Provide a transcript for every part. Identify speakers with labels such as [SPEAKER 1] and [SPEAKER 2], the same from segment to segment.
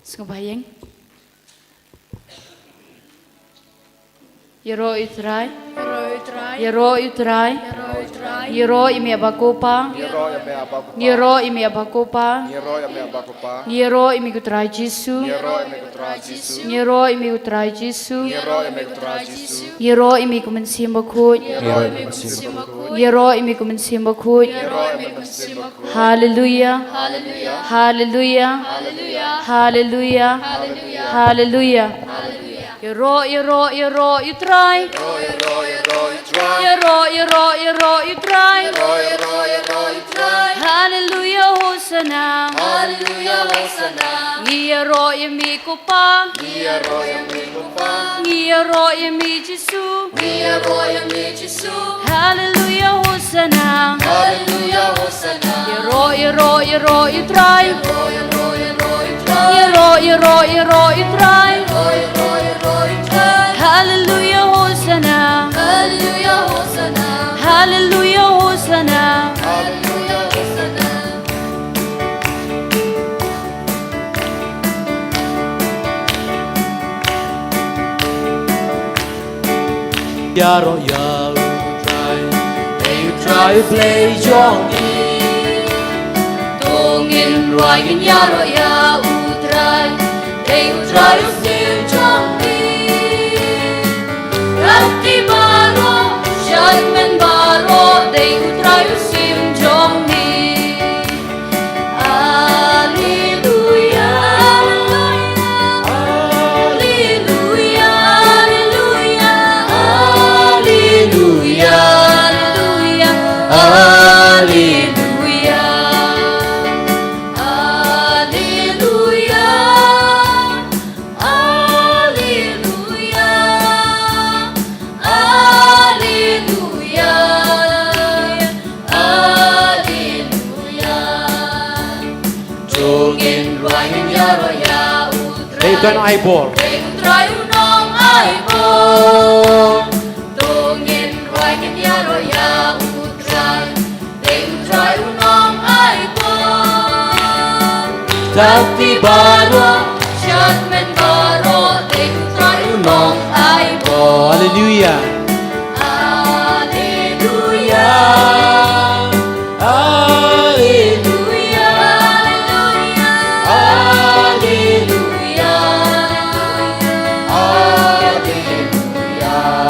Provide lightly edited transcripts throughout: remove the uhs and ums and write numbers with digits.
[SPEAKER 1] Sngabayang Yero utrai Yero utrai Yero imi abakopa Yero imi abakopa Yero imi utrai Jesu Yero imi utrai Jesu Yero imi kumensimba kut Yero imi kumensimba kut Hallelujah Hallelujah Hallelujah Hallelujah Yero you try Yero you try Hallelujah Hosanna Yero yemi kupa Yero yemi Jesu Hallelujah Hosanna Yero you try Yero you try Hallelujah Hosanna Hallelujah Hosanna
[SPEAKER 2] Yaro you try to play your game.
[SPEAKER 1] Tungin ruangin yaro ya utrai you try to sing jongni Rati baro Judgment baro you try to sing jongni Hallelujah Hallelujah Hallelujah Hallelujah Hallelujah
[SPEAKER 2] Kan eyeball.
[SPEAKER 1] Try nong eyeball. Tungin ruangin yaro ya utrai. Try nong eyeball.
[SPEAKER 2] Tapi baru.
[SPEAKER 1] Judgment baro. Try nong eyeball.
[SPEAKER 2] Hallelujah. Hallelujah.
[SPEAKER 1] Hallelujah.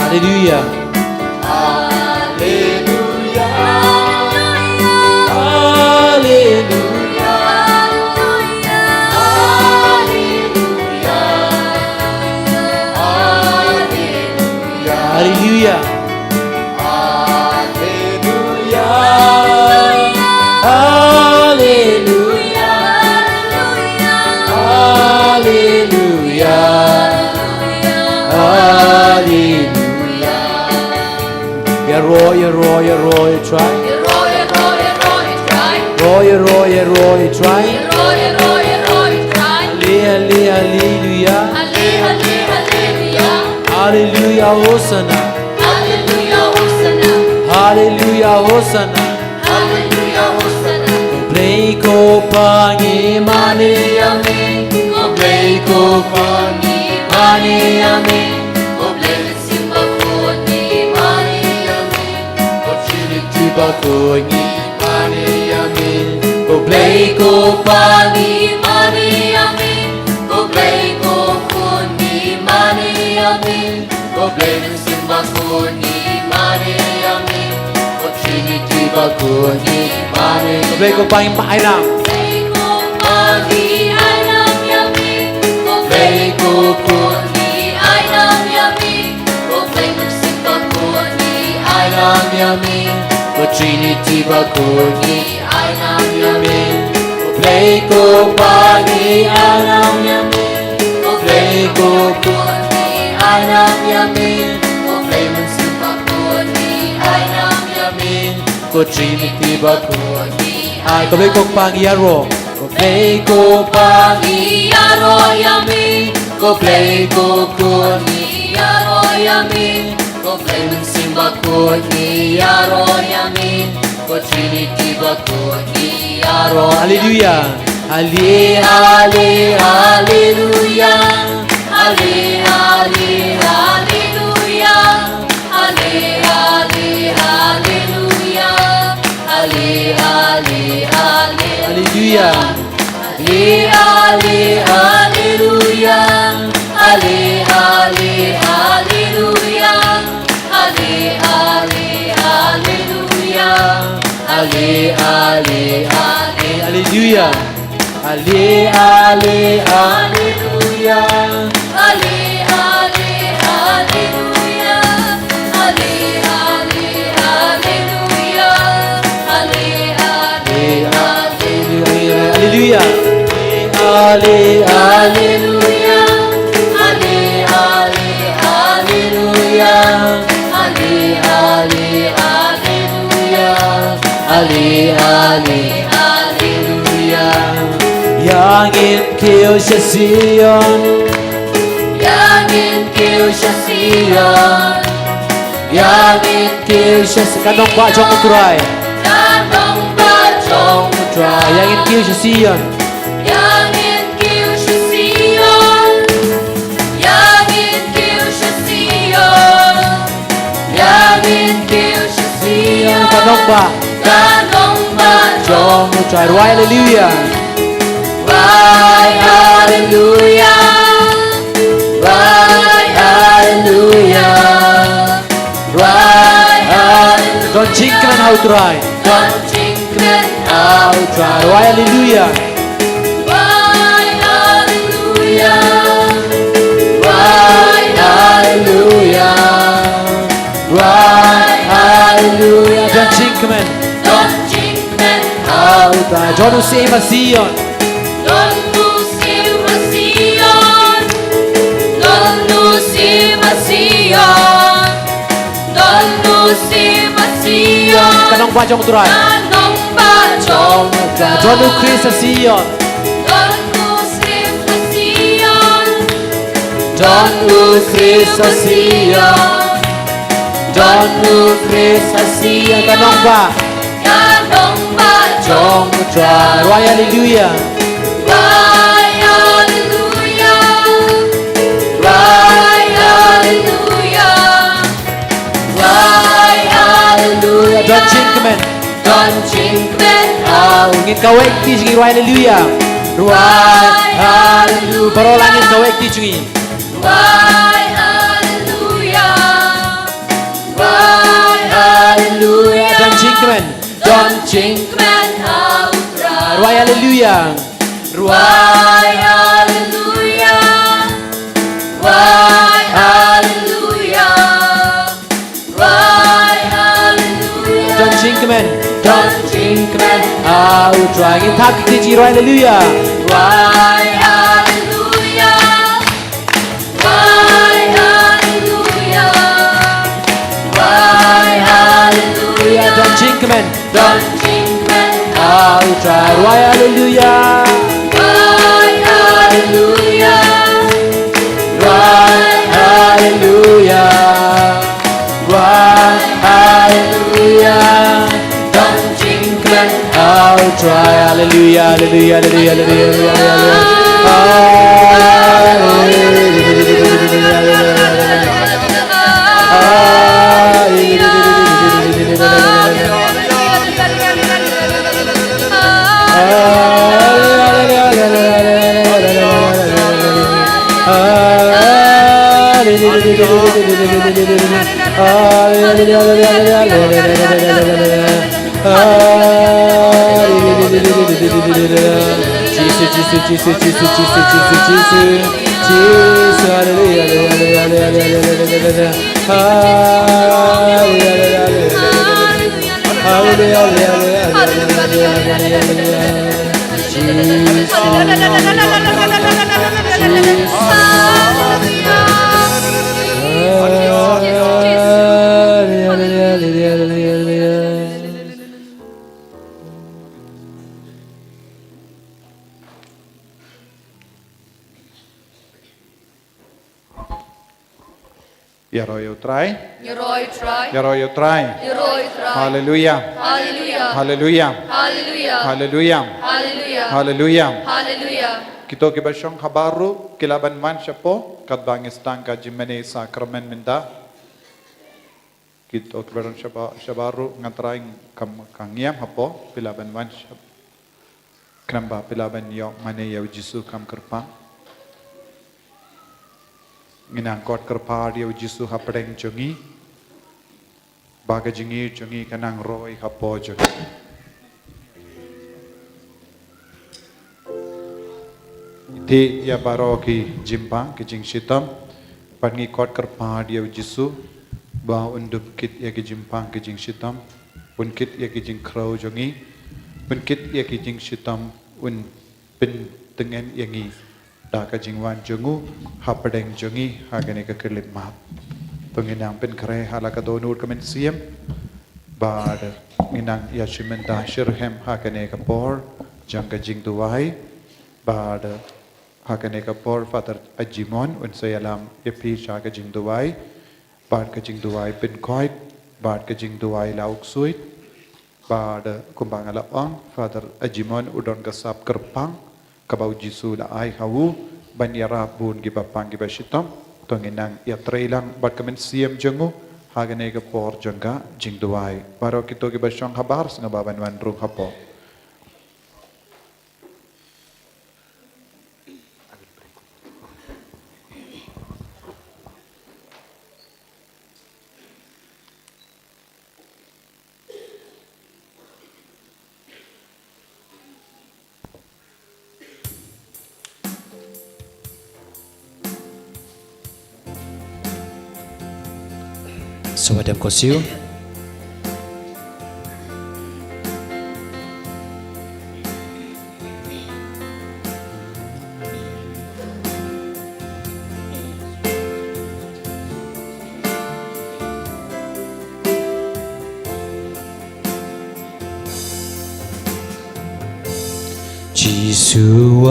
[SPEAKER 2] Hallelujah. Roy, try. Roy, try. Hallelujah. Hallelujah, Hosanna. Hallelujah, Hosanna. Play ko pangi mani amin. Play ko pangi mani amin. Bakuni mani amin, go play ko pani mani amin, go play ko kuni mani amin, go play simba kuni mani amin, go trinity bakuni mani, go play ko pani ai nam, play ko pani ai nam yamin, go play ko kuni ai nam yamin, go play simba kuni ai nam yamin. Trinity bakuni ainam yamin, play ko pani ainam yamin, play ko kuni ainam yamin, play mansi bakuni ainam yamin, Trinity bakuni ai ko play ko pani yaro, play ko pani yaro yamin, play ko kuni yaro yamin, play mansi bakuni yaro yamin. Trinity bakuni yaro. Hallelujah. Halle, halle, hallelujah.
[SPEAKER 1] Halle, halle, hallelujah. Halle, halle, hallelujah. Halle, halle, hallelujah.
[SPEAKER 2] Hallelujah.
[SPEAKER 1] Halle, hallelujah. Halle, halle, hallelujah. Halle, halle, hallelujah. Halle, halle, hallelujah.
[SPEAKER 2] Hallelujah. Halle, halle, hallelujah.
[SPEAKER 1] Halle, halle, hallelujah. Halle, halle, hallelujah. Halle, halle, hallelujah.
[SPEAKER 2] Hallelujah. Halle,
[SPEAKER 1] Hallelujah. Halle, halle, hallelujah. Halle, halle, hallelujah. Halle, halle, hallelujah.
[SPEAKER 2] Yang kêu cho Sion,
[SPEAKER 1] Yangin kêu cho Sion. Yangin
[SPEAKER 2] kêu cho Kanong ba trong một trai,
[SPEAKER 1] Kanong ba trong một
[SPEAKER 2] trai. Yang kêu cho Sion,
[SPEAKER 1] Yangin kêu cho Sion. Yangin kêu cho Sion. Yangin kêu cho Sion.
[SPEAKER 2] Kanong ba
[SPEAKER 1] trong
[SPEAKER 2] một trai. Right, hallelujah.
[SPEAKER 1] Right, hallelujah. Right, hallelujah. Right, hallelujah.
[SPEAKER 2] Don't chinkman how try.
[SPEAKER 1] Don't chinkman
[SPEAKER 2] How try. Right, hallelujah.
[SPEAKER 1] Right, hallelujah. Right, hallelujah. Right, hallelujah.
[SPEAKER 2] Don't chinkman
[SPEAKER 1] Don't chinkman
[SPEAKER 2] how try. John Usema Sion.
[SPEAKER 1] Don't lose my Sion. Don't lose my Sion. Don't lose my Sion.
[SPEAKER 2] Kanong ba trong một trai.
[SPEAKER 1] Kanong ba trong một trai.
[SPEAKER 2] John Chris Sion.
[SPEAKER 1] Don't lose my Sion.
[SPEAKER 2] John Chris Sion. John Chris Sion. Kanong ba
[SPEAKER 1] Kanong ba
[SPEAKER 2] trong một trai. Right, hallelujah.
[SPEAKER 1] Right, hallelujah. Right, hallelujah. Right, hallelujah.
[SPEAKER 2] Don't chinkman.
[SPEAKER 1] Don't chinkman out.
[SPEAKER 2] Ngin kawek ti singi right, hallelujah. Right, hallelujah. Parola ngin kawek ti singi.
[SPEAKER 1] Right, hallelujah. Right, hallelujah.
[SPEAKER 2] Don't chinkman.
[SPEAKER 1] Don't chinkman out.
[SPEAKER 2] Right, hallelujah.
[SPEAKER 1] Right, hallelujah. Right, hallelujah. Right, hallelujah.
[SPEAKER 2] Don't chinkman.
[SPEAKER 1] Don't chinkman
[SPEAKER 2] How try. Ngin thak ti singi right, hallelujah.
[SPEAKER 1] Right, hallelujah. Right, hallelujah. Right, hallelujah.
[SPEAKER 2] Don't chinkman.
[SPEAKER 1] Don't chinkman
[SPEAKER 2] How try. Right, hallelujah.
[SPEAKER 1] Right, hallelujah.
[SPEAKER 2] Right, hallelujah. Right, hallelujah.
[SPEAKER 1] Don't chinkman
[SPEAKER 2] How try. Hallelujah, hallelujah, hallelujah, hallelujah.
[SPEAKER 3] Yaroi utrai,
[SPEAKER 1] Yoroi try.
[SPEAKER 3] yaroi utrai.
[SPEAKER 1] Yoroi try.
[SPEAKER 3] Hallelujah,
[SPEAKER 1] Hallelujah.
[SPEAKER 3] hallelujah,
[SPEAKER 1] Hallelujah.
[SPEAKER 3] hallelujah.
[SPEAKER 1] Hallelujah.
[SPEAKER 2] Haleluya.
[SPEAKER 1] Haleluya.
[SPEAKER 2] Kita kibasyong habaru kilaban man siya po kadbangis tangka jimene sakramen minda. Kita kibaron siya baru ngataraing kangyam hapo pilaban man siya. Kenapa pilaban yo mane yaw Jisu kam kerpang. Nginangkot kerpar yaw Jisu hapadeng jongi. Baga jongi kanang roy hapo jongi. Ti ya baro ki jimpang ki jing shitam pangi kot kerpa dia Jisu ba undup kit ya ki jimpang ki jing shitam un kit ya ki jing krau jongi un kit ya ki jing shitam un pin tengen yangi da ka jing wan jongu hapadeng jongi hagane ka kelip map penginang pin kre hala ka donur kamen siem ba minang ya shimenda shirhem hagane ka por jang ka jing duwai ba Hakane kapor Father Ajimon un sayalam epi shaga jing duwai bad ka jing duwai pin koit bad ka jing duwai lauk suit bad kumbang alapang Father Ajimon udon kasap kerpang kabau Jisu la ai hawu banyara bun gibapang gibashitam tonginang ya trailang bad kamen siem jengu hagane kapor jangga jing duwai baro kito gibasyong habar nga baban wan rung hapo
[SPEAKER 3] Sawadam kosiu. Jisuan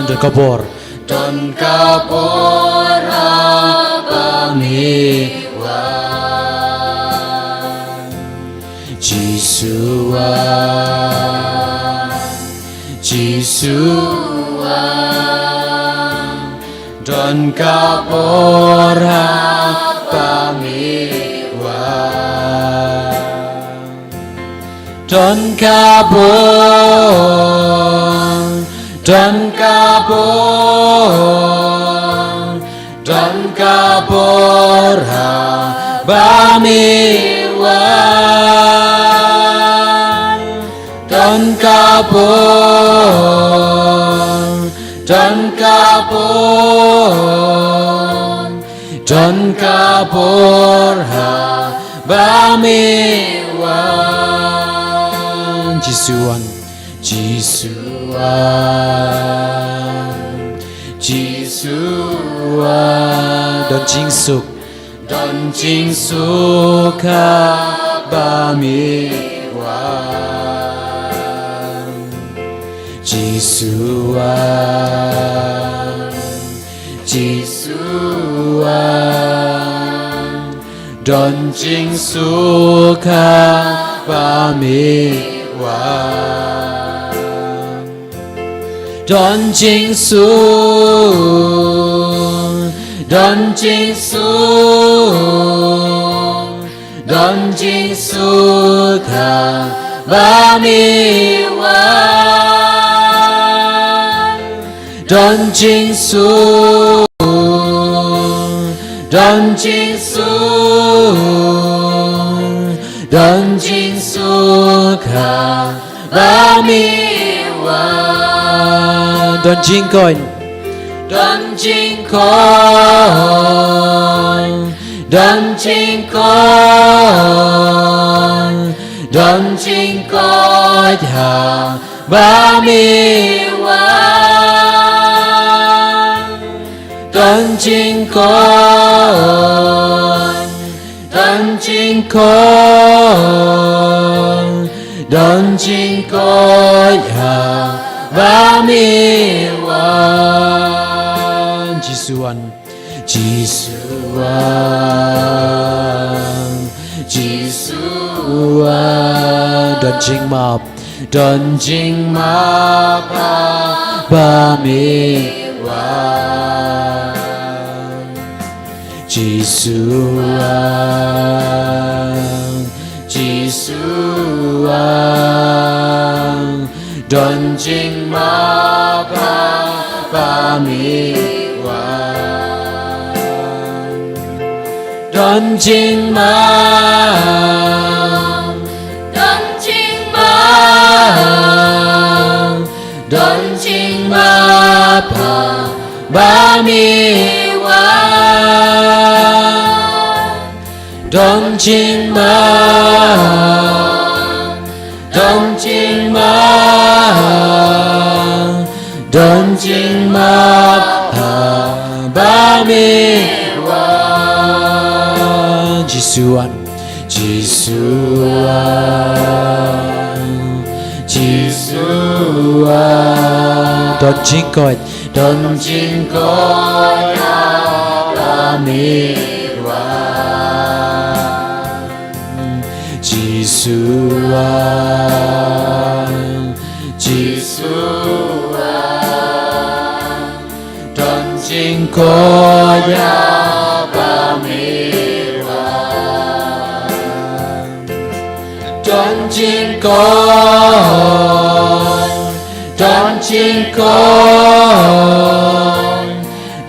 [SPEAKER 3] dan kabor.
[SPEAKER 2] Don kapor habamiwan Jisuan Don kapor habamiwan Don kapor Dan kabor habamiwan Dan kabor habamiwan
[SPEAKER 3] Jisuan Don jingsuk habamiwan Jisuan Don jingsuk habamiwan Don jingsuk habamiwan Don jingsuk habamiwan Don jingkon habamiwan Don jingkon habamiwan Jisuan Jisuan Đón chính mập ba mi Giêsu đón chính mập ba mi đón chính mập đón chính mập ba mi đón chính mập đón chính mập ba mi Giêsu an đón chính coi ba mi Giêsu đón chính coi ba mi đón chính coi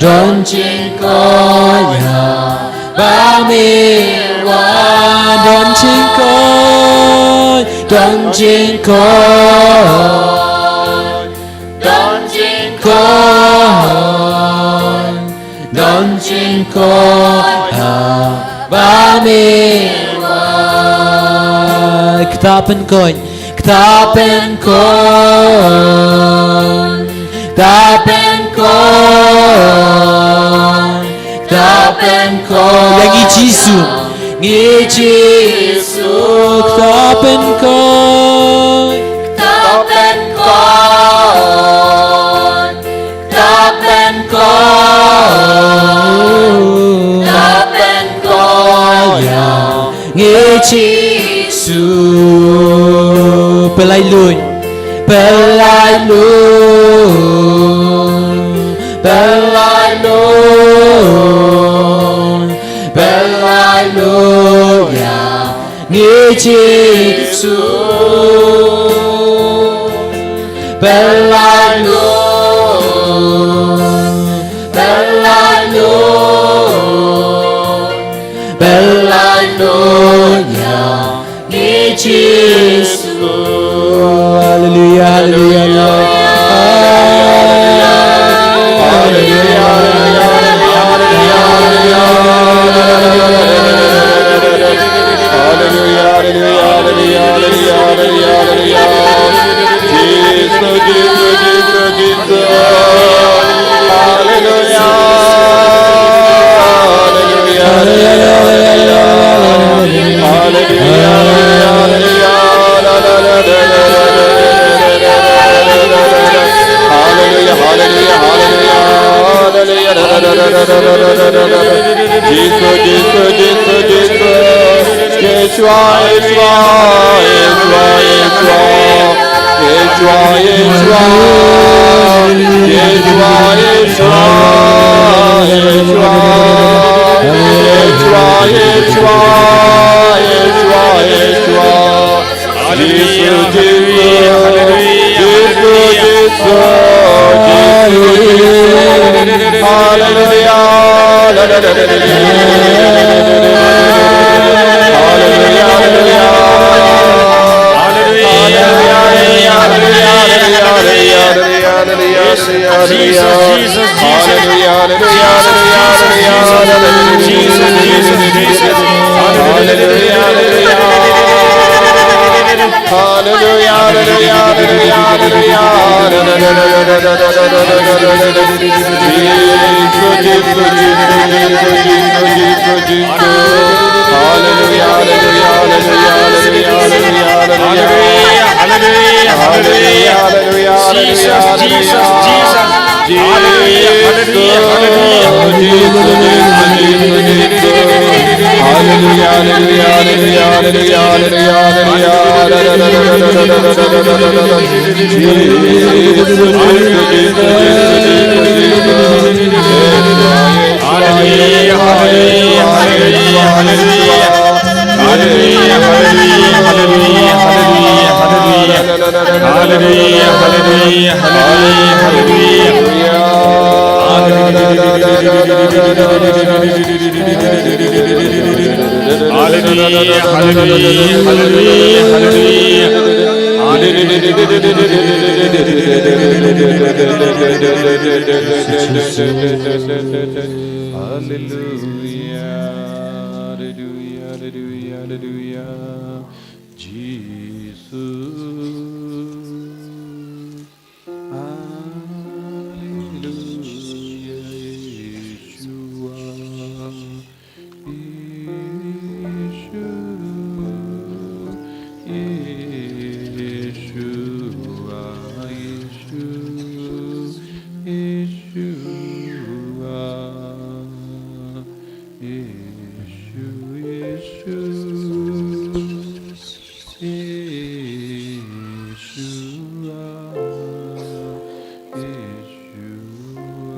[SPEAKER 3] đón chính coi ba mi đón chính coi đón chính coi đón chính coi ba mi ktapen koń jak i Giêsu ktapen koń Giêsu pelai lui Giêsu hallelujah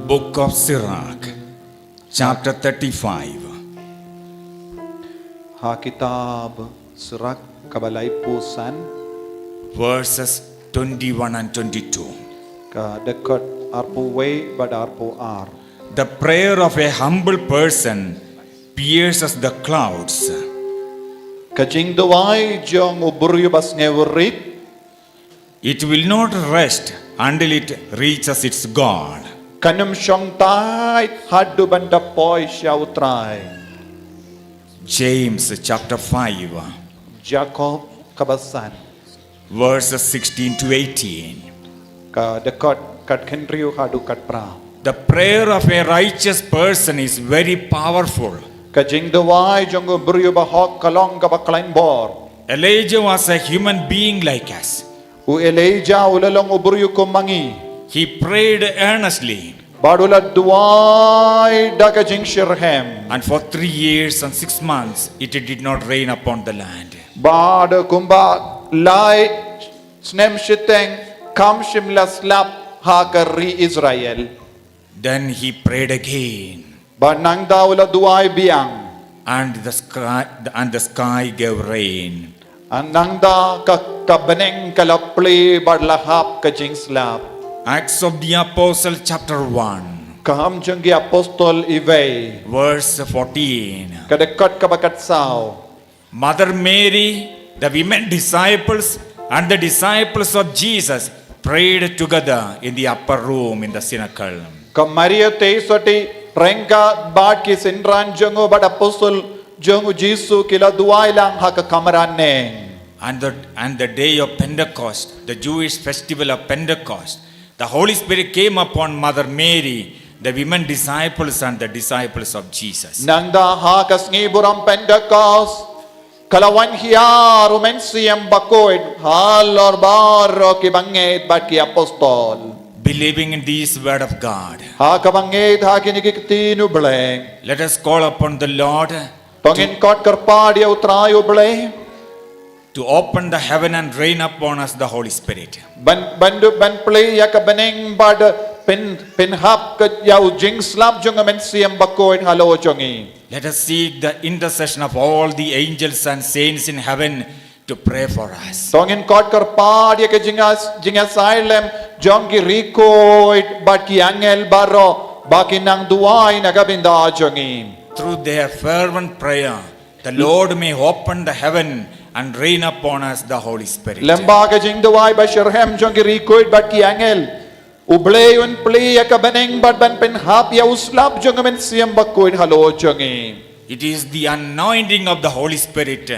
[SPEAKER 4] Book of Sirach, chapter 35.
[SPEAKER 5] Hakitab Sirak Kabalay Pusan
[SPEAKER 4] Verses 21 and 22.
[SPEAKER 5] Ka Dekot Arpo Way Bad Arpo Ar.
[SPEAKER 4] The prayer of a humble person pierces the clouds.
[SPEAKER 5] Kajing Dawai Jong Uburyo Bas Ngewerit
[SPEAKER 4] It will not rest until it reaches its God.
[SPEAKER 5] Kanum Shong Tai Haddu Banda Poi Shautrai
[SPEAKER 4] James chapter 5,
[SPEAKER 5] Jacob Kabasan
[SPEAKER 4] verses 16 to 18.
[SPEAKER 5] Ka Dekot Kat Kendriu Hadu Kat Pra.
[SPEAKER 4] The prayer of a righteous person is very powerful.
[SPEAKER 5] Kajing Dawai Jong Uburyo Bahok Kalong Kabaklain Bor.
[SPEAKER 4] Elijah was a human being like us.
[SPEAKER 5] U Elijah Ulalong Uburyo Kumangi.
[SPEAKER 4] He prayed earnestly,
[SPEAKER 5] Badula Duai Dakajing Shirhem.
[SPEAKER 4] and for 3 years and 6 months it did not rain upon the land.
[SPEAKER 5] Bad kumba lai snem shiteng kam shimla slap hakari Israel.
[SPEAKER 4] Then he prayed again,
[SPEAKER 5] Bad nang daula duai biang.
[SPEAKER 4] and the sky gave rain.
[SPEAKER 5] Ang nang da kabeneng kalapli bad lahap kajing slap.
[SPEAKER 4] Acts of the Apostle chapter 1,
[SPEAKER 5] Kaham jenggi apostol iway.
[SPEAKER 4] verse 14.
[SPEAKER 5] Kadekat kabakat sao.
[SPEAKER 4] Mother Mary, the women disciples, and the disciples of Jesus prayed together in the upper room in the synagogue.
[SPEAKER 5] Ka Maria te soti rengka bad ki sindran jengo bad apostol jengo Jisu kila duai lang haka kamaran neng.
[SPEAKER 4] And the day of Pentecost, the Jewish festival of Pentecost, the Holy Spirit came upon Mother Mary, the women disciples and the disciples of Jesus.
[SPEAKER 5] Nang da hakas ngiburam Pentecost kalawan hiya rumensiyam bakoid halor baro ki bangit bat ki apostol.
[SPEAKER 4] Believing in this word of God,
[SPEAKER 5] Ha ka bangit ha kinikitinu bleng.
[SPEAKER 4] let us call upon the Lord
[SPEAKER 5] Tongin kot karpadia utrayo bleng.
[SPEAKER 4] to open the heaven and rain upon us the Holy Spirit.
[SPEAKER 5] Bandu ban play ya ka beneng bad pin hap ka yaw jing slap jong amensiyam bakoid halo jongi.
[SPEAKER 4] Let us seek the intercession of all the angels and saints in heaven to pray for us.
[SPEAKER 5] Tongin kot karpadia ka jingas silem jong ki rikoid bad ki angel baro baki nang duai nagabinda jongi.
[SPEAKER 4] Through their fervent prayer, the Lord may open the heaven and rain upon us the Holy Spirit.
[SPEAKER 5] Lemba ka jing duai ba shirhem jong ki rikoid bad ki angel. Ubleyon play ya ka beneng bad ban pin hap ya uslap jong amensiyam bakoid halo jongi.
[SPEAKER 4] It is the anointing of the Holy Spirit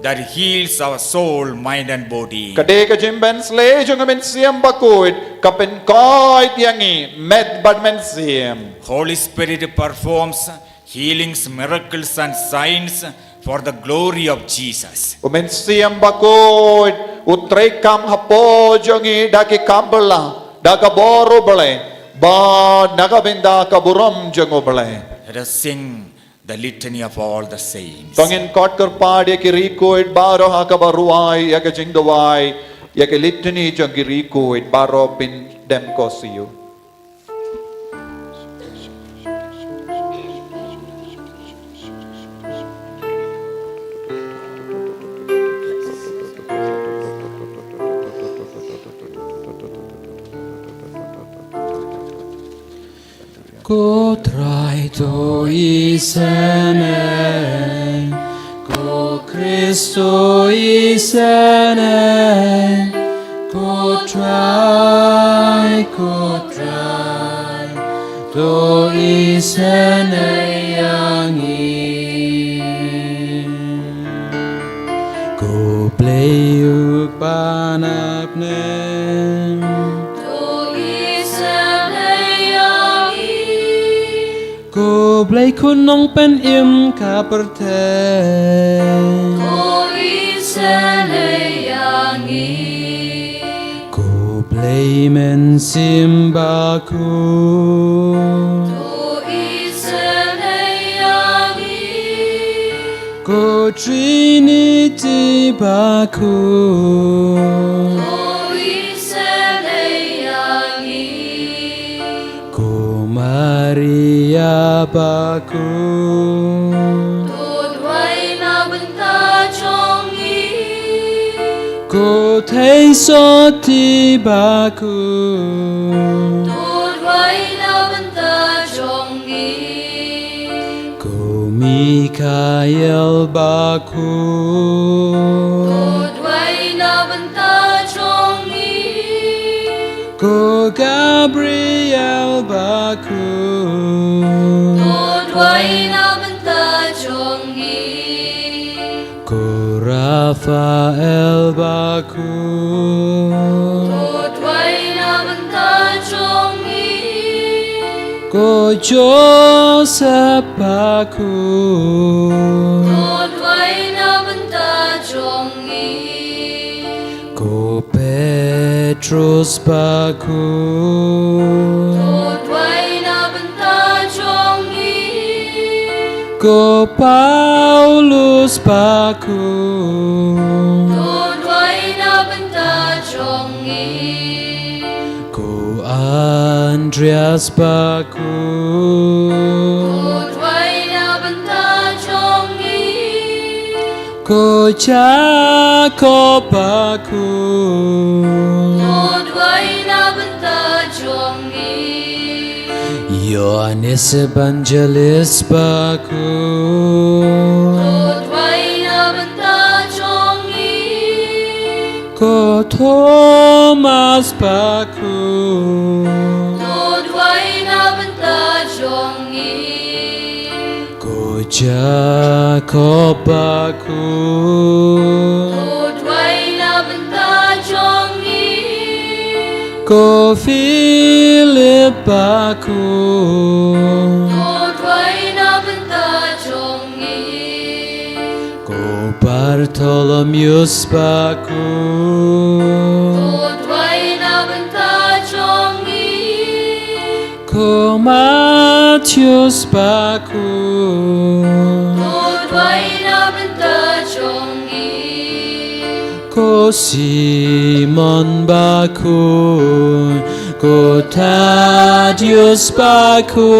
[SPEAKER 4] that heals our soul, mind and body.
[SPEAKER 5] Kade ka jimben slay jong amensiyam bakoid kapin koid yangi med bad mensiyam.
[SPEAKER 4] Holy Spirit performs healings, miracles and signs for the glory of Jesus.
[SPEAKER 5] Umensiyam bakoid utrek kam hapo jongi daki kambala daga boro bale ba nagabinda kaburom jongo bale.
[SPEAKER 4] Let us sing the litany of all the saints.
[SPEAKER 5] Tongin kot kerpad ya kirikoid baro hakabaruai ya kejingdawai ya ke litany jong kirikoid baro pin dem kosiyo.
[SPEAKER 3] Go try to isene, go Christo isene, go try to isene yangi, go play you panapne. Cô play kun nong pen im ka perte. Cô play men simba ku. Cô Trinity baku. Maria baku, cô thấy số ti baku, cô Mikael baku, cô Gabriel baku, cô Raphael baku, cô Joseph baku, cô Petrus baku, cô Paulus baku, cô Andreas baku, cô Jacob baku, Johannes Evangelist baku, cô Thomas baku, cô Jacob baku, cô Philip baku, cô Bartholomeus baku, cô Matius baku, cô Simon baku, cô Thaddeus baku,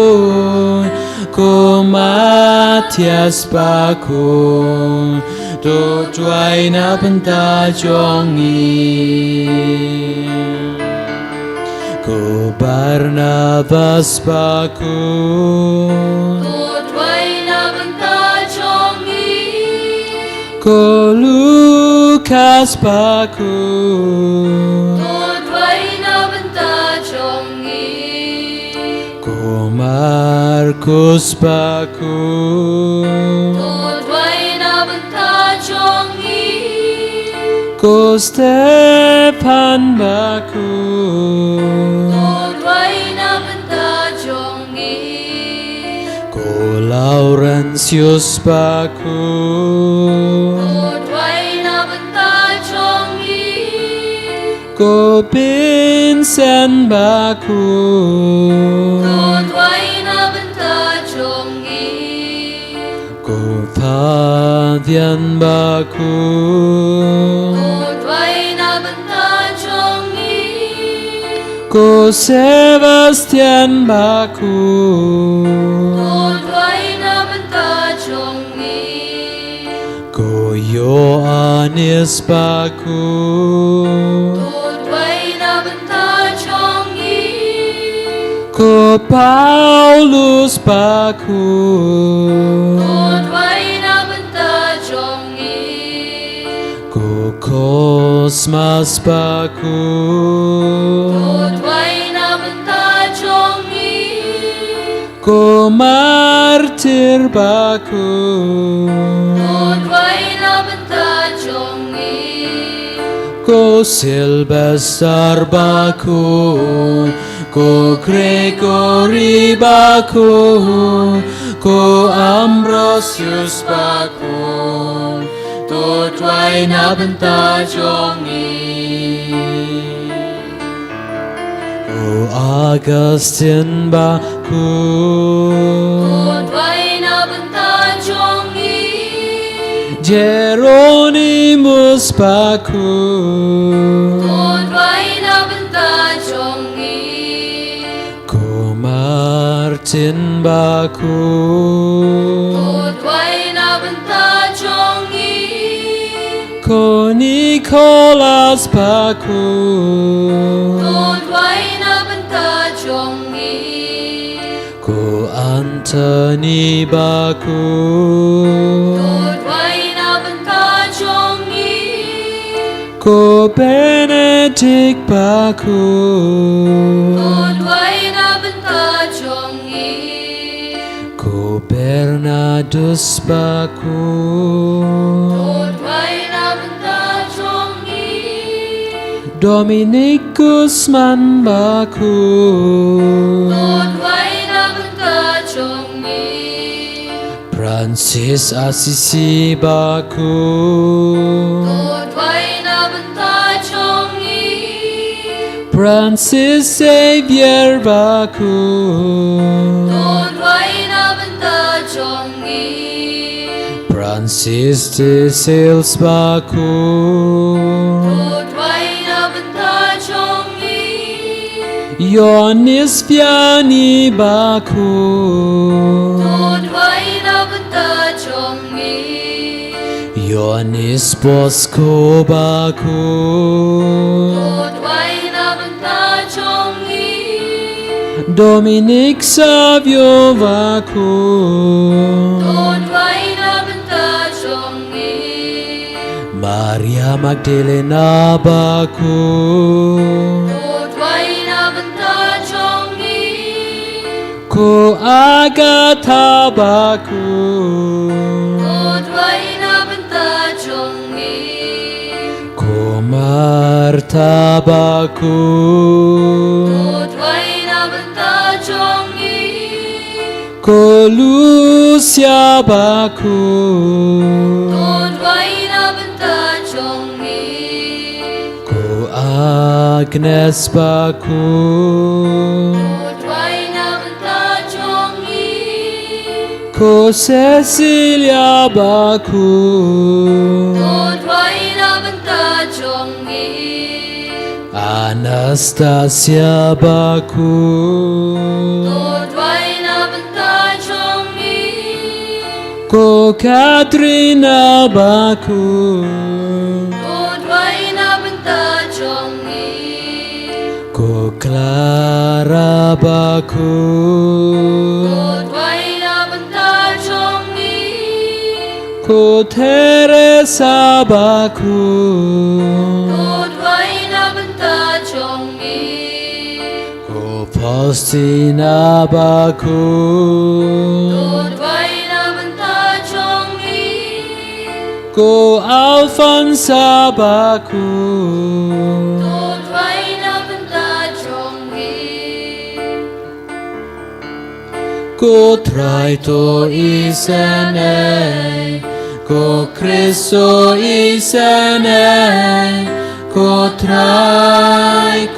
[SPEAKER 3] cô Matthias baku, to tuai na benta jongi, cô Barnabas baku, cô Lukas baku, cô Markus baku, cô Stefan baku, cô Laurentius baku, cô Vincent baku, Vian Baku
[SPEAKER 1] Một vay na bên ta trong ý
[SPEAKER 3] Ko Sebastian Baku
[SPEAKER 1] Một vay na bên ta trong ý
[SPEAKER 3] Ko Ioannis Baku
[SPEAKER 1] Một vay na bên ta trong ý
[SPEAKER 3] Ko Paulus Baku
[SPEAKER 1] Một vay na bên ta trong ý
[SPEAKER 3] Ko Cosmas Baku
[SPEAKER 1] Một vay na bên ta trong ý
[SPEAKER 3] Ko Martir Baku
[SPEAKER 1] Một vay na bên ta trong ý
[SPEAKER 3] Ko Sylvester Baku Ko Gregory Baku Ko Ambrosius Baku Tốt vay na bên ta trong ý Ko Augustine Baku
[SPEAKER 1] Một vay na bên ta trong ý
[SPEAKER 3] Jeronimus Baku
[SPEAKER 1] Một vay na bên ta trong ý
[SPEAKER 3] Ko Martin Baku
[SPEAKER 1] Một vay na bên ta trong ý
[SPEAKER 3] Ko Nicholas Baku
[SPEAKER 1] Một vay na bên ta trong ý
[SPEAKER 3] Ko Anthony Baku
[SPEAKER 1] Một vay na bên ta trong ý
[SPEAKER 3] Ko Benedict Baku
[SPEAKER 1] Một vay na bên ta trong ý
[SPEAKER 3] Ko Bernardus Baku
[SPEAKER 1] Một vay na bên ta trong ý
[SPEAKER 3] Dominic Guzman Baku
[SPEAKER 1] Một vay na bên ta trong ý
[SPEAKER 3] Francis Assisi Baku
[SPEAKER 1] Một vay na bên ta trong ý
[SPEAKER 3] Francis Xavier Baku
[SPEAKER 1] Một vay na bên ta trong ý
[SPEAKER 3] Francis de Sales Baku
[SPEAKER 1] Một vay na bên ta trong ý
[SPEAKER 3] Ioannis Vianney Baku
[SPEAKER 1] Một vay na bên ta trong ý
[SPEAKER 3] Ioannis Bosco Baku
[SPEAKER 1] Một vay na bên ta trong ý
[SPEAKER 3] Dominic Savio Baku
[SPEAKER 1] Một vay na bên ta trong ý
[SPEAKER 3] Maria Magdalena Baku
[SPEAKER 1] Một vay na bên ta trong ý
[SPEAKER 3] Ko Agatha Baku
[SPEAKER 1] Một vay na bên ta trong ý
[SPEAKER 3] Ko Martha Baku
[SPEAKER 1] Một vay na bên ta trong ý
[SPEAKER 3] Ko Lucia Baku
[SPEAKER 1] Một vay na bên ta trong ý
[SPEAKER 3] Ko Agnes Baku
[SPEAKER 1] Một vay na bên ta trong ý
[SPEAKER 3] Ko Cecilia Baku
[SPEAKER 1] Một vay na bên ta trong ý
[SPEAKER 3] Anastasia Baku
[SPEAKER 1] Một vay na bên ta trong ý
[SPEAKER 3] Ko Katrina Baku
[SPEAKER 1] Một vay na bên ta trong ý
[SPEAKER 3] Ko Clara Baku
[SPEAKER 1] Một vay na bên ta trong ý
[SPEAKER 3] Ko Teresa Baku
[SPEAKER 1] Một vay na bên ta trong ý
[SPEAKER 3] Ko Faustina Baku
[SPEAKER 1] Một vay na bên ta trong ý
[SPEAKER 3] Ko Alfonsa Baku
[SPEAKER 1] Một vay na bên ta trong ý
[SPEAKER 3] Ko Traito Isene Ko Christo Isene Ko Trai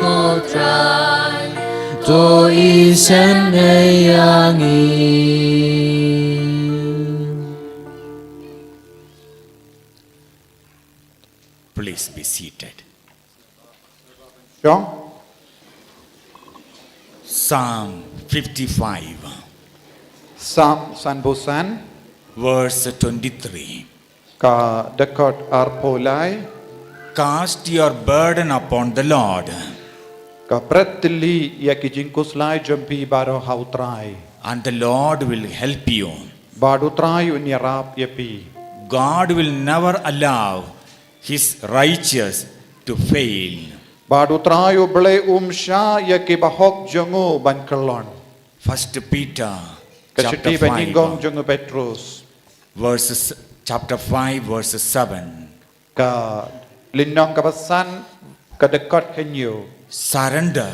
[SPEAKER 3] To Isene Yangi
[SPEAKER 4] seated.
[SPEAKER 5] John
[SPEAKER 4] Psalm 55,
[SPEAKER 5] Psalm san busan
[SPEAKER 4] verse 23.
[SPEAKER 5] ka dekot arpolai
[SPEAKER 4] Cast your burden upon the Lord,
[SPEAKER 5] ka pretli ya ki jingkuslai jampi baro hautrai
[SPEAKER 4] and the Lord will help you.
[SPEAKER 5] badutrai unyarap yapi
[SPEAKER 4] God will never allow his righteous to fail.
[SPEAKER 5] badutrai uble umsha ya ki bahok jongu bankalon
[SPEAKER 4] 1 Peter
[SPEAKER 5] ka
[SPEAKER 4] chapter
[SPEAKER 5] chiti baningong
[SPEAKER 4] 5,
[SPEAKER 5] jongu Petrus
[SPEAKER 4] chapter 5, verse 7.
[SPEAKER 5] ka linong kabasan ka dekot kenyu
[SPEAKER 4] Surrender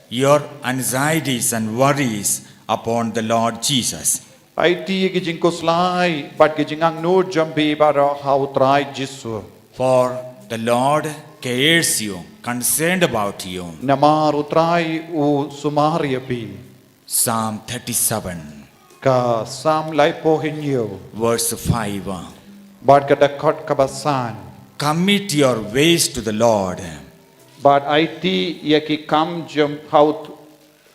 [SPEAKER 4] your anxieties and worries upon the Lord Jesus.
[SPEAKER 5] IT ki jingkuslai bat ki jingang nu jampi baro hautrai jisu
[SPEAKER 4] For the Lord cares you, concerned about you.
[SPEAKER 5] namar utrai u sumari yapi
[SPEAKER 4] Psalm 37,
[SPEAKER 5] ka sam lai po henyo
[SPEAKER 4] verse 5.
[SPEAKER 5] bat ka dekot kabasan
[SPEAKER 4] Commit your ways to the Lord,
[SPEAKER 5] bat IT ya ki kam jam haut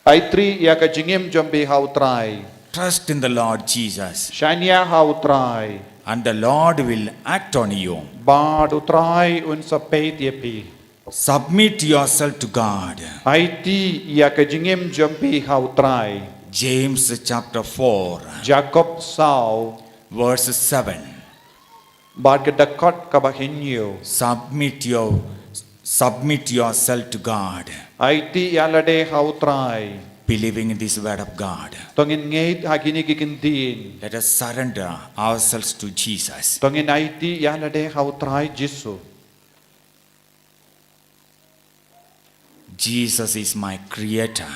[SPEAKER 5] I3 ya ka jingim jambi hautrai
[SPEAKER 4] trust in the Lord Jesus,
[SPEAKER 5] shanya hautrai
[SPEAKER 4] and the Lord will act on you.
[SPEAKER 5] bat utrai un sapet yapi
[SPEAKER 4] Submit yourself to God.
[SPEAKER 5] IT ya ka jingim jambi hautrai
[SPEAKER 4] James chapter 4,
[SPEAKER 5] Jacob sau
[SPEAKER 4] verse 7.
[SPEAKER 5] bat ka dekot kabahenyo
[SPEAKER 4] Submit yourself to God,
[SPEAKER 5] IT yalade hautrai
[SPEAKER 4] believing in this word of God.
[SPEAKER 5] tongin ngeit hagini kikindin
[SPEAKER 4] Let us surrender ourselves to Jesus.
[SPEAKER 5] tongin IT yalade hautrai jisu
[SPEAKER 4] Jesus is my creator.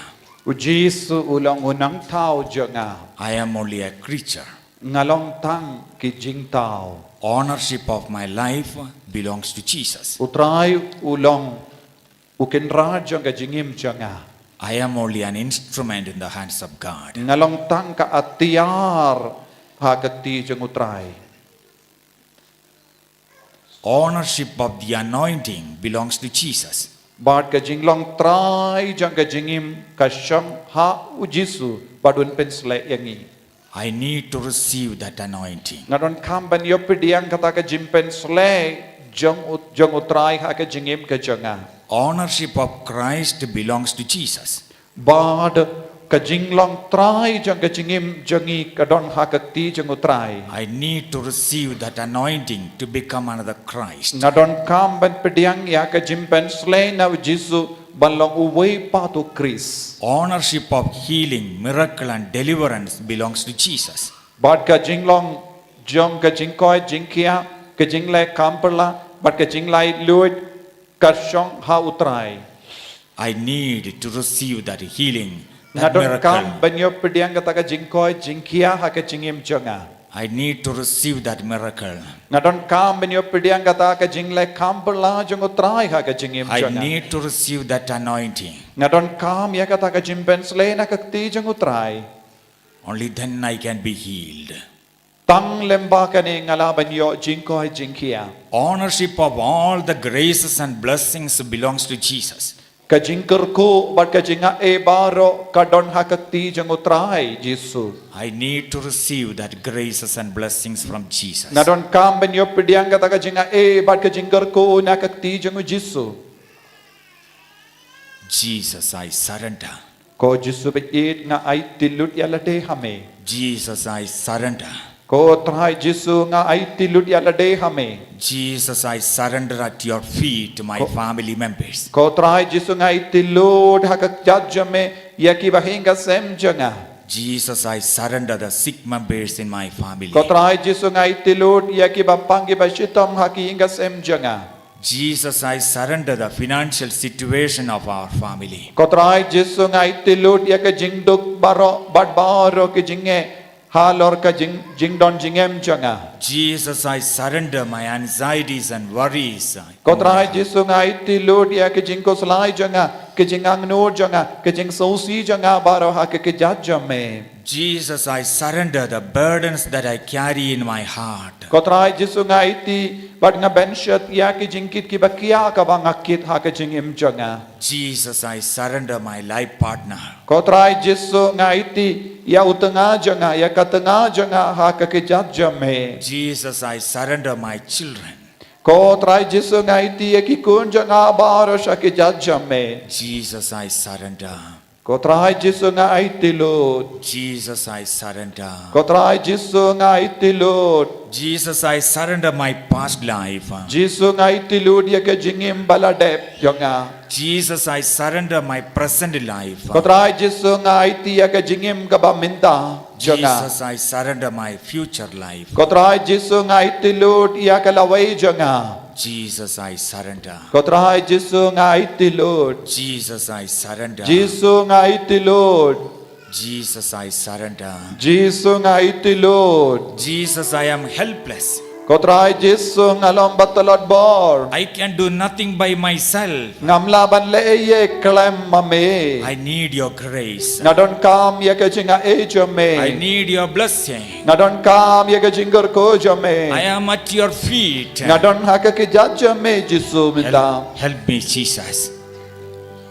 [SPEAKER 5] u jisu ulong unang tao jonga
[SPEAKER 4] I am only a creature.
[SPEAKER 5] ngalong tang ki jing tao
[SPEAKER 4] Ownership of my life belongs to Jesus.
[SPEAKER 5] utrai ulong ukin ra jonga jingim jonga
[SPEAKER 4] I am only an instrument in the hands of God.
[SPEAKER 5] ngalong tang ka atiar hagati jong utrai
[SPEAKER 4] Ownership of the anointing belongs to Jesus.
[SPEAKER 5] bat ka jinglong trai jonga jingim ka sham ha u jisu badun pensle yangi
[SPEAKER 4] I need to receive that anointing.
[SPEAKER 5] ngaron kam ban yo pidiang kata ka jimpen sle jong utrai ha ka jingim ka jonga
[SPEAKER 4] Ownership of Christ belongs to Jesus.
[SPEAKER 5] bad ka jinglong trai jong ka jingim jongi ka don ha ka ti jong utrai
[SPEAKER 4] I need to receive that anointing to become another Christ.
[SPEAKER 5] ngadon kam ban pidiang ya ka jimpen sle na jisu balong uwei patu Chris
[SPEAKER 4] Ownership of healing, miracle, and deliverance belongs to Jesus.
[SPEAKER 5] bad ka jinglong jong ka jingkoi jingkia ka jinglai kamperla bad ka jinglai luit ka shong ha utrai
[SPEAKER 4] I need to receive that healing, that
[SPEAKER 5] ngadon kam
[SPEAKER 4] miracle.
[SPEAKER 5] ban yo pidiang kata ka jingkoi jingkia ha ka jingim jonga
[SPEAKER 4] I need to receive that miracle.
[SPEAKER 5] ngadon kam ban yo pidiang kata ka jinglai kamperla jong utrai ha ka jingim
[SPEAKER 4] I
[SPEAKER 5] jonga
[SPEAKER 4] need to receive that anointing.
[SPEAKER 5] ngadon kam ya kata ka jimpen sle na ka ti jong utrai
[SPEAKER 4] Only then I can be healed.
[SPEAKER 5] tang lemba ka ni ngalaban yo jingkoi jingkia
[SPEAKER 4] Ownership of all the graces and blessings belongs to Jesus.
[SPEAKER 5] ka jingker ko bat ka jinga e baro ka don ha ka ti jong utrai jisu
[SPEAKER 4] I need to receive that graces and blessings from Jesus.
[SPEAKER 5] na don kam ben yo pidiang kata ka jinga e bat ka jingker ko na ka ti jong jisu
[SPEAKER 4] Jesus, I surrender.
[SPEAKER 5] ko jisu be it nga ai tilut yalade hame
[SPEAKER 4] Jesus, I surrender.
[SPEAKER 5] ko trai jisu nga ai tilut yalade hame
[SPEAKER 4] Jesus, I surrender at your feet my family members.
[SPEAKER 5] ko trai jisu nga ai tilut ha ka jajame yaki bahinga sem janga
[SPEAKER 4] Jesus, I surrender the sick members in my family.
[SPEAKER 5] ko trai jisu nga ai tilut yaki bapangi bashitam ha ki inga sem janga
[SPEAKER 4] Jesus, I surrender the financial situation of our family.
[SPEAKER 5] ko trai jisu nga ai tilut yaka jingduk baro bad baro ki jinge halor ka jingdon jingem janga
[SPEAKER 4] Jesus, I surrender my anxieties and worries.
[SPEAKER 5] ko trai jisu nga ai tilut yaka jingko slai janga ke jing ang no janga ke jing so si janga baro ha ke judgment
[SPEAKER 4] Jesus, I surrender the burdens that I carry in my heart.
[SPEAKER 5] ko trai Jesu nga iti bat nga benshet ya ke jing kit ki bakia ka bangakit ha ke jing im janga
[SPEAKER 4] Jesus, I surrender my life partner.
[SPEAKER 5] ko trai Jesu nga iti ya utenga janga ya katenga janga ha ke judgment
[SPEAKER 4] Jesus, I surrender my children.
[SPEAKER 5] ko trai Jesu nga iti ya ki kun janga baro sa ke judgment
[SPEAKER 4] Jesus, I surrender.
[SPEAKER 5] ko trai Jesu nga iti Lord
[SPEAKER 4] Jesus, I surrender.
[SPEAKER 5] ko trai Jesu nga iti Lord
[SPEAKER 4] Jesus, I surrender my past life.
[SPEAKER 5] Jesu nga iti Lord ya ke jingim baladep janga
[SPEAKER 4] Jesus, I surrender my present life.
[SPEAKER 5] ko trai Jesu nga iti ya ke jingim gabaminta janga
[SPEAKER 4] Jesus, I surrender my future life.
[SPEAKER 5] ko trai Jesu nga iti Lord ya ke laway janga
[SPEAKER 4] Jesus, I surrender.
[SPEAKER 5] ko trai Jesu nga iti Lord
[SPEAKER 4] Jesus, I surrender.
[SPEAKER 5] Jesu nga iti Lord
[SPEAKER 4] Jesus, I surrender.
[SPEAKER 5] Jesu nga iti Lord
[SPEAKER 4] Jesus, I am helpless.
[SPEAKER 5] ko trai Jesu nga lombat talad bor
[SPEAKER 4] I can do nothing by myself.
[SPEAKER 5] ngam laban leye klem mame
[SPEAKER 4] I need your grace.
[SPEAKER 5] ngadon kam ya ke jinga e
[SPEAKER 4] I
[SPEAKER 5] jame
[SPEAKER 4] need your blessing.
[SPEAKER 5] ngadon kam ya ke jingor ko jame
[SPEAKER 4] I am at your feet.
[SPEAKER 5] ngadon haka ke jajame Jesu minta
[SPEAKER 4] Help me, Jesus.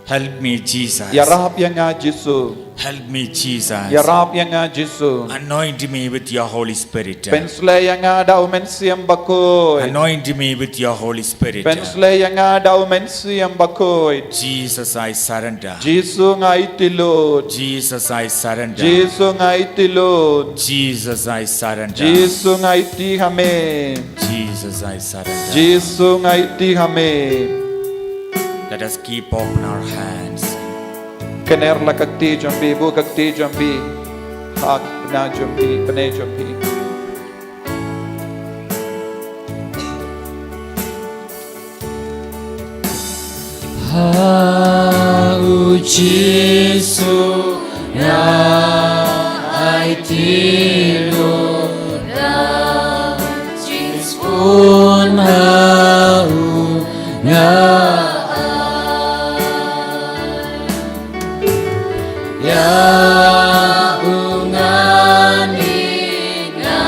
[SPEAKER 4] Help me, Jesus.
[SPEAKER 5] ya rahap ya nga Jesu
[SPEAKER 4] Help me, Jesus.
[SPEAKER 5] ya rahap ya nga Jesu
[SPEAKER 4] Anoint me with your Holy Spirit.
[SPEAKER 5] pensle ya nga daw mensiam bakoy
[SPEAKER 4] Anoint me with your Holy Spirit.
[SPEAKER 5] pensle ya nga daw mensiam bakoy
[SPEAKER 4] Jesus, I surrender.
[SPEAKER 5] Jesu nga iti Lord
[SPEAKER 4] Jesus, I surrender.
[SPEAKER 5] Jesu nga iti Lord
[SPEAKER 4] Jesus, I surrender.
[SPEAKER 5] Jesu nga iti hame
[SPEAKER 4] Jesus, I surrender.
[SPEAKER 5] Jesu nga iti hame
[SPEAKER 4] Let us keep open our hands.
[SPEAKER 5] kener la kakti jambi bu kakti jambi hak na jambi pane jambi
[SPEAKER 2] Hau Jesu na ai tilo pun hau nga ya ungani nga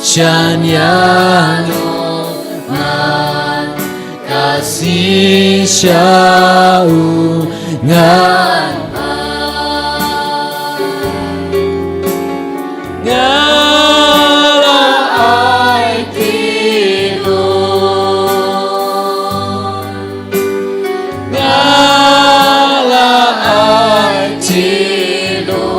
[SPEAKER 2] syanyano kasih syau ngan ngala ai tilo ngala ai tilo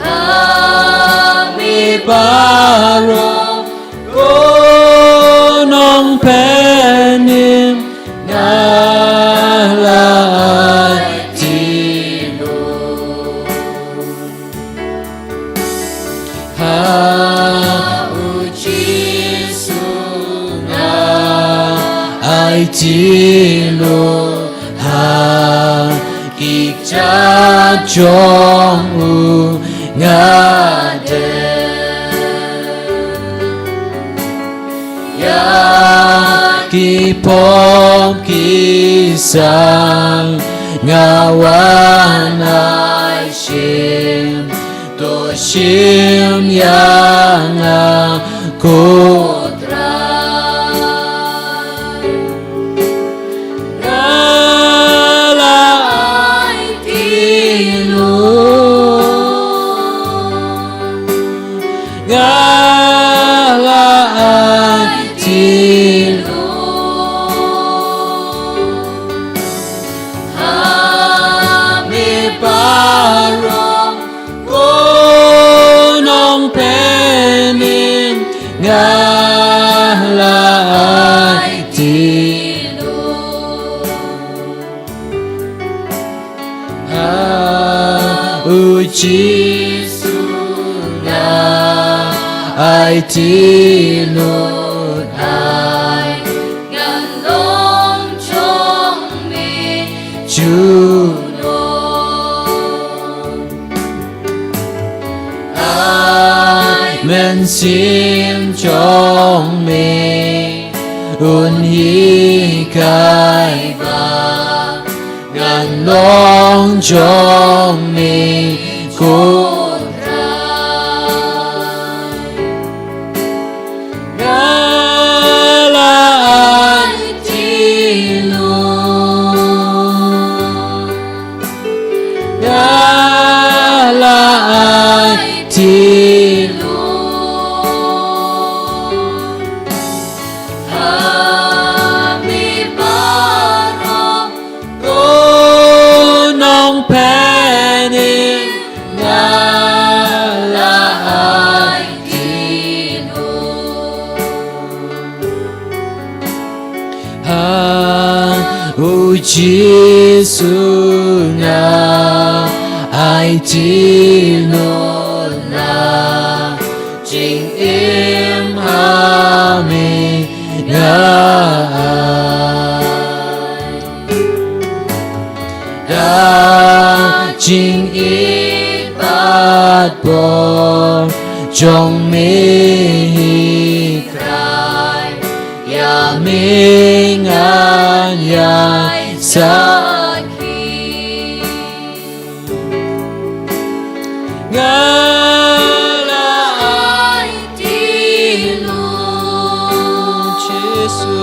[SPEAKER 2] hami baro nong penim ngalai tilo hau Jesu ngalai tilo ha ikja jong u ngade ki pom kisang ngawan ai shim to shim yang kotra ngala ai tilo ngala ai tilo ngalai tilo hau Jesu ngalai tilo
[SPEAKER 1] ai ngàn long trong mi
[SPEAKER 2] juno ai men sim trong mi un hi kai ba ngan long jong mi kun ra ngala ai ti lu ngala ai ti lu
[SPEAKER 1] Ami baro
[SPEAKER 2] nong penny ngala ai
[SPEAKER 1] tinu
[SPEAKER 2] ha u Giêsu na ai ti lo na chính im ha mi nga da chính ít bát bò trong mi cry ya mi ngan ya sa ngala ai
[SPEAKER 1] tinu
[SPEAKER 2] Giêsu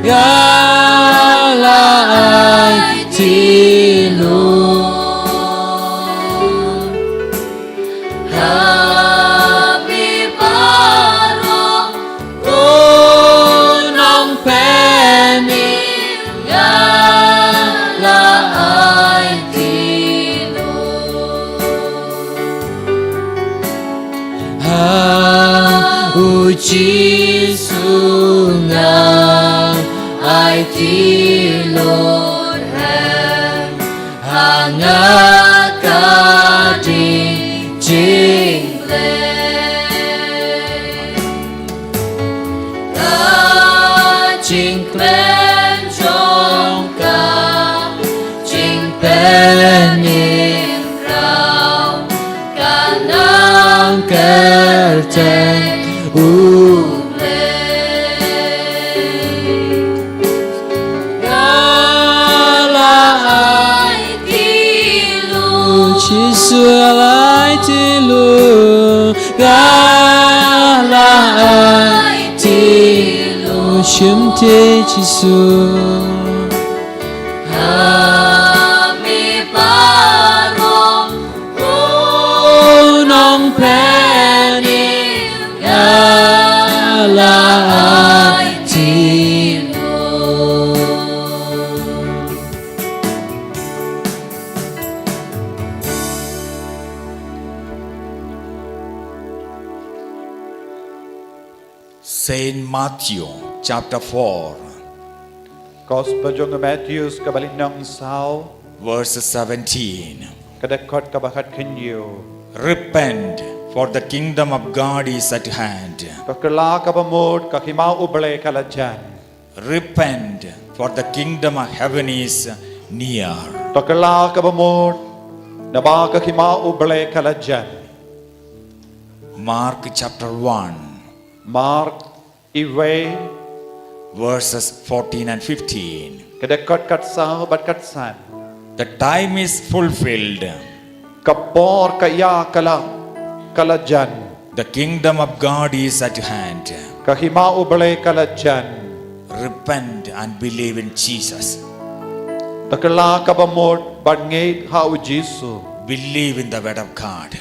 [SPEAKER 2] ngala ai ti lu
[SPEAKER 1] Ami baro
[SPEAKER 2] nong penny ngala ai
[SPEAKER 1] tinu
[SPEAKER 2] ha u Giêsu nga ai ti Lord hem hangat ka di jing ta jing pen trong ca jing pen in rau ca nang ker ten u ngala ai Giêsu ai ti lu ngala ai ti lu shim te Giêsu
[SPEAKER 1] Ami baro
[SPEAKER 2] nong penny ngala ai ti
[SPEAKER 4] Saint Matthew chapter 4
[SPEAKER 5] Gospel jong Matthews kabalinang sao
[SPEAKER 4] verse 17.
[SPEAKER 5] kadakot kabakat kenyo
[SPEAKER 4] Repent, for the kingdom of God is at hand.
[SPEAKER 5] kakala kabamod kakimao uble kalajan
[SPEAKER 4] Repent, for the kingdom of heaven is near.
[SPEAKER 5] kakala kabamod naba kakimao uble kalajan
[SPEAKER 4] Mark chapter 1
[SPEAKER 5] Mark iwe
[SPEAKER 4] verses 14 and 15.
[SPEAKER 5] kadakot katsao bat katsan
[SPEAKER 4] The time is fulfilled.
[SPEAKER 5] kapor kaya kalajan
[SPEAKER 4] The kingdom of God is at hand.
[SPEAKER 5] kakimao uble kalajan
[SPEAKER 4] Repent and believe in Jesus.
[SPEAKER 5] takala kabamod bangait hau Jisu
[SPEAKER 4] Believe in the word of God.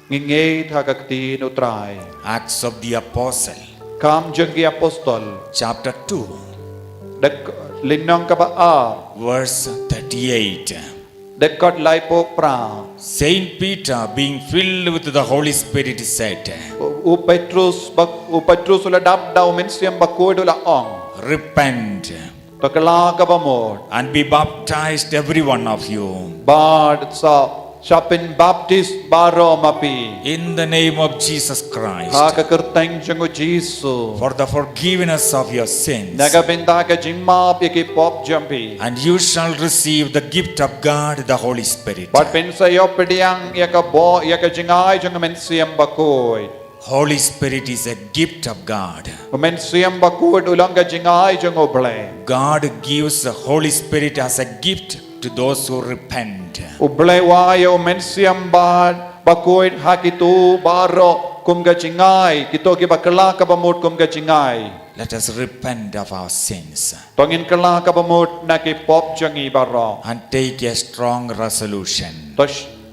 [SPEAKER 5] ngingait hagakti nutray
[SPEAKER 4] Acts of the Apostle
[SPEAKER 5] kam jenggi apostol
[SPEAKER 4] chapter 2
[SPEAKER 5] dak linang kabaa
[SPEAKER 4] verse 38.
[SPEAKER 5] dekot laipo pra
[SPEAKER 4] Saint Peter, being filled with the Holy Spirit, said,
[SPEAKER 5] u Petrus uladap daw mensiam bakoy la ong
[SPEAKER 4] Repent
[SPEAKER 5] takala kabamod
[SPEAKER 4] and be baptized, every one of you,
[SPEAKER 5] bad sa Siapin baptist baro mapi
[SPEAKER 4] in the name of Jesus Christ,
[SPEAKER 5] hakakerteng jengo Jisu
[SPEAKER 4] for the forgiveness of your sins,
[SPEAKER 5] nagabinta ka jingmap yaki pop jampi
[SPEAKER 4] and you shall receive the gift of God, the Holy Spirit.
[SPEAKER 5] pat pensa yo pediang yaka bo yaka jingay jengo mensiam bakoy
[SPEAKER 4] Holy Spirit is a gift of God.
[SPEAKER 5] Men siam bakut ulang ka jingai jong oble.
[SPEAKER 4] God gives the Holy Spirit as a gift to those who repent.
[SPEAKER 5] Oble wayo men siam bakut hakitu baro kum ka jingai kito ki bakla ka bamut kum ka jingai.
[SPEAKER 4] Let us repent of our sins
[SPEAKER 5] Tongin kala ka bamut na ki pop jangi baro.
[SPEAKER 4] and take a strong resolution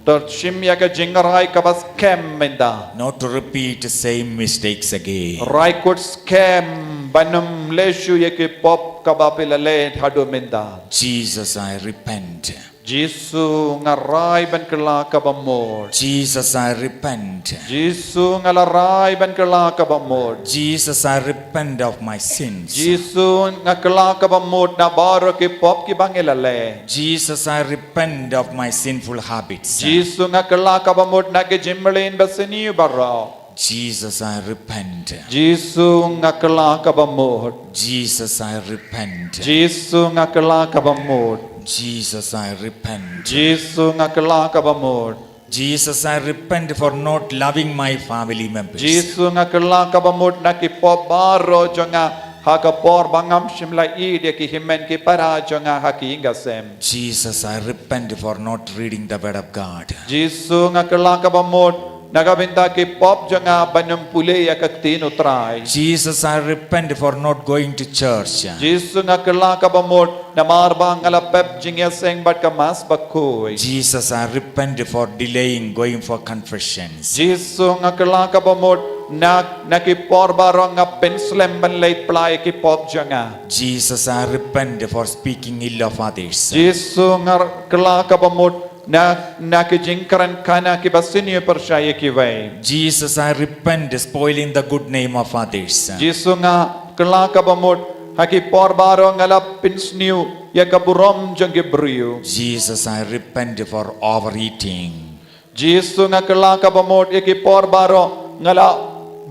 [SPEAKER 5] Shim ya ka jingarai ka bas kem menda.
[SPEAKER 4] not to repeat the same mistakes again.
[SPEAKER 5] Raikut scam banam leshu ya ki pop ka bapilale hadu menda.
[SPEAKER 4] Jesus, I repent.
[SPEAKER 5] Jisu ngarai ban kala ka bamut.
[SPEAKER 4] Jesus, I repent.
[SPEAKER 5] Jisu ngalarai ban kala ka bamut.
[SPEAKER 4] Jesus, I repent of my sins.
[SPEAKER 5] Jisu ngakala ka bamut na baro ki pop ki bangilale.
[SPEAKER 4] Jesus, I repent of my sinful habits.
[SPEAKER 5] Jisu ngakala ka bamut na ki jimmelin basini baro.
[SPEAKER 4] Jesus, I repent.
[SPEAKER 5] Jisu ngakala ka bamut.
[SPEAKER 4] Jesus, I repent.
[SPEAKER 5] Jisu ngakala ka bamut.
[SPEAKER 4] Jesus, I repent.
[SPEAKER 5] Jisu ngakala ka bamut.
[SPEAKER 4] Jesus, I repent for not loving my family members.
[SPEAKER 5] Jisu ngakala ka bamut na ki pop baro jonga hakapor bangam shimla ide ki himen ki para jonga haki ingasem.
[SPEAKER 4] Jesus, I repent for not reading the word of God.
[SPEAKER 5] Jisu ngakala ka bamut nagabinta ki pop jonga banum pule ya kaktin utray.
[SPEAKER 4] Jesus, I repent for not going to church.
[SPEAKER 5] Jisu ngakala ka bamut na marbang alapep jingya seng bat ka mas bakoy.
[SPEAKER 4] Jesus, I repent for delaying going for confessions.
[SPEAKER 5] Jisu ngakala ka bamut na ki por barong nga penslem ban late play ki pop jonga.
[SPEAKER 4] Jesus, I repent for speaking ill of others.
[SPEAKER 5] Jisu ngakala ka bamut na ki jingkaran kana ki basinyo percaya ki way.
[SPEAKER 4] Jesus, I repent spoiling the good name of others.
[SPEAKER 5] Jisu nga kala ka bamut haki por baro ngala pinsniu ya kaburom jang gibriu.
[SPEAKER 4] Jesus, I repent for overeating.
[SPEAKER 5] Jisu nga kala ka bamut ya ki por baro ngala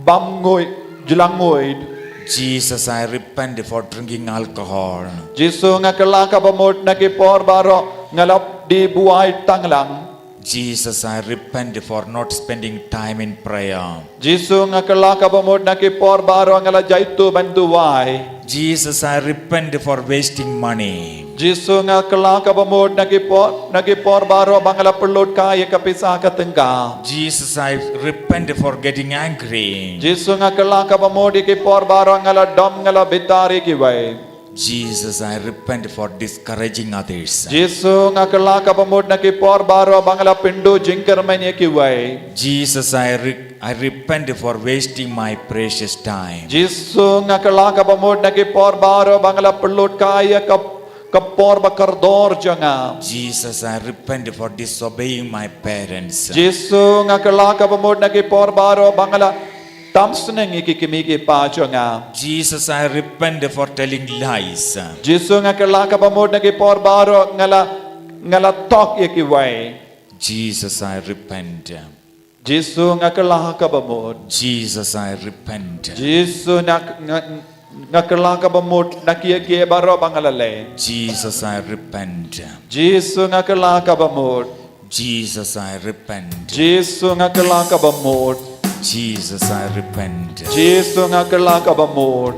[SPEAKER 5] bamngoy julangoy.
[SPEAKER 4] Jesus, I repent for drinking alcohol.
[SPEAKER 5] Jisu nga kala ka bamut na ki por baro ngala di buay tanglang.
[SPEAKER 4] Jesus, I repent for not spending time in prayer.
[SPEAKER 5] Jisu nga kala ka bamut na ki por baro ngala jaitu bantuway.
[SPEAKER 4] Jesus, I repent for wasting money.
[SPEAKER 5] Jisu nga kala ka bamut na ki por baro bangala pelot kaya kapisa ka tengga.
[SPEAKER 4] Jesus, I repent for getting angry.
[SPEAKER 5] Jisu nga kala ka bamut ki por baro ngala dom ngala bitari ki way.
[SPEAKER 4] Jesus, I repent for discouraging others.
[SPEAKER 5] Jisu nga kala ka bamut na ki por baro bangala pindu jingkar man ki way.
[SPEAKER 4] Jesus, I repent for wasting my precious time.
[SPEAKER 5] Jisu nga kala ka bamut na ki por baro bangala pelot kaya kapor bakardor janga.
[SPEAKER 4] Jesus, I repent for disobeying my parents.
[SPEAKER 5] Jisu nga kala ka bamut na ki por baro bangala tamsneng ikikimiki pa janga.
[SPEAKER 4] Jesus, I repent for telling lies.
[SPEAKER 5] Jisu nga kala ka bamut na ki por baro ngala tok ikiway.
[SPEAKER 4] Jesus, I repent.
[SPEAKER 5] Jisu nga kala ka bamut.
[SPEAKER 4] Jesus, I repent.
[SPEAKER 5] Jisu nga kala ka bamut nakiye baro bangalale.
[SPEAKER 4] Jesus, I repent.
[SPEAKER 5] Jisu nga kala ka bamut.
[SPEAKER 4] Jesus, I repent.
[SPEAKER 5] Jisu nga kala ka bamut.
[SPEAKER 4] Jesus, I repent.
[SPEAKER 5] Jisu nga kala ka bamut.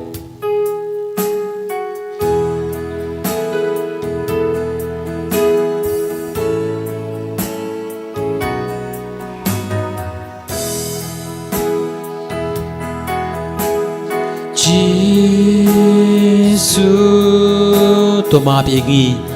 [SPEAKER 3] Jesus, tumapiigi.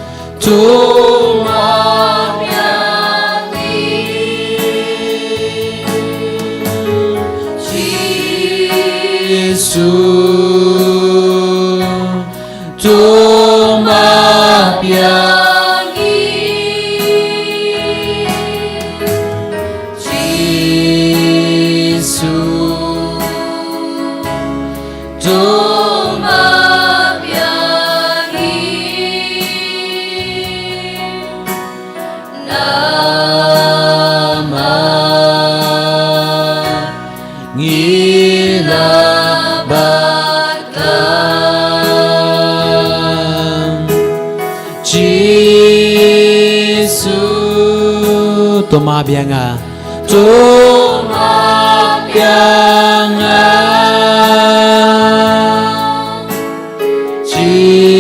[SPEAKER 3] Jesus, tumabianga.
[SPEAKER 2] Jesus, Jesus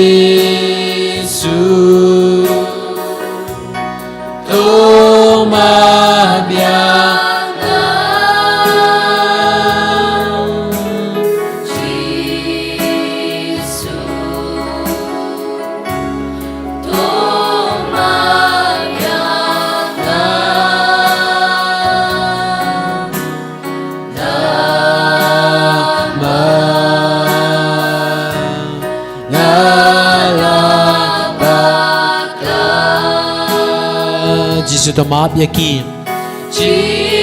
[SPEAKER 2] tumabyakin. Jesus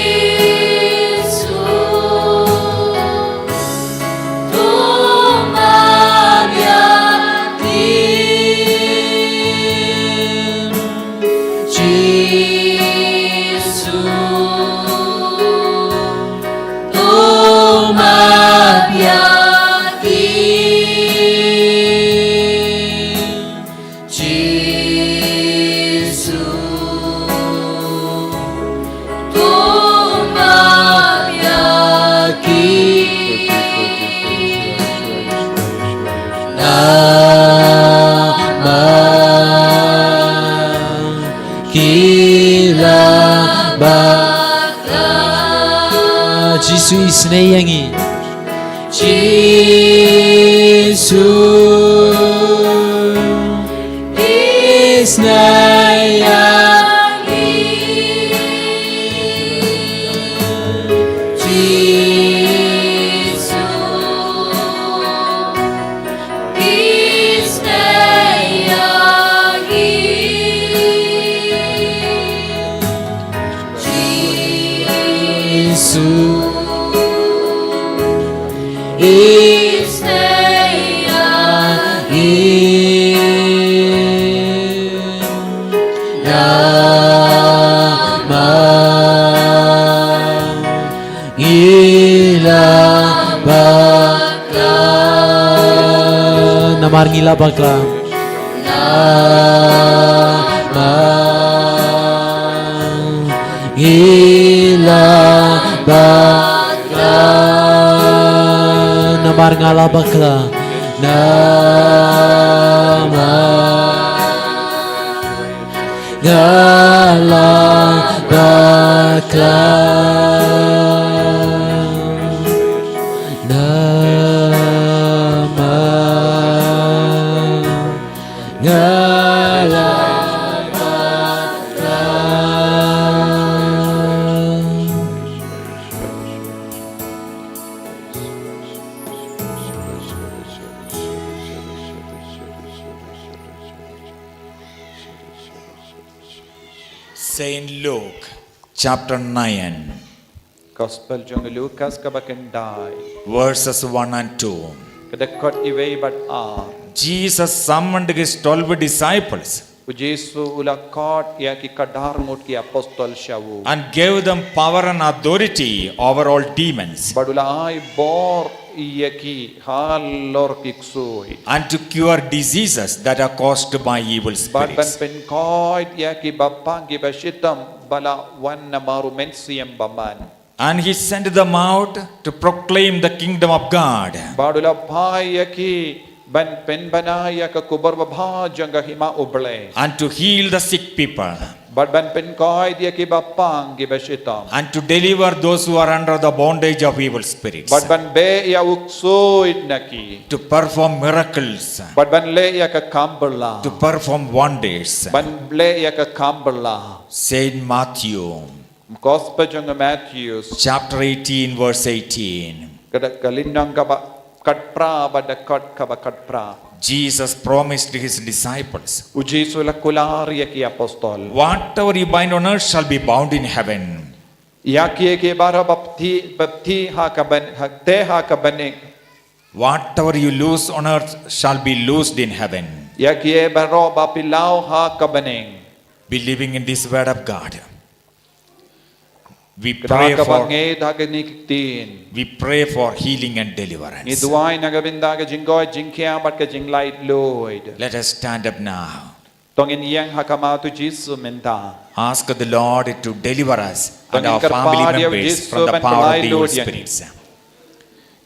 [SPEAKER 2] isnayangi. Jesus isnayangi. Namar ngila bakla. Namar ngala bakla. Ngala bakla.
[SPEAKER 4] Saint Luke, chapter 9,
[SPEAKER 5] Gospel jong Lucas kabakendai.
[SPEAKER 4] verses 1 and 2.
[SPEAKER 5] Kedekot iwei bat
[SPEAKER 4] Jesus summoned his 12 disciples
[SPEAKER 5] Ujesu ula kot ya ki kadar mut ki apostol shawu.
[SPEAKER 4] and gave them power and authority over all demons,
[SPEAKER 5] Badula ai bor iya ki halor kiksui.
[SPEAKER 4] and to cure diseases that are caused by evil
[SPEAKER 5] Bad ban
[SPEAKER 4] spirits.
[SPEAKER 5] pen kot ya ki bapang ki bashitam bala wan namaru mensiam baman.
[SPEAKER 4] And he sent them out to proclaim the kingdom of God
[SPEAKER 5] Badula pai ya ki ban pen banaya ka kubar babha janga hima uble.
[SPEAKER 4] and to heal the sick people
[SPEAKER 5] Bad ban pen kot ya ki bapang ki bashitam.
[SPEAKER 4] and to deliver those who are under the bondage of evil spirits,
[SPEAKER 5] Bad ban be ya uksuit naki.
[SPEAKER 4] to perform miracles,
[SPEAKER 5] Bad ban le ya ka kamberla.
[SPEAKER 4] to perform wonders.
[SPEAKER 5] Ban le ya ka kamberla.
[SPEAKER 4] Saint Matthew,
[SPEAKER 5] Gospel jong Matthew
[SPEAKER 4] chapter 18, verse 18.
[SPEAKER 5] kada kalindang kaba katpra bada kat kaba katpra.
[SPEAKER 4] Jesus promised his disciples,
[SPEAKER 5] Ujesu la kular ya ki apostol.
[SPEAKER 4] whatever you bind on earth shall be bound in heaven,
[SPEAKER 5] Ya ki ke bara bapti ha kaban te ha kabaning.
[SPEAKER 4] whatever you loose on earth shall be loosed in heaven.
[SPEAKER 5] Ya ki baro bapilau ha kabaning.
[SPEAKER 4] Believing in this word of God, we pray
[SPEAKER 5] Kada
[SPEAKER 4] for
[SPEAKER 5] kabange daganiktin.
[SPEAKER 4] healing and
[SPEAKER 5] Ni
[SPEAKER 4] deliverance.
[SPEAKER 5] duai nagabinda ka jinggoy jingkya bat ka jinglait loid.
[SPEAKER 4] Let us stand up now.
[SPEAKER 5] Tongin yang hakamau tu Yesus minta.
[SPEAKER 4] Ask the Lord to deliver us and
[SPEAKER 5] Tongin
[SPEAKER 4] our family
[SPEAKER 5] kerpa dia
[SPEAKER 4] members
[SPEAKER 5] Yesus
[SPEAKER 4] from the
[SPEAKER 5] ben
[SPEAKER 4] power of
[SPEAKER 5] pelai
[SPEAKER 4] the evil
[SPEAKER 5] Lord yang.
[SPEAKER 4] spirits.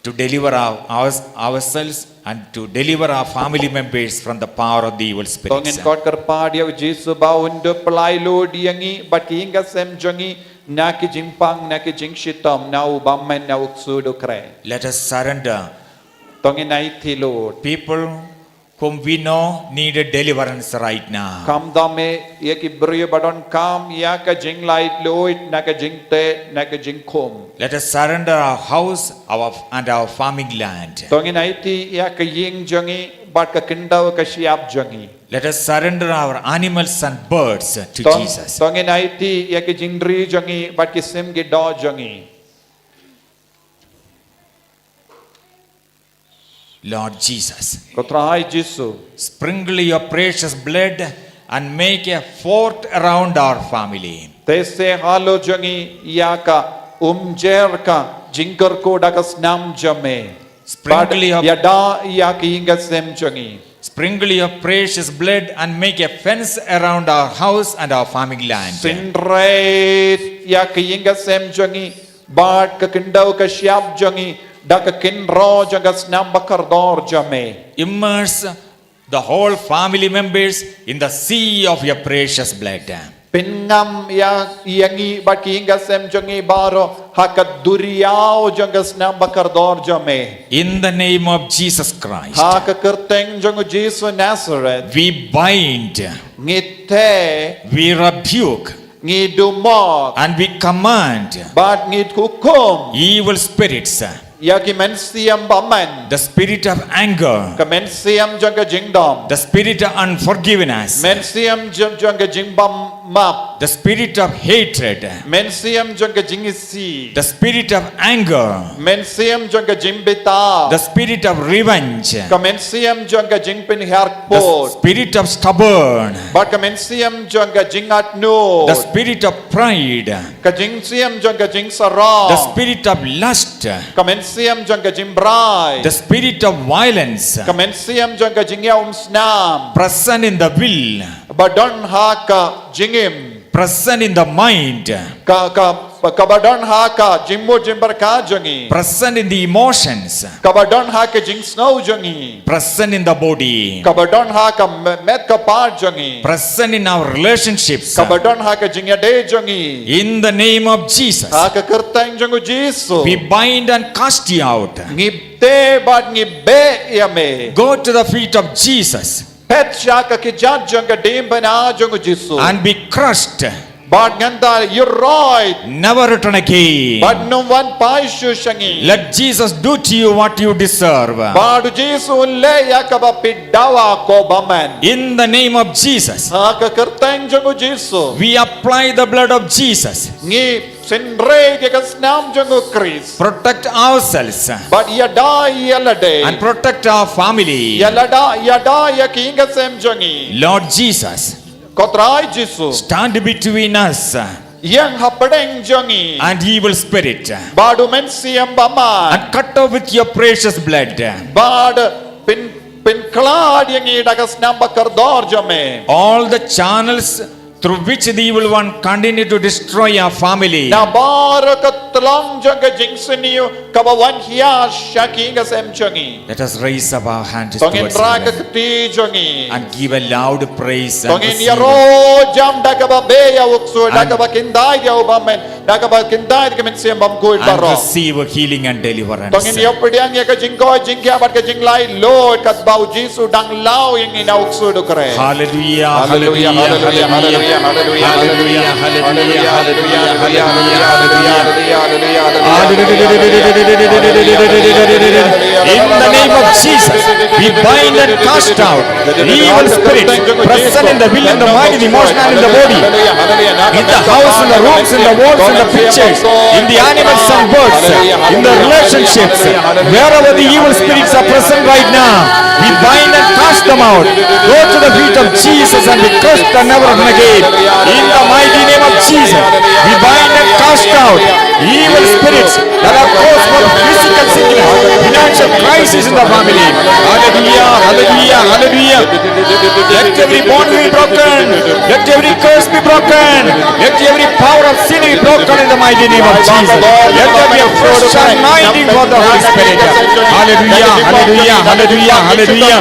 [SPEAKER 4] To deliver ourselves and to deliver our family members from the power of the evil spirits.
[SPEAKER 5] Tongin kot kerpa dia Yesus bau undu pelai Lord yang i bat hingga sem jongi na ki jimpang na ki jing shitom na ubamen na uksu do kre.
[SPEAKER 4] Let us surrender
[SPEAKER 5] Tongin ai thi Lord.
[SPEAKER 4] people whom we know need a deliverance right now.
[SPEAKER 5] Kam dame ye ki brio badon kam ya ka jing lai Lord na ka jing te na ka jing khom.
[SPEAKER 4] Let us surrender our house and our farming land.
[SPEAKER 5] Tongin ai thi ya ka ying jongi bat ka kindau ka siap jongi.
[SPEAKER 4] Let us surrender our animals and birds to Jesus.
[SPEAKER 5] Tongin ai thi ya ki jingri jongi bat ki sim gi do jongi.
[SPEAKER 4] Lord Jesus,
[SPEAKER 5] Kotrai Jesu.
[SPEAKER 4] sprinkle your precious blood and make a fort around our family.
[SPEAKER 5] Tese halo jongi ya ka umjer ka jingkar ko dakas nam jame.
[SPEAKER 4] Sprinkle your,
[SPEAKER 5] Yada ya ki inga sem jongi.
[SPEAKER 4] sprinkle your precious blood and make a fence around our house and our farming land.
[SPEAKER 5] Sinre ya ki inga sem jongi. Bat ka kindau ka siap jongi. Daka kinro jagas nam bakar dor jame.
[SPEAKER 4] Immerse the whole family members in the sea of your precious blood.
[SPEAKER 5] Pingam ya yangi bat ki inga sem jongi baro hakat duriao jagas nam bakar dor jame.
[SPEAKER 4] In the name of Jesus Christ,
[SPEAKER 5] Haka kerteng jongo Jesu Nazareth.
[SPEAKER 4] we bind,
[SPEAKER 5] Ngite
[SPEAKER 4] we rebuke,
[SPEAKER 5] ngidumok
[SPEAKER 4] and we command
[SPEAKER 5] bat ngid hukum
[SPEAKER 4] evil spirits,
[SPEAKER 5] ya ki mensiam baman
[SPEAKER 4] the spirit of anger,
[SPEAKER 5] ka mensiam janga jingdom
[SPEAKER 4] the spirit of unforgiveness,
[SPEAKER 5] mensiam janga jingbam map
[SPEAKER 4] the spirit of hatred,
[SPEAKER 5] mensiam janga jingisi
[SPEAKER 4] the spirit of anger,
[SPEAKER 5] mensiam janga jimbita
[SPEAKER 4] the spirit of revenge,
[SPEAKER 5] ka mensiam janga jingpin
[SPEAKER 4] the
[SPEAKER 5] harpot
[SPEAKER 4] spirit of stubborn,
[SPEAKER 5] bat ka mensiam janga jingat no
[SPEAKER 4] the spirit of pride,
[SPEAKER 5] ka jingsiam janga jing
[SPEAKER 4] the
[SPEAKER 5] sarong
[SPEAKER 4] spirit of lust,
[SPEAKER 5] ka mensiam janga jimbrai
[SPEAKER 4] the spirit of violence
[SPEAKER 5] ka mensiam janga jingya snam
[SPEAKER 4] present in the will,
[SPEAKER 5] badon ha ka jingim
[SPEAKER 4] present in the mind,
[SPEAKER 5] kabadon ha ka jimmo jimbar ka jongi
[SPEAKER 4] present in the emotions,
[SPEAKER 5] kabadon ha ka jing snow jongi
[SPEAKER 4] present in the body,
[SPEAKER 5] kabadon ha ka met ka par jongi
[SPEAKER 4] present in our relationships.
[SPEAKER 5] kabadon ha ka jingya de jongi
[SPEAKER 4] In the name of Jesus,
[SPEAKER 5] ha ka kertang jongo Jesu
[SPEAKER 4] we bind and cast you out.
[SPEAKER 5] ngibte bad ngibbe yame
[SPEAKER 4] Go to the feet of Jesus
[SPEAKER 5] pet sha ka ki jat jonga dim bana jongo Jesu
[SPEAKER 4] and be crushed,
[SPEAKER 5] bad nganda you're right
[SPEAKER 4] never return again.
[SPEAKER 5] bad no one pai shu shangi
[SPEAKER 4] Let Jesus do to you what you deserve.
[SPEAKER 5] bad Jesu le ya ka ba pidawa ko baman
[SPEAKER 4] In the name of Jesus,
[SPEAKER 5] ha ka kertang jongo Jesu
[SPEAKER 4] we apply the blood of Jesus.
[SPEAKER 5] ngi sinre ke kasnam jongo Chris
[SPEAKER 4] Protect ourselves
[SPEAKER 5] but yada yalade
[SPEAKER 4] and protect our family.
[SPEAKER 5] yada ya kinga sem jongi
[SPEAKER 4] Lord Jesus,
[SPEAKER 5] kotrai Jesu
[SPEAKER 4] stand between us
[SPEAKER 5] yang hapadeng jongi
[SPEAKER 4] and evil spirit
[SPEAKER 5] badu men siam baman
[SPEAKER 4] and cut off with your precious blood
[SPEAKER 5] bad pin klad yang ida kasnam bakar dor jame
[SPEAKER 4] all the channels through which the evil one continue to destroy our family.
[SPEAKER 5] na barakat tlang jaga jingseniyo kabawan hiya shakinga sem jongi
[SPEAKER 4] Let us raise up our hands
[SPEAKER 5] tongin
[SPEAKER 4] towards
[SPEAKER 5] raka
[SPEAKER 4] heaven
[SPEAKER 5] kti jongi
[SPEAKER 4] and give a loud praise and
[SPEAKER 5] tongin
[SPEAKER 4] receive
[SPEAKER 5] yaro jam daga ba beya uksu daga ba kindai ya ubamen daga ba kindai ke men siam bam kuit
[SPEAKER 4] and
[SPEAKER 5] baro
[SPEAKER 4] receive healing and deliverance.
[SPEAKER 5] tongin yo pediang ya ka jingko jingkya bat ka jinglai lord kat bau Jesu dang lau yang ina uksu do kre
[SPEAKER 4] Hallelujah,
[SPEAKER 5] hallelujah hallelujah hallelujah hallelujah
[SPEAKER 4] hallelujah, hallelujah, in the name of Jesus, we bind and cast out evil spirits present in the will, in the mind, in the emotion, and in the body, in the house, in the rooms, in the walls, in the pictures, in the animals and birds, in the relationships, wherever the evil spirits are present right now, we bind and cast them out. Go to the feet of Jesus and be crushed and never again. In the mighty name of Jesus, we bind and cast out evil spirits that have caused for physical sickness, financial crisis in the family. Hallelujah, hallelujah, hallelujah. Let every bond be broken. Let every curse be broken. Let every power of sin be broken in the mighty name of Jesus. Let there be a fresh anointing for the Holy Spirit. Hallelujah, hallelujah, hallelujah, hallelujah.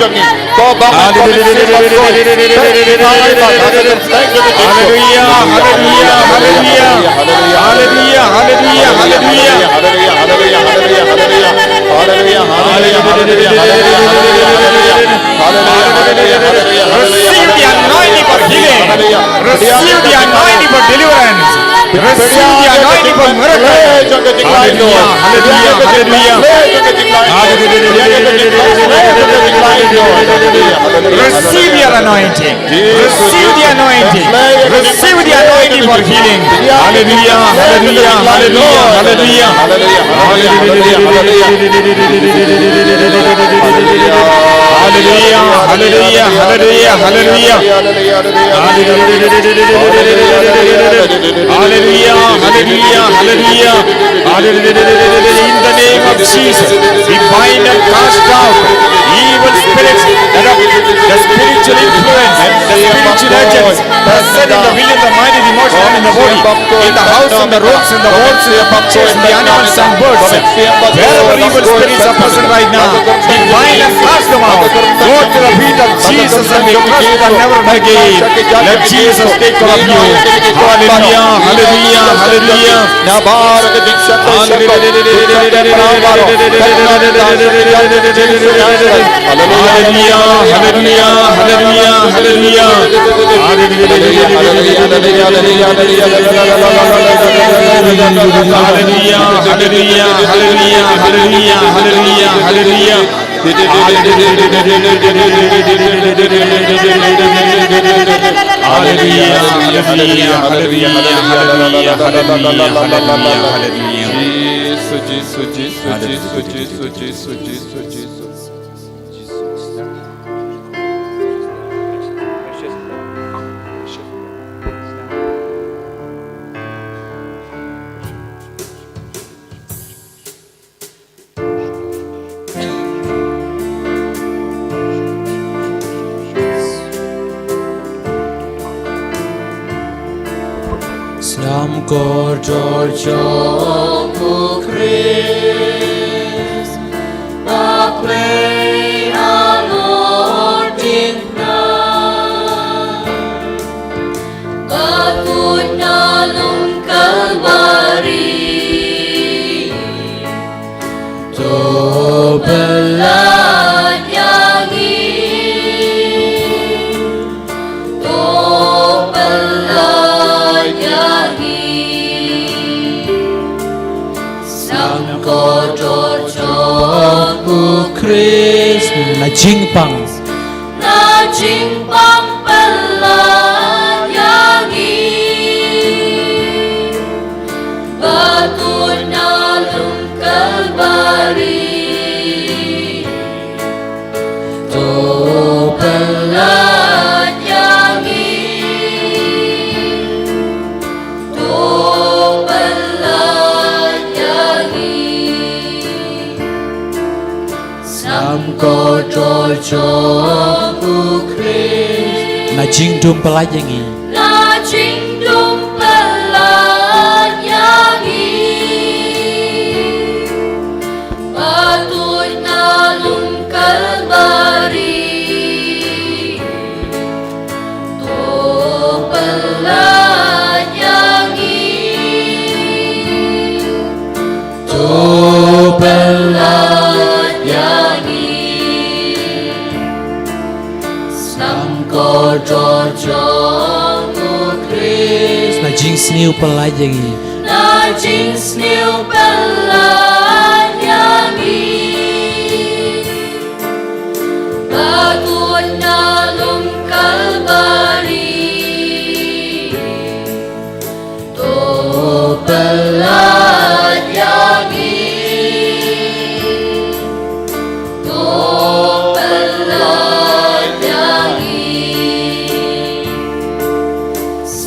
[SPEAKER 4] Receive the anointing for healing. Receive the anointing for deliverance. Receive the anointing for miracles. Hallelujah, hallelujah, receive your anointing. Receive the anointing. Receive the anointing for healing. Hallelujah, hallelujah, hallelujah, hallelujah. Hallelujah, hallelujah, hallelujah, hallelujah. Hallelujah, hallelujah, hallelujah. In the name of Jesus, we bind and cast out evil spirits that are the spiritual influence, the spiritual agents present in the will, in the mind, in the emotion, and in the body, in the house, in the rooms, in the walls, in the pictures, in the animals and birds. Wherever evil spirits are present right now, we bind and cast them out. Go to the feet of Jesus and we crush them never again. Let Jesus take care of you. Hallelujah, hallelujah, hallelujah.
[SPEAKER 3] Nam cor Giorgio Christ,
[SPEAKER 1] the plain our Lord did not, Bakit na nung Kalbaryo, to belad yangin, to belad yangin, sang ko Giorgio
[SPEAKER 3] Christ na jingpang
[SPEAKER 1] pelan yangin, Bakit na nung Kalbaryo, to pelan yangin, to pelan yangin, sam ko Giorgio Christ,
[SPEAKER 3] na jingdum pelayangi
[SPEAKER 1] na jingdum pelan yangin, Bakit na nung Kalbaryo, to pelan yangin, to pelan yangin, sam ko Giorgio Christ,
[SPEAKER 3] na jingsniu pelayangi
[SPEAKER 1] na jingsniu pelan yangin, Bakit na nung Kalbaryo, to pelan yangin, to pelan yangin,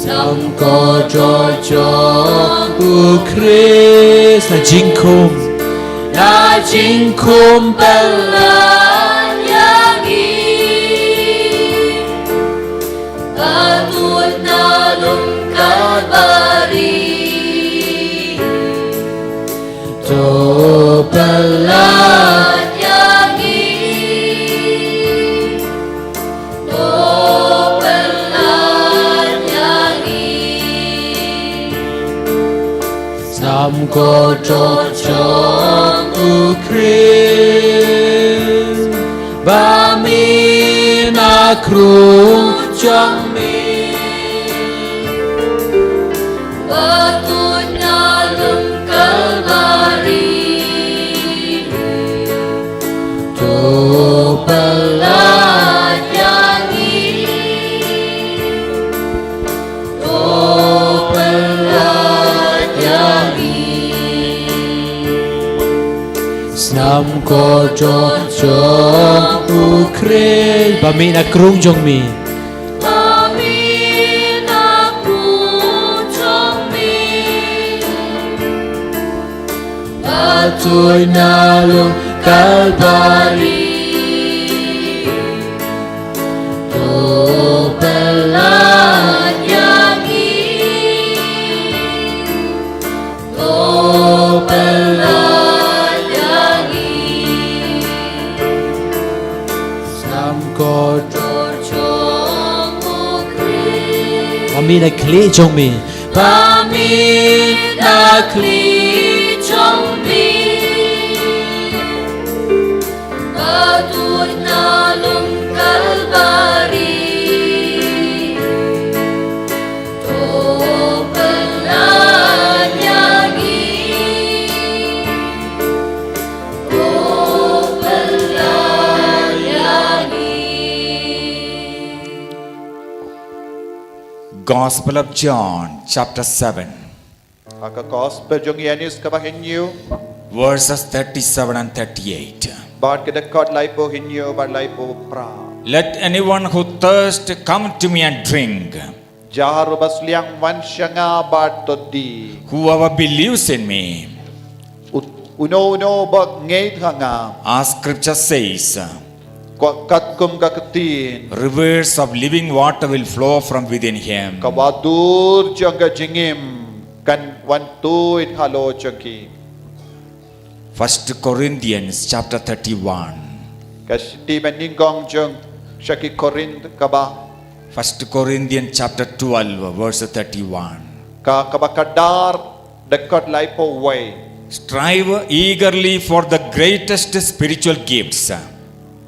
[SPEAKER 2] Samko Jojo Ukris Na Jinkum
[SPEAKER 1] Pelanyangi Katut na Kalbari
[SPEAKER 2] To
[SPEAKER 1] Pelanyangi To Pelanyangi
[SPEAKER 2] Samko Jojo Ukris Bami na krung Chang mi
[SPEAKER 1] Katut na Kalbari
[SPEAKER 2] To
[SPEAKER 1] Pelanyangi To Pelanyangi
[SPEAKER 2] Samko Jojo Ukris Bami na krung Chang mi
[SPEAKER 1] Kami napuchong mi
[SPEAKER 2] Ato'y nalong Kalbari To
[SPEAKER 1] Pelanyangi To Pelanyangi
[SPEAKER 2] Samko
[SPEAKER 1] Chorchong ukri
[SPEAKER 2] Bami na kli Chang mi
[SPEAKER 1] Kami naklichong mi Katut na Kalbari To Pelanyangi To Pelanyangi
[SPEAKER 4] Gospel of John, chapter 7,
[SPEAKER 5] Aka gospel jong yanis kaba hinyo.
[SPEAKER 4] verses 37 and 38.
[SPEAKER 5] Bad kedekot laipo hinyo bad laipo pra.
[SPEAKER 4] Let anyone who thirst come to me and drink.
[SPEAKER 5] Jaharu basliang wansyanga bad todi.
[SPEAKER 4] Whoever believes in me,
[SPEAKER 5] Uno bag ngait hanga.
[SPEAKER 4] as scripture says,
[SPEAKER 5] Kat kum kaketin.
[SPEAKER 4] rivers of living water will flow from within him.
[SPEAKER 5] Kawadur jangga jingim. Kan wantu it halo jangki.
[SPEAKER 4] 1 Corinthians chapter 31.
[SPEAKER 5] Kasiti meningkong jang syaki Korint kaba.
[SPEAKER 4] 1 Corinthians chapter 12, verse 31.
[SPEAKER 5] Kabakadar dekat laipo way.
[SPEAKER 4] Strive eagerly for the greatest spiritual gifts.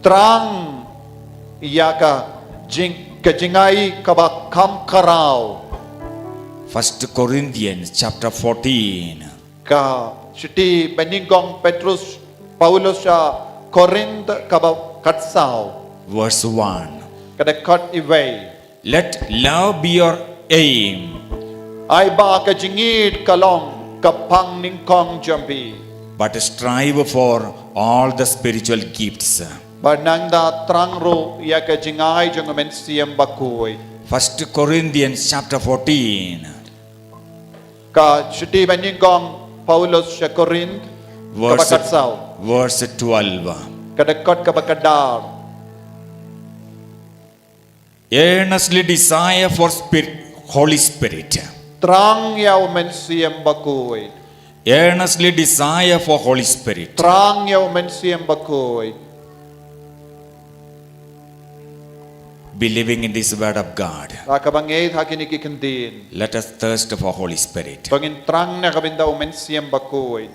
[SPEAKER 5] Terang ia ka kejingai kaba kam karau
[SPEAKER 4] 1 Corinthians chapter 14,
[SPEAKER 5] ka siti meningkong Petrus Paulus sa Korint kaba katsau
[SPEAKER 4] verse 1.
[SPEAKER 5] kadekat iway
[SPEAKER 4] Let love be your aim,
[SPEAKER 5] ay ba kejingit kalong kapang ningkong jambi
[SPEAKER 4] but strive for all the spiritual gifts.
[SPEAKER 5] Barnangda terang ro ia kejingai jang mensiam bakui
[SPEAKER 4] 1 Corinthians chapter 14,
[SPEAKER 5] ka siti meningkong Paulus sa Korint kaba
[SPEAKER 4] verse,
[SPEAKER 5] katsau
[SPEAKER 4] verse 12.
[SPEAKER 5] kadekat kaba kadar
[SPEAKER 4] Earnestly desire for Holy Spirit.
[SPEAKER 5] terang yaw mensiam bakui
[SPEAKER 4] Earnestly desire for Holy Spirit.
[SPEAKER 5] terang yaw mensiam bakui
[SPEAKER 4] Believing in this word of God,
[SPEAKER 5] Rakabangait hakini kikendin.
[SPEAKER 4] let us thirst for Holy Spirit.
[SPEAKER 5] Pangin trang na kabinda umensiam bakuy.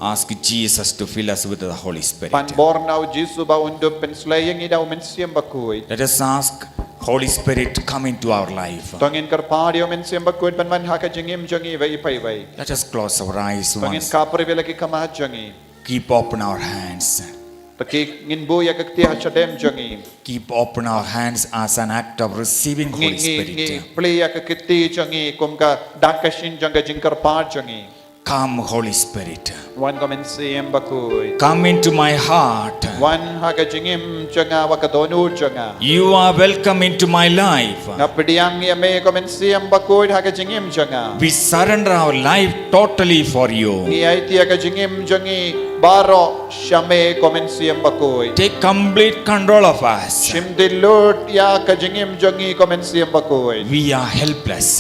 [SPEAKER 4] Ask Jesus to fill us with the Holy Spirit.
[SPEAKER 5] Panbor na Jesu ba undo penslayang ida umensiam bakuy.
[SPEAKER 4] Let us ask Holy Spirit to come into our life.
[SPEAKER 5] Pangin karpadi umensiam bakuy panman hakajingim jangi vai pai.
[SPEAKER 4] Let us close our eyes
[SPEAKER 5] Pangin
[SPEAKER 4] once.
[SPEAKER 5] kapri velaki kamajangi.
[SPEAKER 4] Keep open our hands.
[SPEAKER 5] Taki nginbu ya kakti hachadem jangi.
[SPEAKER 4] Keep open our hands as an act of receiving Holy Spirit.
[SPEAKER 5] Play ya kakti jangi kumka dakashin janga jingkar pa jangi.
[SPEAKER 4] Come, Holy Spirit.
[SPEAKER 5] Wan komen siem bakoi.
[SPEAKER 4] Come into my heart.
[SPEAKER 5] Wan haka jingim janga wakadonu janga.
[SPEAKER 4] You are welcome into my life.
[SPEAKER 5] Ngapdiang yame komen siem bakoi haka jingim janga.
[SPEAKER 4] We surrender our life totally for you.
[SPEAKER 5] Ni aiti haka jingim jangi baro shame komen siem bakoi.
[SPEAKER 4] Take complete control of us.
[SPEAKER 5] Shim dilut ya ka jingim jangi komen siem bakoi.
[SPEAKER 4] We are helpless.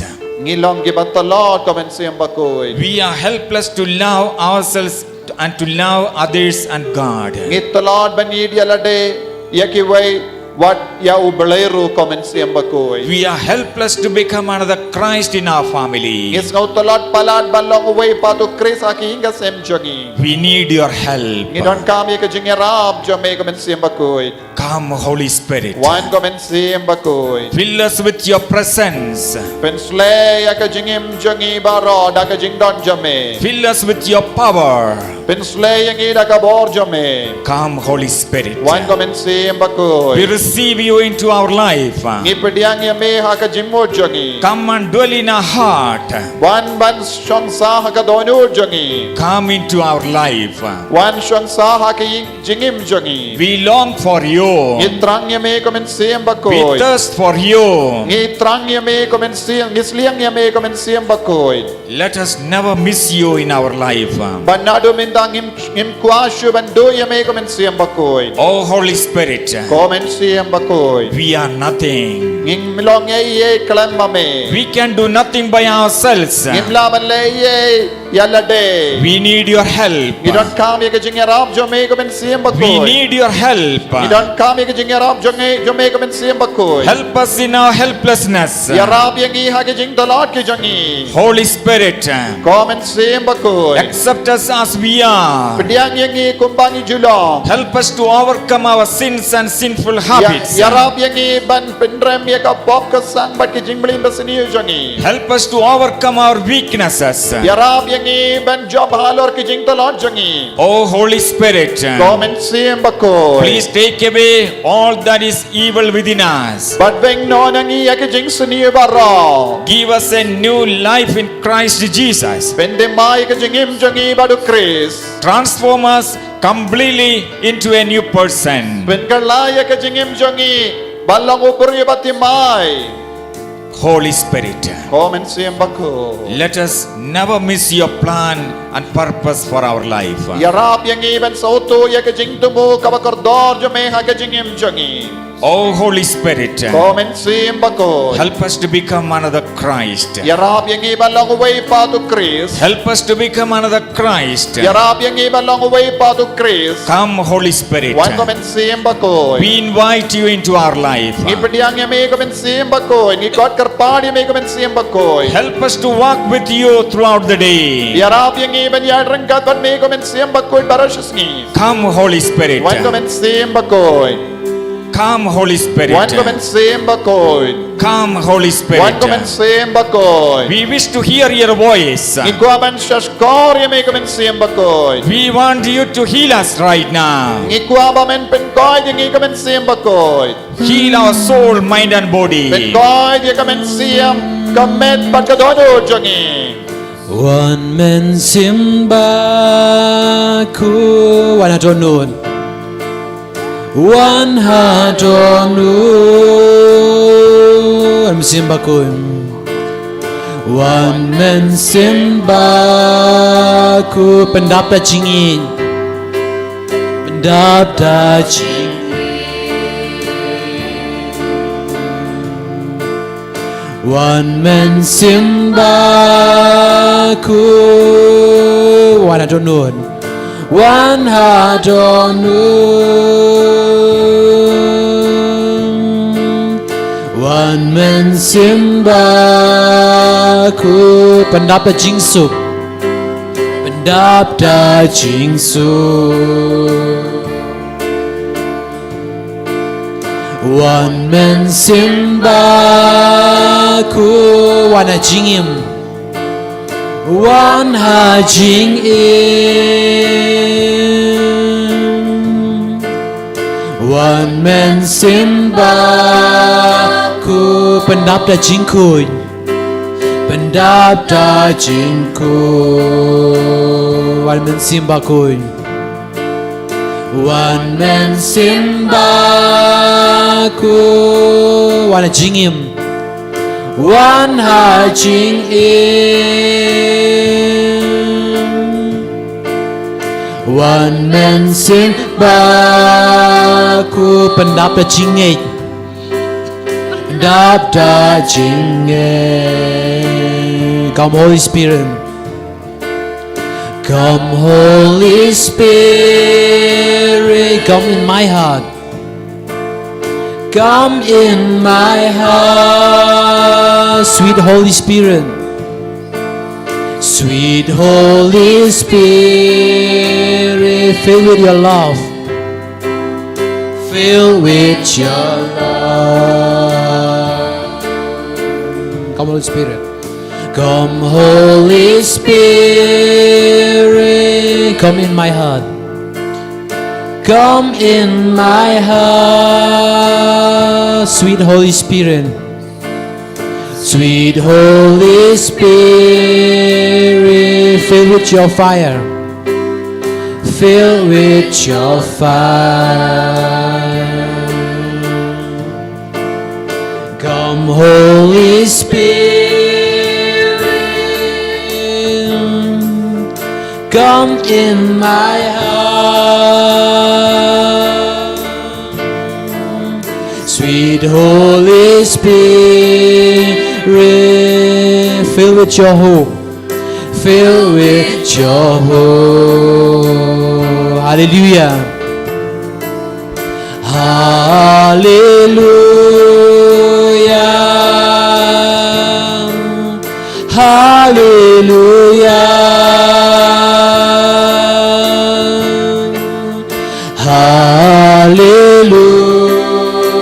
[SPEAKER 5] Ngilong gibatalot komen siem bakoi.
[SPEAKER 4] We are helpless to love ourselves and to love others and God.
[SPEAKER 5] Ngitalot banid yalade yakiway what ya ubaleru komen siem bakoi.
[SPEAKER 4] We are helpless to become another Christ in our family.
[SPEAKER 5] Ngis ngautalot palad balong away patu Chris aki inga sem jangi.
[SPEAKER 4] We need your help.
[SPEAKER 5] Ngidon kami ka jingerab jame komen siem bakoi.
[SPEAKER 4] Come, Holy Spirit.
[SPEAKER 5] Wan komen siem bakoi.
[SPEAKER 4] Fill us with your presence.
[SPEAKER 5] Pensle ya ka jingim jangi baro da ka jingdon jame.
[SPEAKER 4] Fill us with your power.
[SPEAKER 5] Pensle yang ida ka bor jame.
[SPEAKER 4] Come, Holy Spirit.
[SPEAKER 5] Wan komen siem
[SPEAKER 4] We
[SPEAKER 5] bakoi.
[SPEAKER 4] receive you into our life.
[SPEAKER 5] Ngipediang ya me ha ka jimmo jangi.
[SPEAKER 4] Come and dwell in our heart.
[SPEAKER 5] Wan ban shong sa ha ka donu jangi.
[SPEAKER 4] Come into our life.
[SPEAKER 5] Wan shong sa ha ka jingim jangi.
[SPEAKER 4] We long for you.
[SPEAKER 5] Ngitrang ya me komen siem
[SPEAKER 4] We
[SPEAKER 5] bakoi.
[SPEAKER 4] thirst for you.
[SPEAKER 5] Ngitrang ya me komen siem ngisliang ya me komen siem bakoi.
[SPEAKER 4] Let us never miss you in our life.
[SPEAKER 5] Banado mindang im kwashu bando ya me komen siem bakoi.
[SPEAKER 4] Oh, Holy Spirit,
[SPEAKER 5] Komen siem bakoi.
[SPEAKER 4] we are nothing.
[SPEAKER 5] Nging milong ye klamame.
[SPEAKER 4] We can do nothing by ourselves.
[SPEAKER 5] Ngim laban le ye yalade.
[SPEAKER 4] We need your help.
[SPEAKER 5] Ngidon kami ka jingerab jo me komen siem
[SPEAKER 4] We
[SPEAKER 5] bakoi.
[SPEAKER 4] need your help.
[SPEAKER 5] Ngidon kami ka jingerab jo me komen siem bakoi.
[SPEAKER 4] Help us in our helplessness.
[SPEAKER 5] Yarab yang i ha ka jing dalot ki jangi.
[SPEAKER 4] Holy Spirit,
[SPEAKER 5] Komen siem bakoi.
[SPEAKER 4] accept us as we are.
[SPEAKER 5] Pediang yang i kumbangi julong.
[SPEAKER 4] Help us to overcome our sins and sinful habits.
[SPEAKER 5] Yarab yang i ban pendrem ya ka pop ka sang bat ki jing belin basini jangi.
[SPEAKER 4] Help us to overcome our weaknesses.
[SPEAKER 5] Yarab yang i ban job halor ki jing dalot jangi.
[SPEAKER 4] Oh, Holy Spirit,
[SPEAKER 5] Komen siem bakoi.
[SPEAKER 4] please take away all that is evil within us.
[SPEAKER 5] Bat beng non ang i ka jing sini baro.
[SPEAKER 4] Give us a new life in Christ Jesus.
[SPEAKER 5] Pende mai ka jingim jangi badu Chris.
[SPEAKER 4] Transform us completely into a new person.
[SPEAKER 5] Ben kalaya ka jingim jangi. Balang upuri bati mai.
[SPEAKER 4] Holy Spirit,
[SPEAKER 5] Komen siem bakoi.
[SPEAKER 4] let us never miss your plan and purpose for our life.
[SPEAKER 5] Yarab yang i ban sauto ya ka jing tumu kabakordor jo me ha ka jingim jangi.
[SPEAKER 4] Oh, Holy Spirit,
[SPEAKER 5] Komen siem bakoi.
[SPEAKER 4] help us to become another Christ.
[SPEAKER 5] Yarab yang i balang away patu Chris.
[SPEAKER 4] Help us to become another Christ.
[SPEAKER 5] Yarab yang i balang away patu Chris.
[SPEAKER 4] Come, Holy Spirit.
[SPEAKER 5] Wan komen siem bakoi.
[SPEAKER 4] We invite you into our life.
[SPEAKER 5] Ni pediang ya me komen siem bakoi. Ni kot kerpad ya me komen siem bakoi.
[SPEAKER 4] Help us to walk with you throughout the day.
[SPEAKER 5] Yarab yang i ban yad rengkat ban me komen siem bakoi barashus ni.
[SPEAKER 4] Come, Holy Spirit.
[SPEAKER 5] Wan komen siem bakoi.
[SPEAKER 4] Come, Holy Spirit.
[SPEAKER 5] Wan komen siem bakoi.
[SPEAKER 4] Come, Holy
[SPEAKER 5] Wan komen
[SPEAKER 4] Spirit.
[SPEAKER 5] siem bakoi.
[SPEAKER 4] We wish to hear your voice.
[SPEAKER 5] Ni kwa ban shashkor ya me komen siem bakoi.
[SPEAKER 4] We want you to heal us right now.
[SPEAKER 5] Ni kwa ba men pen koi yang i komen siem bakoi.
[SPEAKER 4] Heal our soul, mind and
[SPEAKER 5] Pen
[SPEAKER 4] body.
[SPEAKER 5] koi ya komen siem kamet pat kadodo jangi.
[SPEAKER 3] One man simbaku wanatonun One hatonun simbaku One man simbaku pendap dagingin pendap daging One man simbaku One hatonun One hatonun One man simbaku pendap daging sup pendap daging sup One man simbaku One hajingim One hajingim One man simbaku pendap daging kun เป็นดาบตาจิงคูวันเป็นซิมบาคุยวันเป็นซิมบาคุวันจิงอิมวันหาจิงอิมวันเป็นซิมบาคุเป็นดาบตาจิงเอDab da jinge Come Holy Spirit Come Holy Spirit Come in my heart Come in my heart Sweet Holy Spirit Sweet Holy Spirit Fill with your love Fill with your love Come Holy Spirit Come Holy Spirit Come in my heart Come in my heart Sweet Holy Spirit Sweet Holy Spirit Fill with your fire Fill with your fire Come Holy Spirit Come in my heart Sweet Holy Spirit Fill with your hope Fill with your hope Hallelujah Hallelujah Hallelujah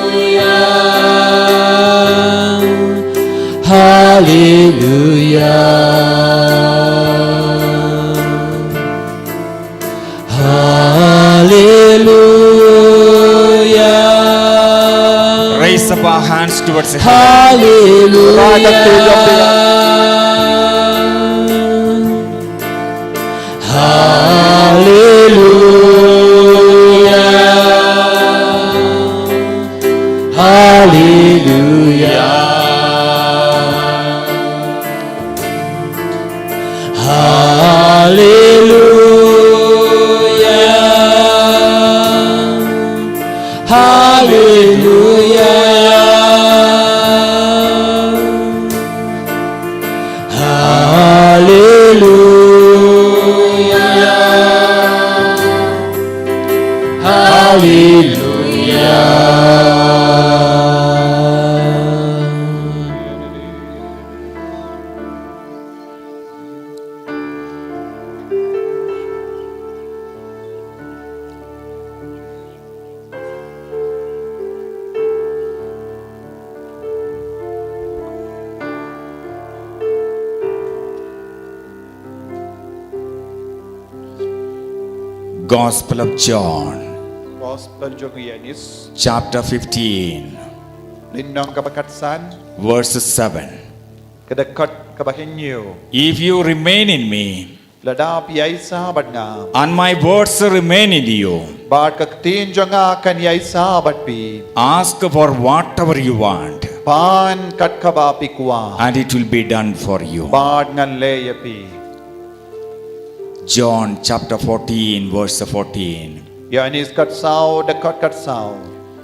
[SPEAKER 3] Hallelujah Hallelujah Hallelujah
[SPEAKER 4] Raise up our hands towards heaven.
[SPEAKER 3] Hallelujah Hallelujah Hallelujah
[SPEAKER 4] Gospel of John,
[SPEAKER 5] Gospel jogi yanis
[SPEAKER 4] chapter 15,
[SPEAKER 5] linnong kabakatsan
[SPEAKER 4] verse 7.
[SPEAKER 5] kedekat kabahinyo
[SPEAKER 4] If you remain in me,
[SPEAKER 5] ladap yaisa badnga
[SPEAKER 4] and my words remain in you,
[SPEAKER 5] bad kaktin janga kan yaisa badpi
[SPEAKER 4] ask for whatever you want,
[SPEAKER 5] pan kat kabapikwa
[SPEAKER 4] and it will be done for you.
[SPEAKER 5] bad ngan le yapi
[SPEAKER 4] John chapter 14, verse 14.
[SPEAKER 5] yanis katsau dekat katsau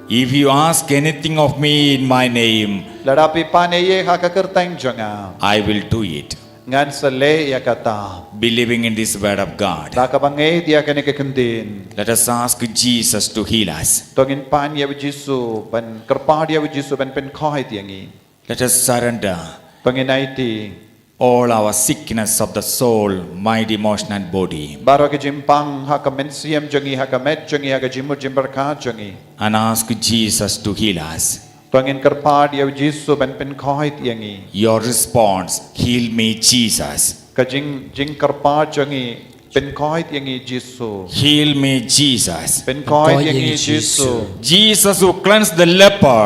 [SPEAKER 4] If you ask anything of me in my name,
[SPEAKER 5] ladapi paneye hakakertang janga
[SPEAKER 4] I will do it.
[SPEAKER 5] ngan sale yakata
[SPEAKER 4] Believing in this word of God,
[SPEAKER 5] lakabange dia kanekekendin
[SPEAKER 4] let us ask Jesus to heal us.
[SPEAKER 5] tongin pan ya jisu ban kerpad ya jisu ban pen khoi tiangi
[SPEAKER 4] Let us surrender
[SPEAKER 5] pangenaiti
[SPEAKER 4] all our sickness of the soul, mind, emotion, and body,
[SPEAKER 5] baro ke jimpang hakamensiam jangi hakamet jangi hakajimur jimbarka jangi
[SPEAKER 4] and ask Jesus to heal us.
[SPEAKER 5] tongin kerpad ya jisu ban pen khoi tiangi
[SPEAKER 4] Your response, heal me, Jesus.
[SPEAKER 5] kajing jing kerpad jangi pen khoi tiangi jisu
[SPEAKER 4] Heal me, Jesus.
[SPEAKER 5] pen khoi tiangi jisu
[SPEAKER 4] Jesus who cleansed the leper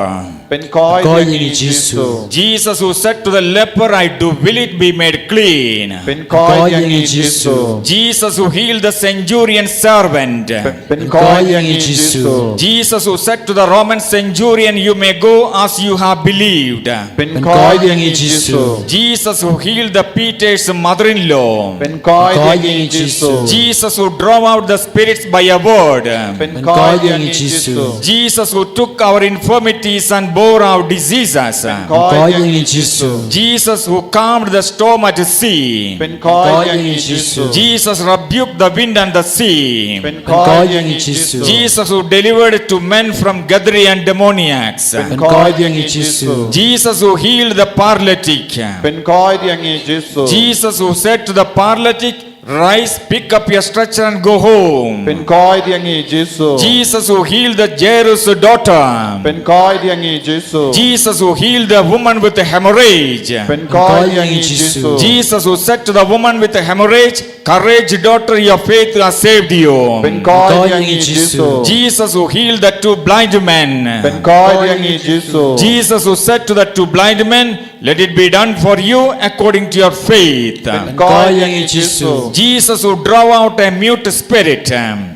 [SPEAKER 5] เป็นคอยอย่างนี้เยซู
[SPEAKER 4] Jesus who said to the leper, I do, will it be made clean?
[SPEAKER 5] เป็นคอยอย่างนี้เยซู
[SPEAKER 4] Jesus who healed the centurion servant.
[SPEAKER 5] เป็นคอยอย่างนี้เยซู
[SPEAKER 4] Jesus who said to the Roman centurion, you may go as you have believed.
[SPEAKER 5] เป็นคอยอย่างนี้เยซู
[SPEAKER 4] Jesus who healed the Peter's mother-in-law.
[SPEAKER 5] เป็นคอยอย่างนี้เยซู
[SPEAKER 4] Jesus who drove out the spirits by a word.
[SPEAKER 5] เป็นคอยอย่างนี้เยซู
[SPEAKER 4] Jesus who took our infirmities and bore our diseases.
[SPEAKER 5] คอยอย่างนี้เยซู
[SPEAKER 4] Jesus who calmed the storm at sea.
[SPEAKER 5] เป็นคอยอย่างนี้เยซู
[SPEAKER 4] Jesus rebuked the wind and the sea.
[SPEAKER 5] เป็นคอยอย่างนี้เยซู
[SPEAKER 4] Jesus who delivered to men from Gadarene demoniacs.
[SPEAKER 5] เป็นคอยอย่างนี้เยซู
[SPEAKER 4] Jesus who healed the paralytic.
[SPEAKER 5] เป็นคอยอย่างนี้เยซู
[SPEAKER 4] Jesus who said to the paralytic, rise, pick up your stretcher and go home.
[SPEAKER 5] เป็นคอยอย่างนี้เยซู
[SPEAKER 4] Jesus who healed the Jairus' daughter.
[SPEAKER 5] เป็นคอยอย่างนี้เยซู
[SPEAKER 4] Jesus who healed the woman with the hemorrhage.
[SPEAKER 5] เป็นคอยอย่างนี้เยซู
[SPEAKER 4] Jesus who said to the woman with the hemorrhage, courage, daughter, your faith has saved you.
[SPEAKER 5] เป็นคอยอย่างนี้เยซู
[SPEAKER 4] Jesus who healed the two blind men.
[SPEAKER 5] เป็นคอยอย่างนี้เยซู
[SPEAKER 4] Jesus who said to the two blind men, let it be done for you according to your faith.
[SPEAKER 5] เป็นคอยอย่างนี้เยซู
[SPEAKER 4] Jesus who drove out a mute spirit.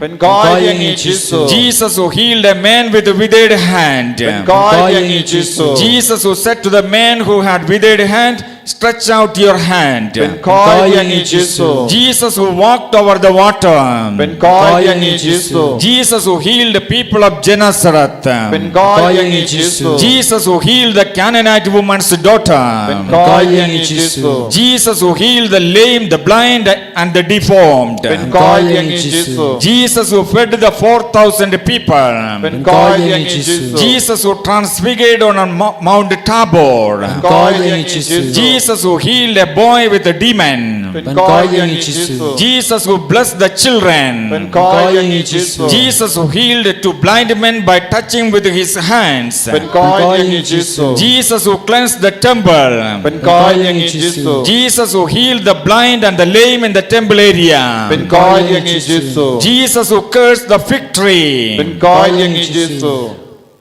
[SPEAKER 5] เป็นคอยอย่างนี้เยซู
[SPEAKER 4] Jesus who healed a man with a withered hand.
[SPEAKER 5] เป็นคอยอย่างนี้เยซู
[SPEAKER 4] Jesus who said to the man who had withered hand, stretch out your hand.
[SPEAKER 5] เป็นคอยอย่างนี้เยซู
[SPEAKER 4] Jesus who walked over the water.
[SPEAKER 5] เป็นคอยอย่างนี้เยซู
[SPEAKER 4] Jesus who healed the people of Gennesaret.
[SPEAKER 5] เป็นคอยอย่างนี้เยซู
[SPEAKER 4] Jesus who healed the Canaanite woman's daughter.
[SPEAKER 5] เป็นคอยอย่างนี้เยซู
[SPEAKER 4] Jesus who healed the lame, the blind and the deformed.
[SPEAKER 5] เป็นคอยอย่างนี้เยซู
[SPEAKER 4] Jesus who fed the 4,000 people.
[SPEAKER 5] เป็นคอยอย่างนี้เยซู
[SPEAKER 4] Jesus who transfigured on Mount Tabor.
[SPEAKER 5] เป็นคอยอย่างนี้เยซู
[SPEAKER 4] Jesus who healed a boy with a demon.
[SPEAKER 5] เป็นคอยอย่างนี้เยซู
[SPEAKER 4] Jesus who blessed the children.
[SPEAKER 5] เป็นคอยอย่างนี้เยซู
[SPEAKER 4] Jesus who healed two blind men by touching with his hands.
[SPEAKER 5] เป็นคอยอย่างนี้เยซู
[SPEAKER 4] Jesus who cleansed the temple.
[SPEAKER 5] เป็นคอยอย่างนี้เยซู
[SPEAKER 4] Jesus who healed the blind and the lame in the temple area.
[SPEAKER 5] เป็นคอยอย่างนี้เยซู
[SPEAKER 4] Jesus who cursed the fig tree.
[SPEAKER 5] เป็นคอยอย่างนี้เยซู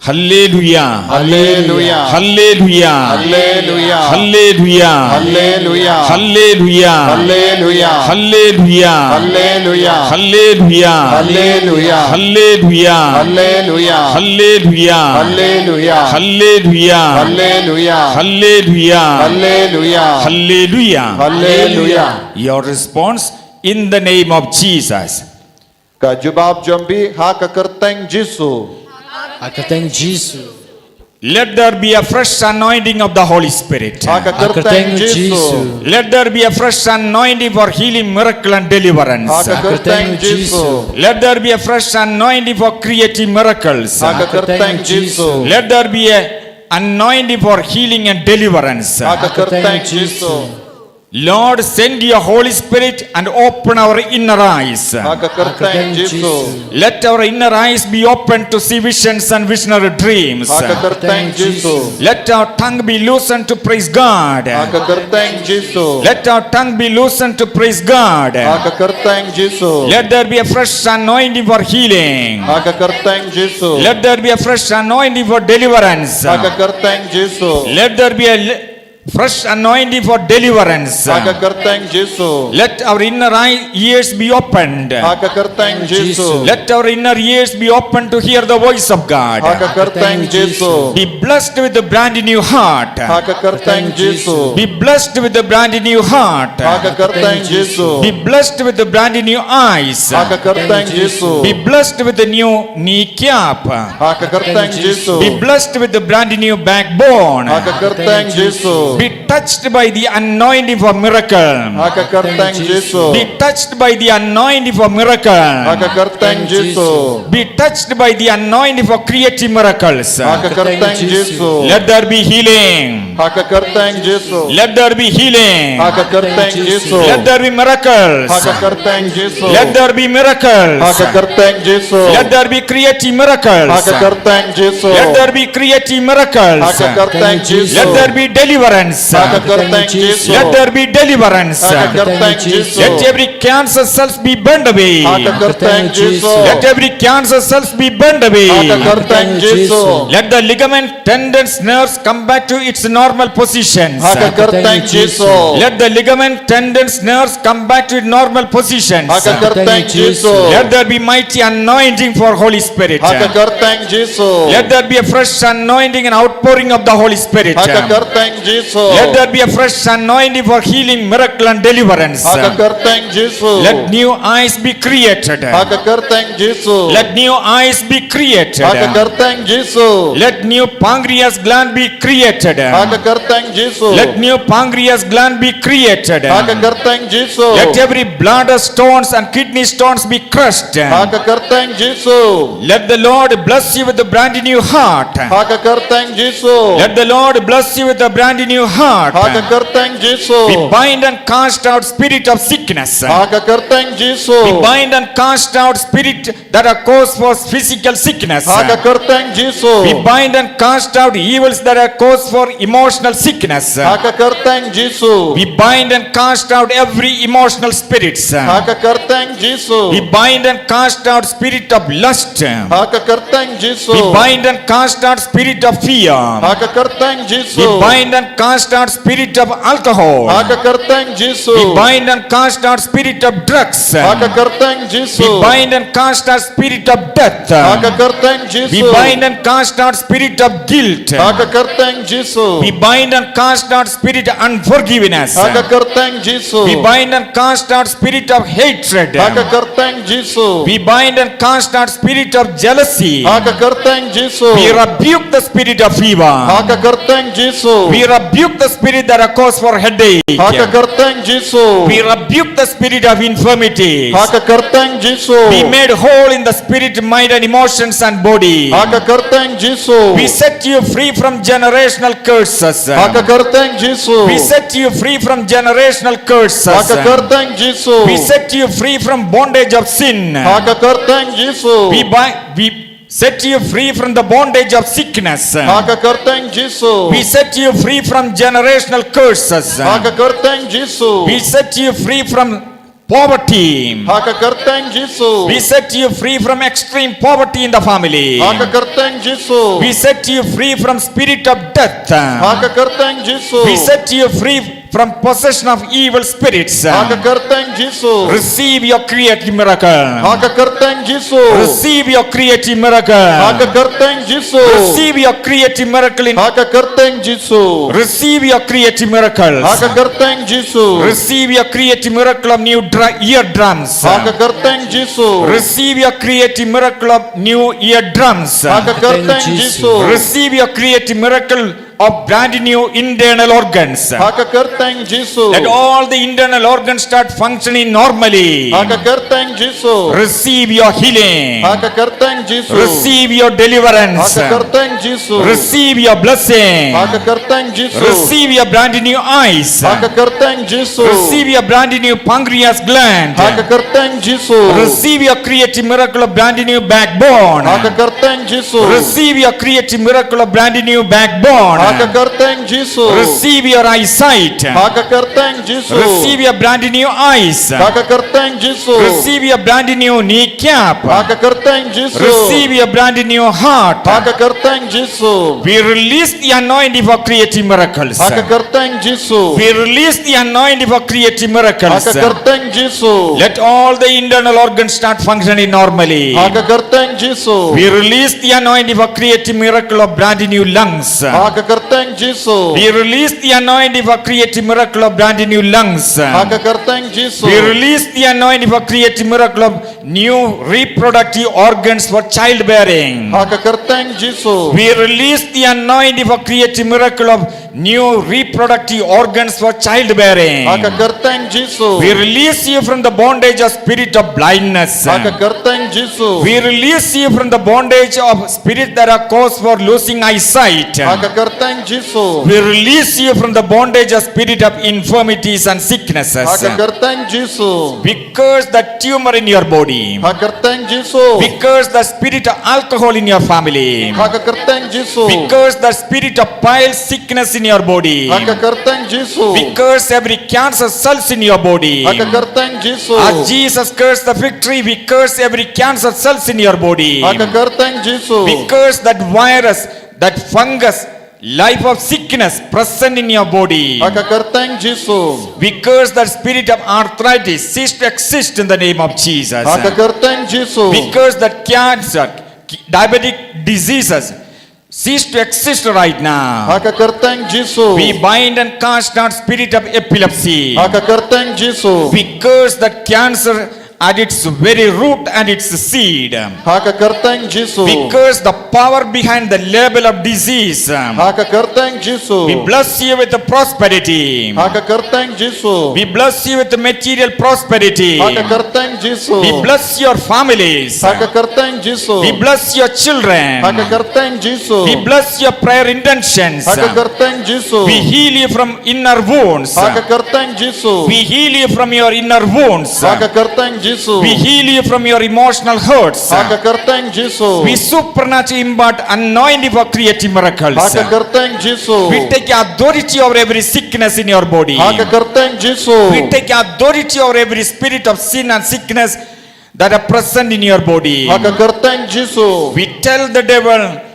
[SPEAKER 4] Hallelujah.
[SPEAKER 5] ฮาเลลูยา
[SPEAKER 4] Hallelujah.
[SPEAKER 5] ฮาเลลูยา
[SPEAKER 4] Hallelujah.
[SPEAKER 5] ฮาเลลูยา
[SPEAKER 4] Hallelujah.
[SPEAKER 5] ฮาเลลูยา
[SPEAKER 4] Hallelujah.
[SPEAKER 5] ฮาเลลูยา
[SPEAKER 4] Hallelujah.
[SPEAKER 5] ฮาเลลูยา
[SPEAKER 4] Hallelujah.
[SPEAKER 5] ฮาเลลูยา
[SPEAKER 4] Hallelujah.
[SPEAKER 5] ฮาเลลูยา
[SPEAKER 4] Hallelujah.
[SPEAKER 5] ฮาเลลูยา
[SPEAKER 4] Hallelujah.
[SPEAKER 5] ฮาเลลูยา
[SPEAKER 4] Hallelujah.
[SPEAKER 5] ฮาเลลูยา
[SPEAKER 4] Your response in the name of Jesus.
[SPEAKER 5] Ka jawab jambi ha ka kerteng Yesu.
[SPEAKER 3] Akateng Jesu.
[SPEAKER 4] Let there be a fresh anointing of the Holy Spirit.
[SPEAKER 5] Ha ka kerteng
[SPEAKER 3] Akateng
[SPEAKER 5] Yesu.
[SPEAKER 3] Jesu.
[SPEAKER 4] Let there be a fresh anointing for healing, miracle and deliverance.
[SPEAKER 5] Ha ka kerteng Yesu.
[SPEAKER 4] Let there be a fresh anointing for creating miracles.
[SPEAKER 5] Ha ka kerteng Yesu.
[SPEAKER 4] Let there be a anointing for healing and deliverance.
[SPEAKER 5] Ha ka kerteng Yesu.
[SPEAKER 4] Lord, send your Holy Spirit and open our inner eyes.
[SPEAKER 5] Ha ka kerteng Yesu.
[SPEAKER 4] Let our inner eyes be open to see visions and visionary dreams.
[SPEAKER 5] Ha ka kerteng Yesu.
[SPEAKER 4] Let our tongue be loosened to praise God.
[SPEAKER 5] Ha ka kerteng Yesu.
[SPEAKER 4] Let our tongue be loosened to praise God.
[SPEAKER 5] Ha ka kerteng Yesu.
[SPEAKER 4] Let there be a fresh anointing for healing.
[SPEAKER 5] Ha ka kerteng Yesu.
[SPEAKER 4] Let there be a fresh anointing for deliverance.
[SPEAKER 5] Ha ka kerteng Yesu.
[SPEAKER 4] Let there be a fresh anointing for deliverance.
[SPEAKER 5] Ha ka kerteng Yesu.
[SPEAKER 4] Let our inner ears be opened.
[SPEAKER 5] Ha ka kerteng Yesu.
[SPEAKER 4] Let our inner ears be open to hear the voice of God.
[SPEAKER 5] Ha ka kerteng Yesu.
[SPEAKER 4] Be blessed with a brand new heart.
[SPEAKER 5] Ha ka kerteng Yesu.
[SPEAKER 4] Be blessed with a brand new heart.
[SPEAKER 5] Ha ka kerteng Yesu.
[SPEAKER 4] Be blessed with a brand new eyes.
[SPEAKER 5] Ha ka kerteng Yesu.
[SPEAKER 4] Be blessed with a new kneecap.
[SPEAKER 5] Ha ka kerteng Yesu.
[SPEAKER 4] Be blessed with a brand new backbone.
[SPEAKER 5] Ha ka kerteng Yesu.
[SPEAKER 4] Be touched by the anointing for miracle.
[SPEAKER 5] Ha ka kerteng Yesu.
[SPEAKER 4] Be touched by the anointing for miracle.
[SPEAKER 5] Ha ka kerteng Yesu.
[SPEAKER 4] Be touched by the anointing for creating miracles.
[SPEAKER 5] Ha ka kerteng Yesu.
[SPEAKER 4] Let there be healing.
[SPEAKER 5] Ha ka kerteng Yesu.
[SPEAKER 4] Let there be healing.
[SPEAKER 5] Ha ka kerteng Yesu.
[SPEAKER 4] Let there be miracles.
[SPEAKER 5] Ha ka kerteng Yesu.
[SPEAKER 4] Let there be miracles.
[SPEAKER 5] Ha ka kerteng Yesu.
[SPEAKER 4] Let there be creative miracles.
[SPEAKER 5] Ha ka kerteng Yesu.
[SPEAKER 4] Let there be creative miracles.
[SPEAKER 5] Ha ka kerteng Yesu.
[SPEAKER 4] Let there be deliverance. deliverance.
[SPEAKER 5] Haka kartang Jesu.
[SPEAKER 4] Let there be deliverance.
[SPEAKER 5] Haka kartang Jesu.
[SPEAKER 4] Let every cancer cells be burned away.
[SPEAKER 5] Haka kartang Jesu.
[SPEAKER 4] Let every cancer cells be burned away.
[SPEAKER 5] Haka kartang Jesu.
[SPEAKER 4] Let the ligament, tendons, nerves come back to its normal positions.
[SPEAKER 5] Haka kartang Jesu.
[SPEAKER 4] Let the ligament, tendons, nerves come back to its normal positions.
[SPEAKER 5] Haka kartang Jesu.
[SPEAKER 4] Let there be mighty anointing for Holy Spirit.
[SPEAKER 5] Haka kartang Jesu.
[SPEAKER 4] Let there be a fresh anointing and outpouring of the Holy Spirit.
[SPEAKER 5] Haka kartang Jesu.
[SPEAKER 4] Let there be a fresh anointing for healing, miracle and deliverance.
[SPEAKER 5] Haka kartang Jesu.
[SPEAKER 4] Let new eyes be created.
[SPEAKER 5] Haka kartang Jesu.
[SPEAKER 4] Let new eyes be created.
[SPEAKER 5] Haka kartang Jesu.
[SPEAKER 4] Let new pancreas gland be created.
[SPEAKER 5] Haka kartang Jesu.
[SPEAKER 4] Let new pancreas gland be created.
[SPEAKER 5] Haka kartang Jesu.
[SPEAKER 4] Let every bladder stones and kidney stones be crushed.
[SPEAKER 5] Haka kartang Jesu.
[SPEAKER 4] Let the Lord bless you with a brand new heart.
[SPEAKER 5] Haka kartang Jesu.
[SPEAKER 4] Let the Lord bless you with a brand new heart.
[SPEAKER 5] Haka kartang Jesu.
[SPEAKER 4] We bind and cast out spirit of sickness.
[SPEAKER 5] Haka kartang Jesu.
[SPEAKER 4] We bind and cast out spirit that are cause for physical sickness.
[SPEAKER 5] Haka kartang Jesu.
[SPEAKER 4] We bind and cast out evils that are cause for emotional sickness.
[SPEAKER 5] Haka kartang Jesu.
[SPEAKER 4] We bind and cast out every emotional spirits.
[SPEAKER 5] Haka kartang Jesu.
[SPEAKER 4] We bind and cast out spirit of lust.
[SPEAKER 5] Haka kartang Jesu.
[SPEAKER 4] We bind and cast out spirit of fear.
[SPEAKER 5] Haka kartang Jesu.
[SPEAKER 4] We bind and cast out spirit of alcohol.
[SPEAKER 5] Haka kartang Jesu.
[SPEAKER 4] We bind and cast out spirit of drugs.
[SPEAKER 5] Haka kartang Jesu.
[SPEAKER 4] We bind and cast out spirit of death.
[SPEAKER 5] Haka kartang Jesu.
[SPEAKER 4] We bind and cast out spirit of guilt.
[SPEAKER 5] Haka kartang Jesu.
[SPEAKER 4] We bind and cast out spirit of unforgiveness.
[SPEAKER 5] Haka kartang Jesu.
[SPEAKER 4] We bind and cast out spirit of hatred.
[SPEAKER 5] Haka kartang Jesu.
[SPEAKER 4] We bind and cast out spirit of jealousy.
[SPEAKER 5] Haka kartang Jesu.
[SPEAKER 4] We rebuke the spirit of fever.
[SPEAKER 5] Haka kartang Jesu.
[SPEAKER 4] We rebuke the spirit that are cause for headache.
[SPEAKER 5] Haka kartang Jesu.
[SPEAKER 4] We rebuke the spirit of infirmity.
[SPEAKER 5] Haka kartang Jesu.
[SPEAKER 4] Be made whole in the spirit, mind and emotions and body.
[SPEAKER 5] Haka kartang Jesu.
[SPEAKER 4] We set you free from generational curses.
[SPEAKER 5] Haka kartang Jesu.
[SPEAKER 4] We set you free from generational curses.
[SPEAKER 5] Haka kartang Jesu.
[SPEAKER 4] We set you free from bondage of sin.
[SPEAKER 5] Haka kartang Jesu.
[SPEAKER 4] We set you free from the bondage of sickness.
[SPEAKER 5] Haka kartang Jesu.
[SPEAKER 4] We set you free from generational curses.
[SPEAKER 5] Haka kartang Jesu.
[SPEAKER 4] We set you free from poverty.
[SPEAKER 5] Haka kartang Jesu.
[SPEAKER 4] We set you free from extreme poverty in the family.
[SPEAKER 5] Haka kartang Jesu.
[SPEAKER 4] We set you free from spirit of death.
[SPEAKER 5] Haka kartang Jesu.
[SPEAKER 4] We set you free from possession of evil spirits.
[SPEAKER 5] Haka kartang Jesu.
[SPEAKER 4] Receive your creative miracle.
[SPEAKER 5] Haka kartang Jesu.
[SPEAKER 4] Receive your creative miracle.
[SPEAKER 5] Haka kartang Jesu.
[SPEAKER 4] Receive your creative miracle in.
[SPEAKER 5] Haka kartang Jesu.
[SPEAKER 4] Receive your creative miracles.
[SPEAKER 5] Haka kartang Jesu.
[SPEAKER 4] Receive your creative miracle of new eardrums.
[SPEAKER 5] Haka kartang Jesu.
[SPEAKER 4] Receive your creative miracle of new eardrums.
[SPEAKER 5] Haka kartang Jesu.
[SPEAKER 4] Receive your creative miracle of brand new internal organs.
[SPEAKER 5] Haka kartang Jesu.
[SPEAKER 4] Let all the internal organs start functioning normally.
[SPEAKER 5] Haka kartang Jesu.
[SPEAKER 4] Receive your healing.
[SPEAKER 5] Haka kartang Jesu.
[SPEAKER 4] Receive your deliverance.
[SPEAKER 5] Haka kartang Jesu.
[SPEAKER 4] Receive your blessing.
[SPEAKER 5] Haka kartang Jesu.
[SPEAKER 4] Receive your brand new eyes.
[SPEAKER 5] Haka kartang Jesu.
[SPEAKER 4] Receive your brand new pancreas gland.
[SPEAKER 5] Haka kartang Jesu.
[SPEAKER 4] Receive your creative miracle of brand new backbone.
[SPEAKER 5] Haka kartang Jesu.
[SPEAKER 4] Receive your creative miracle of brand new backbone.
[SPEAKER 5] Haka kartang Jesu.
[SPEAKER 4] Receive your eyesight.
[SPEAKER 5] Haka kartang Jesu.
[SPEAKER 4] Receive your brand new eyes.
[SPEAKER 5] Haka kartang Jesu.
[SPEAKER 4] Receive your brand new kneecap.
[SPEAKER 5] Haka kartang Jesu.
[SPEAKER 4] Receive your brand new heart.
[SPEAKER 5] Haka kartang Jesu.
[SPEAKER 4] We release the anointing for creative miracles.
[SPEAKER 5] Haka kartang Jesu.
[SPEAKER 4] We release the anointing for creative miracles.
[SPEAKER 5] Haka kartang Jesu.
[SPEAKER 4] Let all the internal organs start functioning normally.
[SPEAKER 5] Haka kartang Jesu.
[SPEAKER 4] We release the anointing for creative miracle of brand new lungs.
[SPEAKER 5] Haka kartang Jesu.
[SPEAKER 4] We release the anointing for creative miracle of brand new lungs.
[SPEAKER 5] Haka kartang Jesu.
[SPEAKER 4] We release the anointing for creative miracle of new reproductive organs for childbearing.
[SPEAKER 5] Haka kartang Jesu.
[SPEAKER 4] We release the anointing for creative miracle of new reproductive organs for childbearing.
[SPEAKER 5] Haka kartang Jesu.
[SPEAKER 4] We release you from the bondage of spirit of blindness.
[SPEAKER 5] Haka kartang Jesu.
[SPEAKER 4] We release you from the bondage of spirit that are cause for losing eyesight.
[SPEAKER 5] Haka kartang Jesu.
[SPEAKER 4] We release you from the bondage of spirit of infirmities and sicknesses.
[SPEAKER 5] Haka kartang Jesu.
[SPEAKER 4] We curse the tumor in your body.
[SPEAKER 5] Haka kartang Jesu.
[SPEAKER 4] We curse the spirit of alcohol in your family. family.
[SPEAKER 5] Haka kerteng Jesu.
[SPEAKER 4] We curse the spirit of bile sickness in your body.
[SPEAKER 5] Haka kerteng Jesu.
[SPEAKER 4] We curse every cancer cells in your body.
[SPEAKER 5] Haka kerteng Jesu.
[SPEAKER 4] As Jesus cursed the fig tree, we curse every cancer cells in your body.
[SPEAKER 5] Haka kerteng Jesu.
[SPEAKER 4] We curse that virus, that fungus, life of sickness present in your body.
[SPEAKER 5] Haka kerteng Jesu.
[SPEAKER 4] We curse that spirit of arthritis, cease to exist in the name of Jesus.
[SPEAKER 5] Haka kerteng Jesu.
[SPEAKER 4] We curse that cancer, diabetic diseases, cease to exist right now.
[SPEAKER 5] Haka kerteng Jesu.
[SPEAKER 4] We bind and cast out spirit of epilepsy.
[SPEAKER 5] Haka kerteng Jesu.
[SPEAKER 4] We curse that cancer at its very root and its seed.
[SPEAKER 5] Haka kerteng Jesu.
[SPEAKER 4] We curse the power behind the label of disease.
[SPEAKER 5] Haka kerteng Jesu.
[SPEAKER 4] We bless you with the prosperity.
[SPEAKER 5] Haka kerteng Jesu.
[SPEAKER 4] We bless you with the material prosperity.
[SPEAKER 5] Haka kerteng Jesu.
[SPEAKER 4] We bless your families.
[SPEAKER 5] Haka kerteng Jesu.
[SPEAKER 4] We bless your children.
[SPEAKER 5] Haka kerteng Jesu.
[SPEAKER 4] We bless your prayer intentions.
[SPEAKER 5] Haka kerteng Jesu.
[SPEAKER 4] We heal you from inner wounds.
[SPEAKER 5] Haka kerteng Jesu.
[SPEAKER 4] We heal you from your inner wounds.
[SPEAKER 5] Haka kerteng Jesu.
[SPEAKER 4] We heal you from your emotional hurts.
[SPEAKER 5] Haka kerteng Jesu.
[SPEAKER 4] We supernaturally impart anointing for creative miracles.
[SPEAKER 5] Haka kerteng Jesu.
[SPEAKER 4] We take authority over every sickness in your body.
[SPEAKER 5] Haka kerteng Jesu.
[SPEAKER 4] We take authority over every spirit of sin and sickness that are present in your body.
[SPEAKER 5] Haka kerteng Jesu.
[SPEAKER 4] We tell the devil,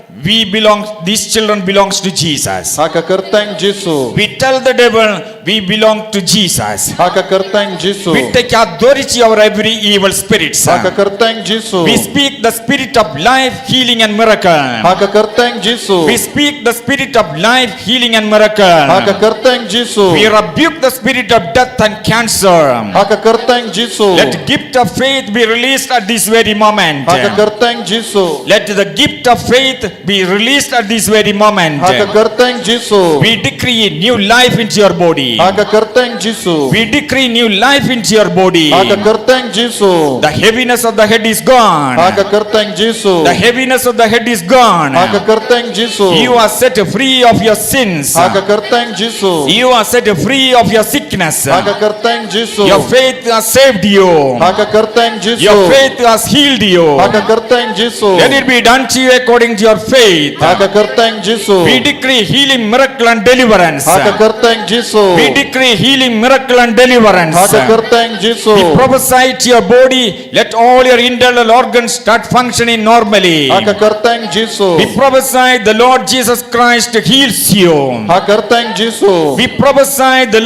[SPEAKER 4] these children belongs to Jesus.
[SPEAKER 5] Haka kerteng Jesu.
[SPEAKER 4] We tell the devil, we belong to Jesus.
[SPEAKER 5] Haka kerteng Jesu.
[SPEAKER 4] We take authority over every evil spirit.
[SPEAKER 5] Haka kerteng Jesu.
[SPEAKER 4] We speak the spirit of life, healing and miracle.
[SPEAKER 5] Haka kerteng Jesu.
[SPEAKER 4] We speak the spirit of life, healing and miracle.
[SPEAKER 5] Haka kerteng Jesu.
[SPEAKER 4] We rebuke the spirit of death and cancer.
[SPEAKER 5] Haka kerteng Jesu.
[SPEAKER 4] Let gift of faith be released at this very moment.
[SPEAKER 5] Haka kerteng Jesu.
[SPEAKER 4] Let the gift of faith be released at this very moment.
[SPEAKER 5] Haka kerteng Jesu.
[SPEAKER 4] We decree new life into your body.
[SPEAKER 5] Haka kerteng Jesu.
[SPEAKER 4] We decree new life into your body.
[SPEAKER 5] Haka kerteng Jesu.
[SPEAKER 4] The heaviness of the head is gone.
[SPEAKER 5] Haka kerteng Jesu.
[SPEAKER 4] The heaviness of the head is gone.
[SPEAKER 5] Haka kerteng Jesu.
[SPEAKER 4] You are set free of your sins.
[SPEAKER 5] Haka kerteng Jesu.
[SPEAKER 4] You are set free of your sickness.
[SPEAKER 5] Haka kerteng Jesu.
[SPEAKER 4] Your faith has saved you.
[SPEAKER 5] Haka kerteng Jesu.
[SPEAKER 4] Your faith has healed you.
[SPEAKER 5] Haka kerteng Jesu.
[SPEAKER 4] Let it be done to you according to your faith.
[SPEAKER 5] Haka kerteng Jesu.
[SPEAKER 4] We decree healing, miracle and deliverance.
[SPEAKER 5] Haka kerteng Jesu.
[SPEAKER 4] We decree healing, miracle and deliverance.
[SPEAKER 5] Haka kerteng Jesu.
[SPEAKER 4] We prophesy to your body, let all your internal organs start functioning normally.
[SPEAKER 5] Haka kerteng Jesu.
[SPEAKER 4] We prophesy the Lord Jesus Christ heals you.
[SPEAKER 5] Haka kerteng Jesu.
[SPEAKER 4] We prophesy the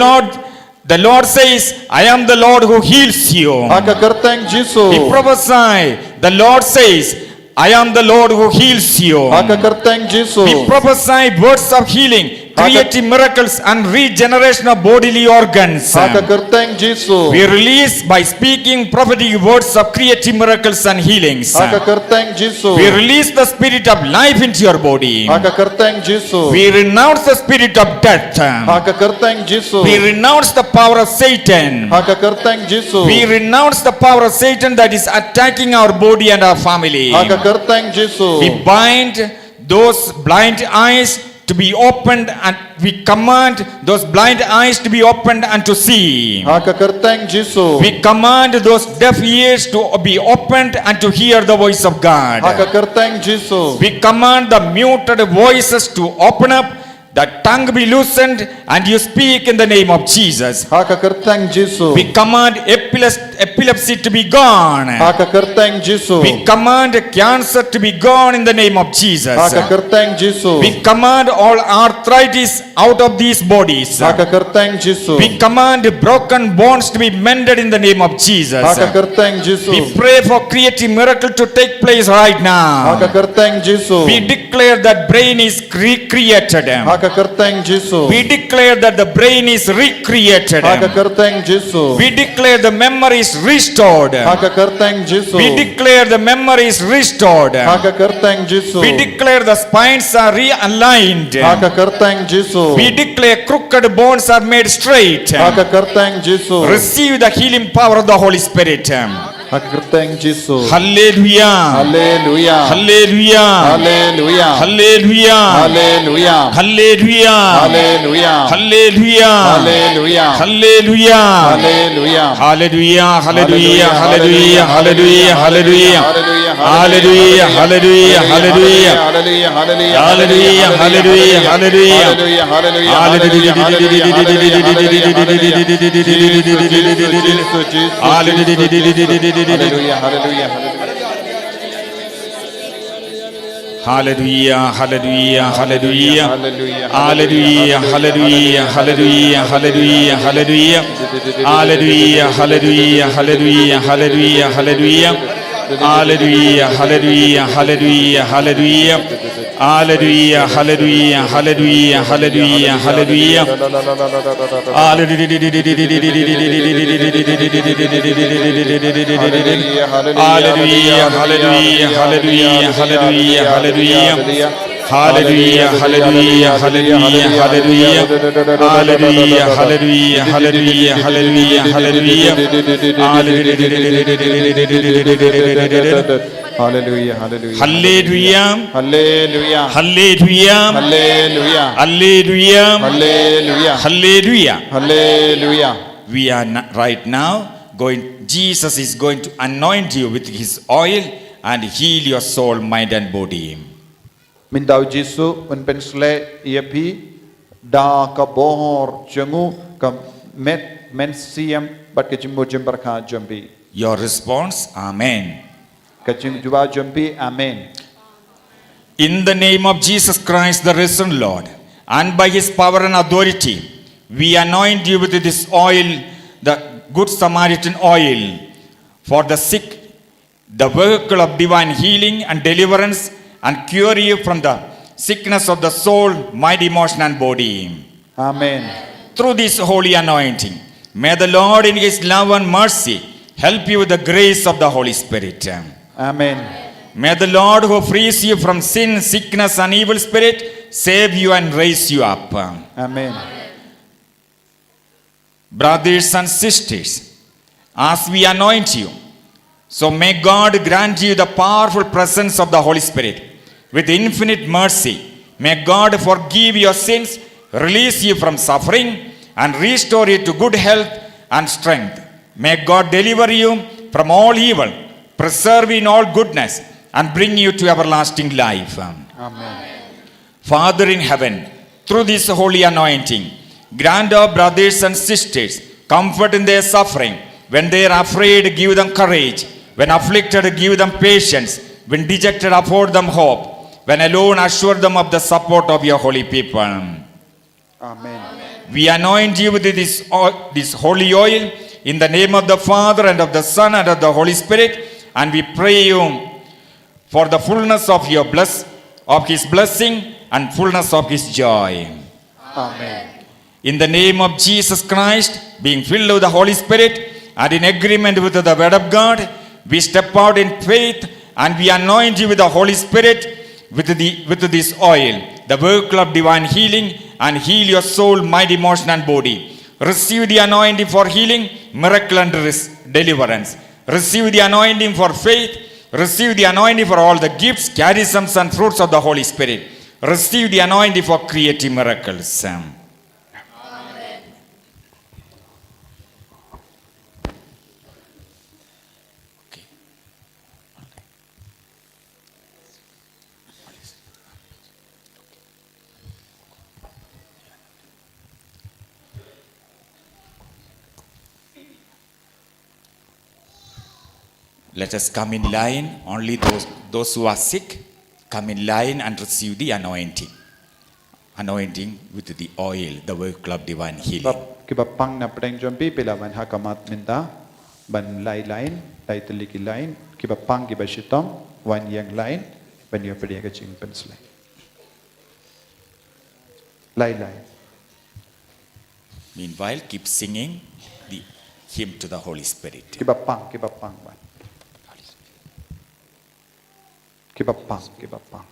[SPEAKER 4] Lord says, I am the Lord who heals you.
[SPEAKER 5] Haka kerteng Jesu.
[SPEAKER 4] We prophesy, the Lord says, I am the Lord who heals you.
[SPEAKER 5] Haka kerteng Jesu.
[SPEAKER 4] We prophesy words of healing, creative miracles and regeneration of bodily organs.
[SPEAKER 5] Haka kerteng Jesu.
[SPEAKER 4] We release by speaking prophetic words of creative miracles and healings.
[SPEAKER 5] Haka kerteng Jesu.
[SPEAKER 4] We release the spirit of life into your body.
[SPEAKER 5] Haka kerteng Jesu.
[SPEAKER 4] We renounce the spirit of death.
[SPEAKER 5] Haka kerteng Jesu.
[SPEAKER 4] We renounce the power of Satan.
[SPEAKER 5] Haka kerteng Jesu.
[SPEAKER 4] We renounce the power of Satan that is attacking our body and our family.
[SPEAKER 5] Haka kerteng Jesu.
[SPEAKER 4] We bind those blind eyes to be opened and we command those blind eyes to be opened and to see.
[SPEAKER 5] Haka kerteng Jesu.
[SPEAKER 4] We command those deaf ears to be opened and to hear the voice of God.
[SPEAKER 5] Haka kerteng Jesu.
[SPEAKER 4] We command the muted voices to open up, the tongue be loosened and you speak in the name of Jesus.
[SPEAKER 5] Haka kerteng Jesu.
[SPEAKER 4] We command epilepsy to be gone.
[SPEAKER 5] Haka kerteng Jesu.
[SPEAKER 4] We command cancer to be gone in the name of Jesus.
[SPEAKER 5] Haka kerteng Jesu.
[SPEAKER 4] We command all arthritis out of these bodies.
[SPEAKER 5] Haka kerteng Jesu.
[SPEAKER 4] We command broken bones to be mended in the name of Jesus.
[SPEAKER 5] Haka kerteng Jesu.
[SPEAKER 4] We pray for creative miracle to take place right now.
[SPEAKER 5] Haka kerteng Jesu.
[SPEAKER 4] We declare that brain is recreated.
[SPEAKER 5] Haka kerteng Jesu.
[SPEAKER 4] We declare that the brain is recreated.
[SPEAKER 5] Haka kerteng Jesu.
[SPEAKER 4] We declare the memory is restored.
[SPEAKER 5] Haka kerteng Jesu.
[SPEAKER 4] We declare the memory is restored.
[SPEAKER 5] Haka kerteng Jesu.
[SPEAKER 4] We declare the spines are realigned.
[SPEAKER 5] Haka kerteng Jesu.
[SPEAKER 4] We declare crooked bones are made straight.
[SPEAKER 5] Haka kerteng Jesu.
[SPEAKER 4] Receive the healing power of the Holy Spirit.
[SPEAKER 5] Haka kerteng Jesu.
[SPEAKER 4] Hallelujah.
[SPEAKER 5] Hallelujah.
[SPEAKER 4] Hallelujah.
[SPEAKER 5] Hallelujah.
[SPEAKER 4] Hallelujah.
[SPEAKER 5] Hallelujah.
[SPEAKER 4] Hallelujah.
[SPEAKER 5] Hallelujah.
[SPEAKER 4] Hallelujah.
[SPEAKER 5] Hallelujah.
[SPEAKER 4] Hallelujah.
[SPEAKER 5] Hallelujah.
[SPEAKER 4] Hallelujah. Hallelujah. Hallelujah. Hallelujah. Hallelujah.
[SPEAKER 5] Hallelujah.
[SPEAKER 4] Hallelujah, hallelujah, hallelujah.
[SPEAKER 5] hallelujah,
[SPEAKER 4] Hallelujah, hallelujah, hallelujah. Hallelujah, hallelujah, hallelujah. Hallelujah, hallelujah, hallelujah, hallelujah, hallelujah. Hallelujah, hallelujah, hallelujah, hallelujah, hallelujah. Hallelujah, hallelujah, hallelujah, hallelujah. Hallelujah, hallelujah, hallelujah, hallelujah, hallelujah. Hallelujah, hallelujah, hallelujah, hallelujah, hallelujah. Hallelujah, hallelujah, hallelujah, hallelujah. Hallelujah, hallelujah, hallelujah, hallelujah, hallelujah.
[SPEAKER 5] Hallelujah, hallelujah.
[SPEAKER 4] Hallelujah,
[SPEAKER 5] Hallelujah.
[SPEAKER 4] hallelujah,
[SPEAKER 5] Hallelujah.
[SPEAKER 4] hallelujah,
[SPEAKER 5] Hallelujah.
[SPEAKER 4] hallelujah.
[SPEAKER 5] Hallelujah.
[SPEAKER 4] We are right now going, Jesus is going to anoint you with his oil and heal your soul, mind and body.
[SPEAKER 5] Min dau Jisu un pensle iapi da ka bohor jangu ka met men siam bat ka jimu jimbarka jambi.
[SPEAKER 4] Your response, Amen.
[SPEAKER 5] Ka jim jua jambi, amen.
[SPEAKER 4] In the name of Jesus Christ, the risen Lord, and by his power and authority, we anoint you with this oil, the Good Samaritan oil, for the sick, the vehicle of divine healing and deliverance, and cure you from the sickness of the soul, mind, emotion, and body.
[SPEAKER 5] Amen.
[SPEAKER 4] Through this holy anointing, may the Lord in his love and mercy help you with the grace of the Holy Spirit.
[SPEAKER 5] Amen.
[SPEAKER 4] May the Lord who frees you from sin, sickness, and evil spirit save you and raise you up.
[SPEAKER 5] Amen.
[SPEAKER 4] Brothers and sisters, as we anoint you, so may God grant you the powerful presence of the Holy Spirit. With infinite mercy, may God forgive your sins, release you from suffering, and restore you to good health and strength. May God deliver you from all evil, preserve you in all goodness, and bring you to everlasting life.
[SPEAKER 5] Amen.
[SPEAKER 4] Father in heaven, through this holy anointing, grant our brothers and sisters comfort in their suffering. When they are afraid, give them courage. When afflicted, give them patience. When dejected, afford them hope. When alone, assure them of the support of your holy people.
[SPEAKER 5] Amen.
[SPEAKER 4] We anoint you with this holy oil in the name of the Father and of the Son and of the Holy Spirit, and we pray you for the fullness of your of his blessing and fullness of his joy.
[SPEAKER 5] Amen.
[SPEAKER 4] In the name of Jesus Christ, being filled with the Holy Spirit and in agreement with the word of God, we step out in faith and we anoint you with the Holy Spirit with this oil, the work of divine healing, and heal your soul, mind, emotion, and body. Receive the anointing for healing, miracle, and deliverance. Receive the anointing for faith. Receive the anointing for all the gifts, charisms, and fruits of the Holy Spirit. Receive the anointing for creative miracles.
[SPEAKER 1] Amen.
[SPEAKER 4] Let us come in line. Only those who are sick, come in line and receive the anointing. Anointing with the oil, the work of divine healing.
[SPEAKER 5] Kiba pang na pdeng jambi pila man hakamat minta ban lai line lai teliki line kiba pang kiba shitom wan yang line ban yo pdia ka ching pensle lai line.
[SPEAKER 4] Meanwhile, keep singing the hymn to the Holy Spirit.
[SPEAKER 5] Kiba pang ban. Kiba pang.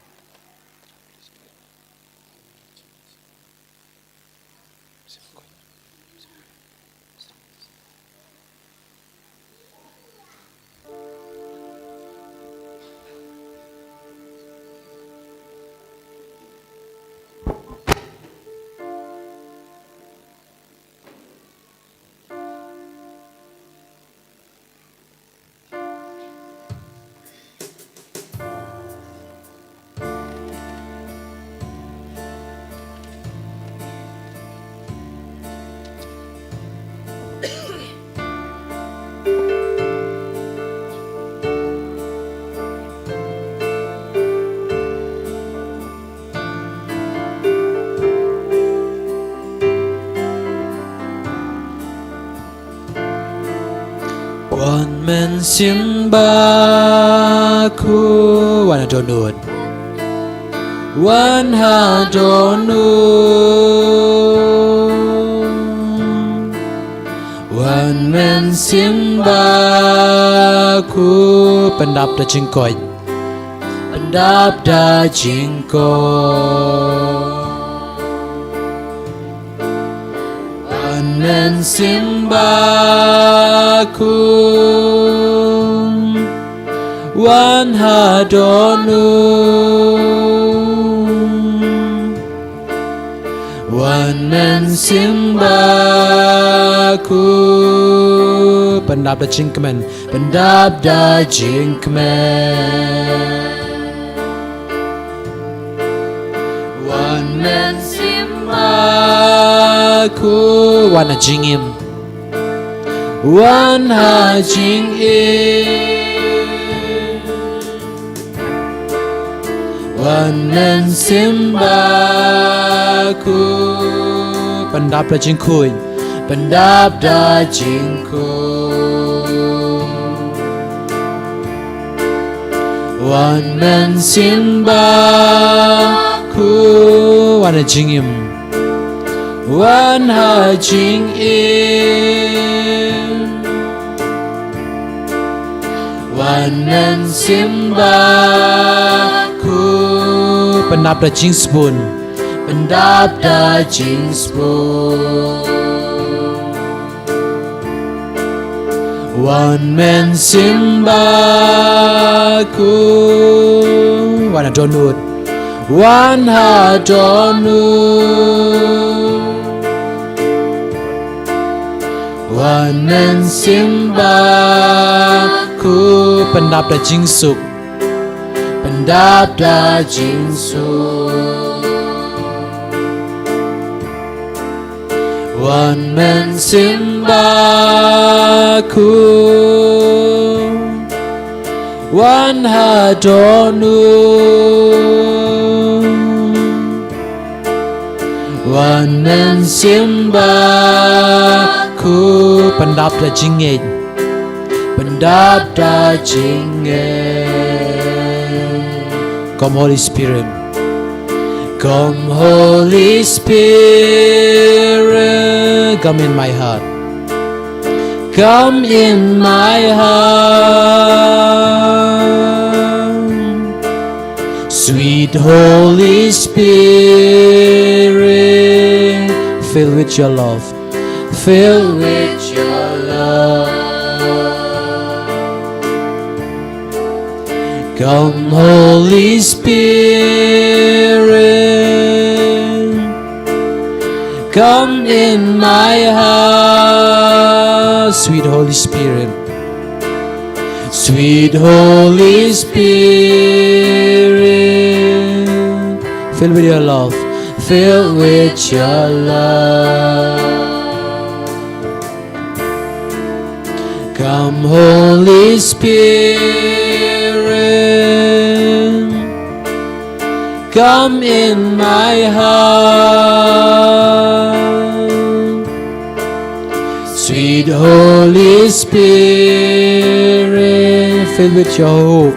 [SPEAKER 3] One man simbaku One adonut One adonut One man simbaku Pendap da jingkoi Pendap da jingkoi One man simbaku One hadonu One man simbaku Pendap da jingkemen Pendap da jingkemen One man simbaku One jingim One jingim One man simbaku Pendap da jingkuin Pendap da jingkuin One man simbaku One jingim One jingim One man simbaku Pendap da jing spoon Pendap da jing spoon One man simbaku One adonut One adonut One man simbaku Pendap da jing suk Pendap da jing suk One man simbaku One hadonu One man simbaku Pendap da jinged Pendap da jinged Come Holy Spirit Come Holy Spirit Come in my heart Come in my heart Sweet Holy Spirit Fill with your love Fill with your love Come Holy Spirit Come in my heart Sweet Holy Spirit Sweet Holy Spirit Fill with your love Fill with your love Come Holy Spirit Come in my heart Sweet Holy Spirit Fill with your hope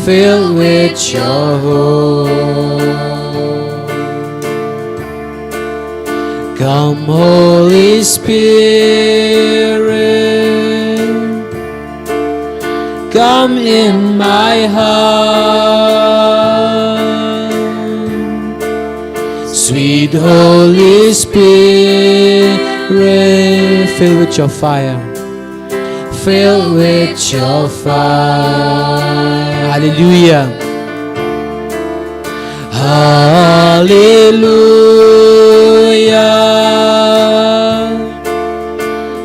[SPEAKER 3] Fill with your hope Come Holy Spirit Come in my heart Sweet Holy Spirit Fill with your fire Fill with your fire Hallelujah Hallelujah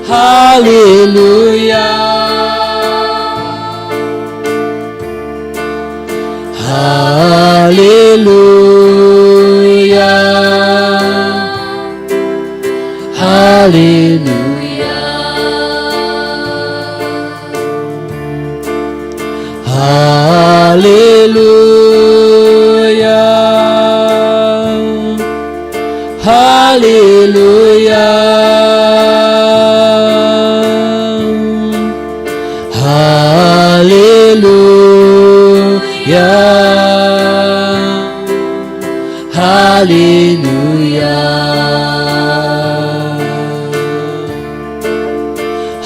[SPEAKER 3] Hallelujah Hallelujah Hallelujah Hallelujah Hallelujah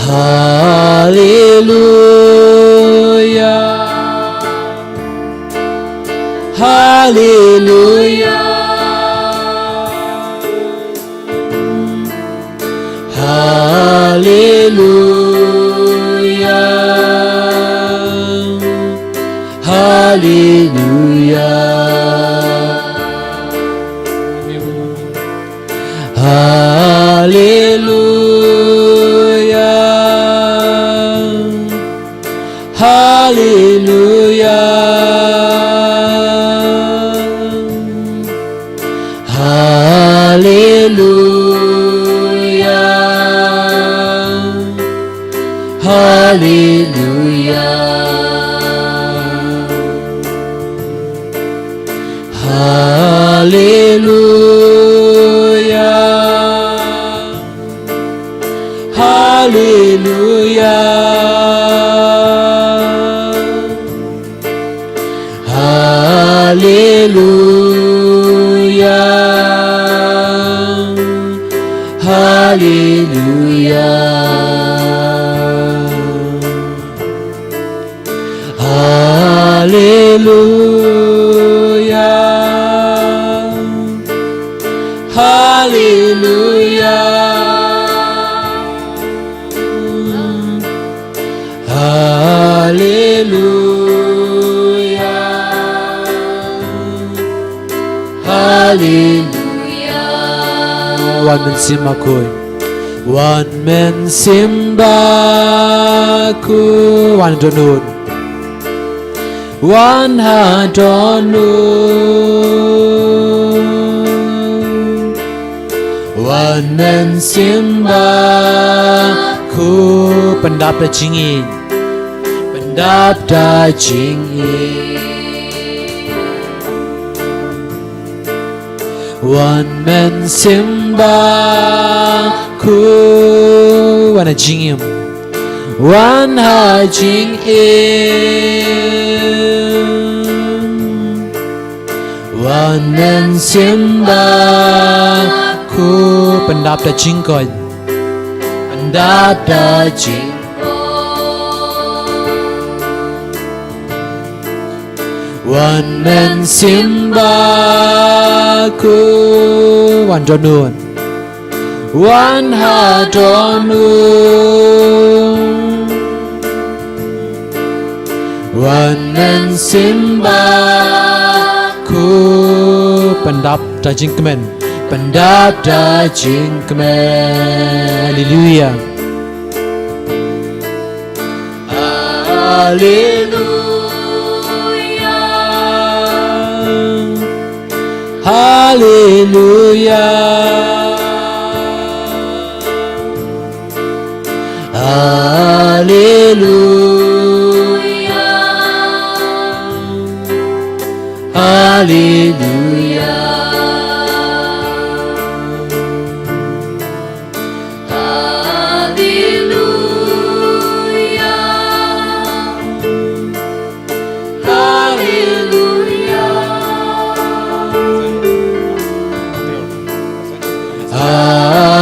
[SPEAKER 3] Hallelujah. Hallelujah. Hallelujah. Hallelujah. Hallelujah. Hallelujah. Hallelujah. Hallelujah. Hallelujah. Hallelujah. Hallelujah. Hallelujah. Hallelujah. One man simba koi. One man simba koi. One donut. One hadonut. One man simba ku pendap da jingin. Pendap da jingin. One man simba ku wana jingim. One ha jingim. One man simba ku pendap da jingkon. Pendap da jingkon. One man simba ku one donut. One hadonut. One man simba ku pendap da jingkemen. Pendap da jingkemen. Hallelujah. Hallelujah. Hallelujah. Hallelujah. Hallelujah.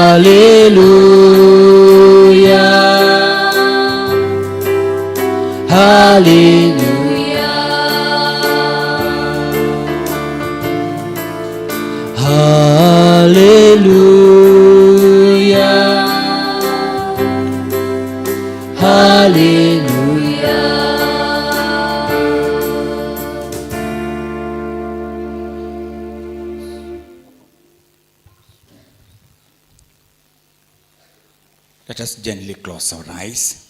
[SPEAKER 3] Hallelujah. Hallelujah. Hallelujah. Hallelujah.
[SPEAKER 4] Let us gently close our eyes.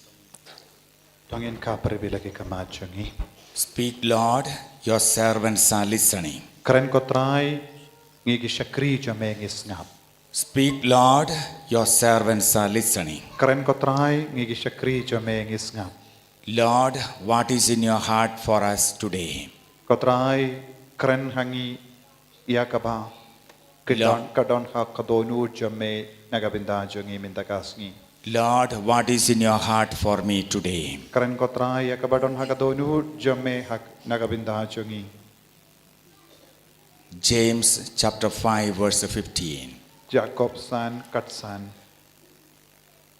[SPEAKER 5] Tangin ka privilege ka machangi.
[SPEAKER 4] Speak, Lord, your servants are listening.
[SPEAKER 5] Karen ko try ngigi shakri jamengis ngap.
[SPEAKER 4] Speak, Lord, your servants are listening.
[SPEAKER 5] Karen ko try ngigi shakri jamengis ngap.
[SPEAKER 4] Lord, what is in your heart for us today?
[SPEAKER 5] Ko try karen hangi yakaba. Kadon ha kadonu jame nagabinda jangi mintagasngi.
[SPEAKER 4] Lord, what is in your heart for me today?
[SPEAKER 5] Karen ko try yakabadon ha kadonu jame hak nagabinda jangi.
[SPEAKER 4] James chapter 5 verse 15.
[SPEAKER 5] Jacob san katsan.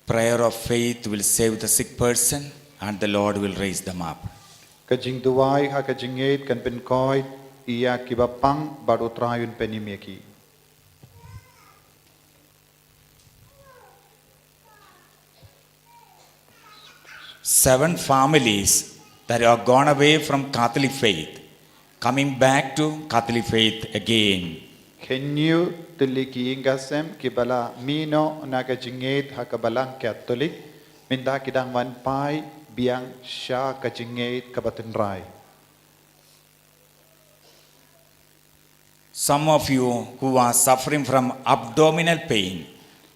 [SPEAKER 4] prayer of faith will save the sick person and the Lord will raise them up.
[SPEAKER 5] Kajing duway ha kajingit kan penkoy iya kibapang baru trayun penimiaki.
[SPEAKER 4] Seven families that are gone away from Catholic faith, coming back to Catholic faith again.
[SPEAKER 5] Kenyu tiliki ingasem kibala mino na kajingit ha kabalang Catholic minda kidang wan pai biang sha kajingit kabatenrai.
[SPEAKER 4] Some of you who are suffering from abdominal pain,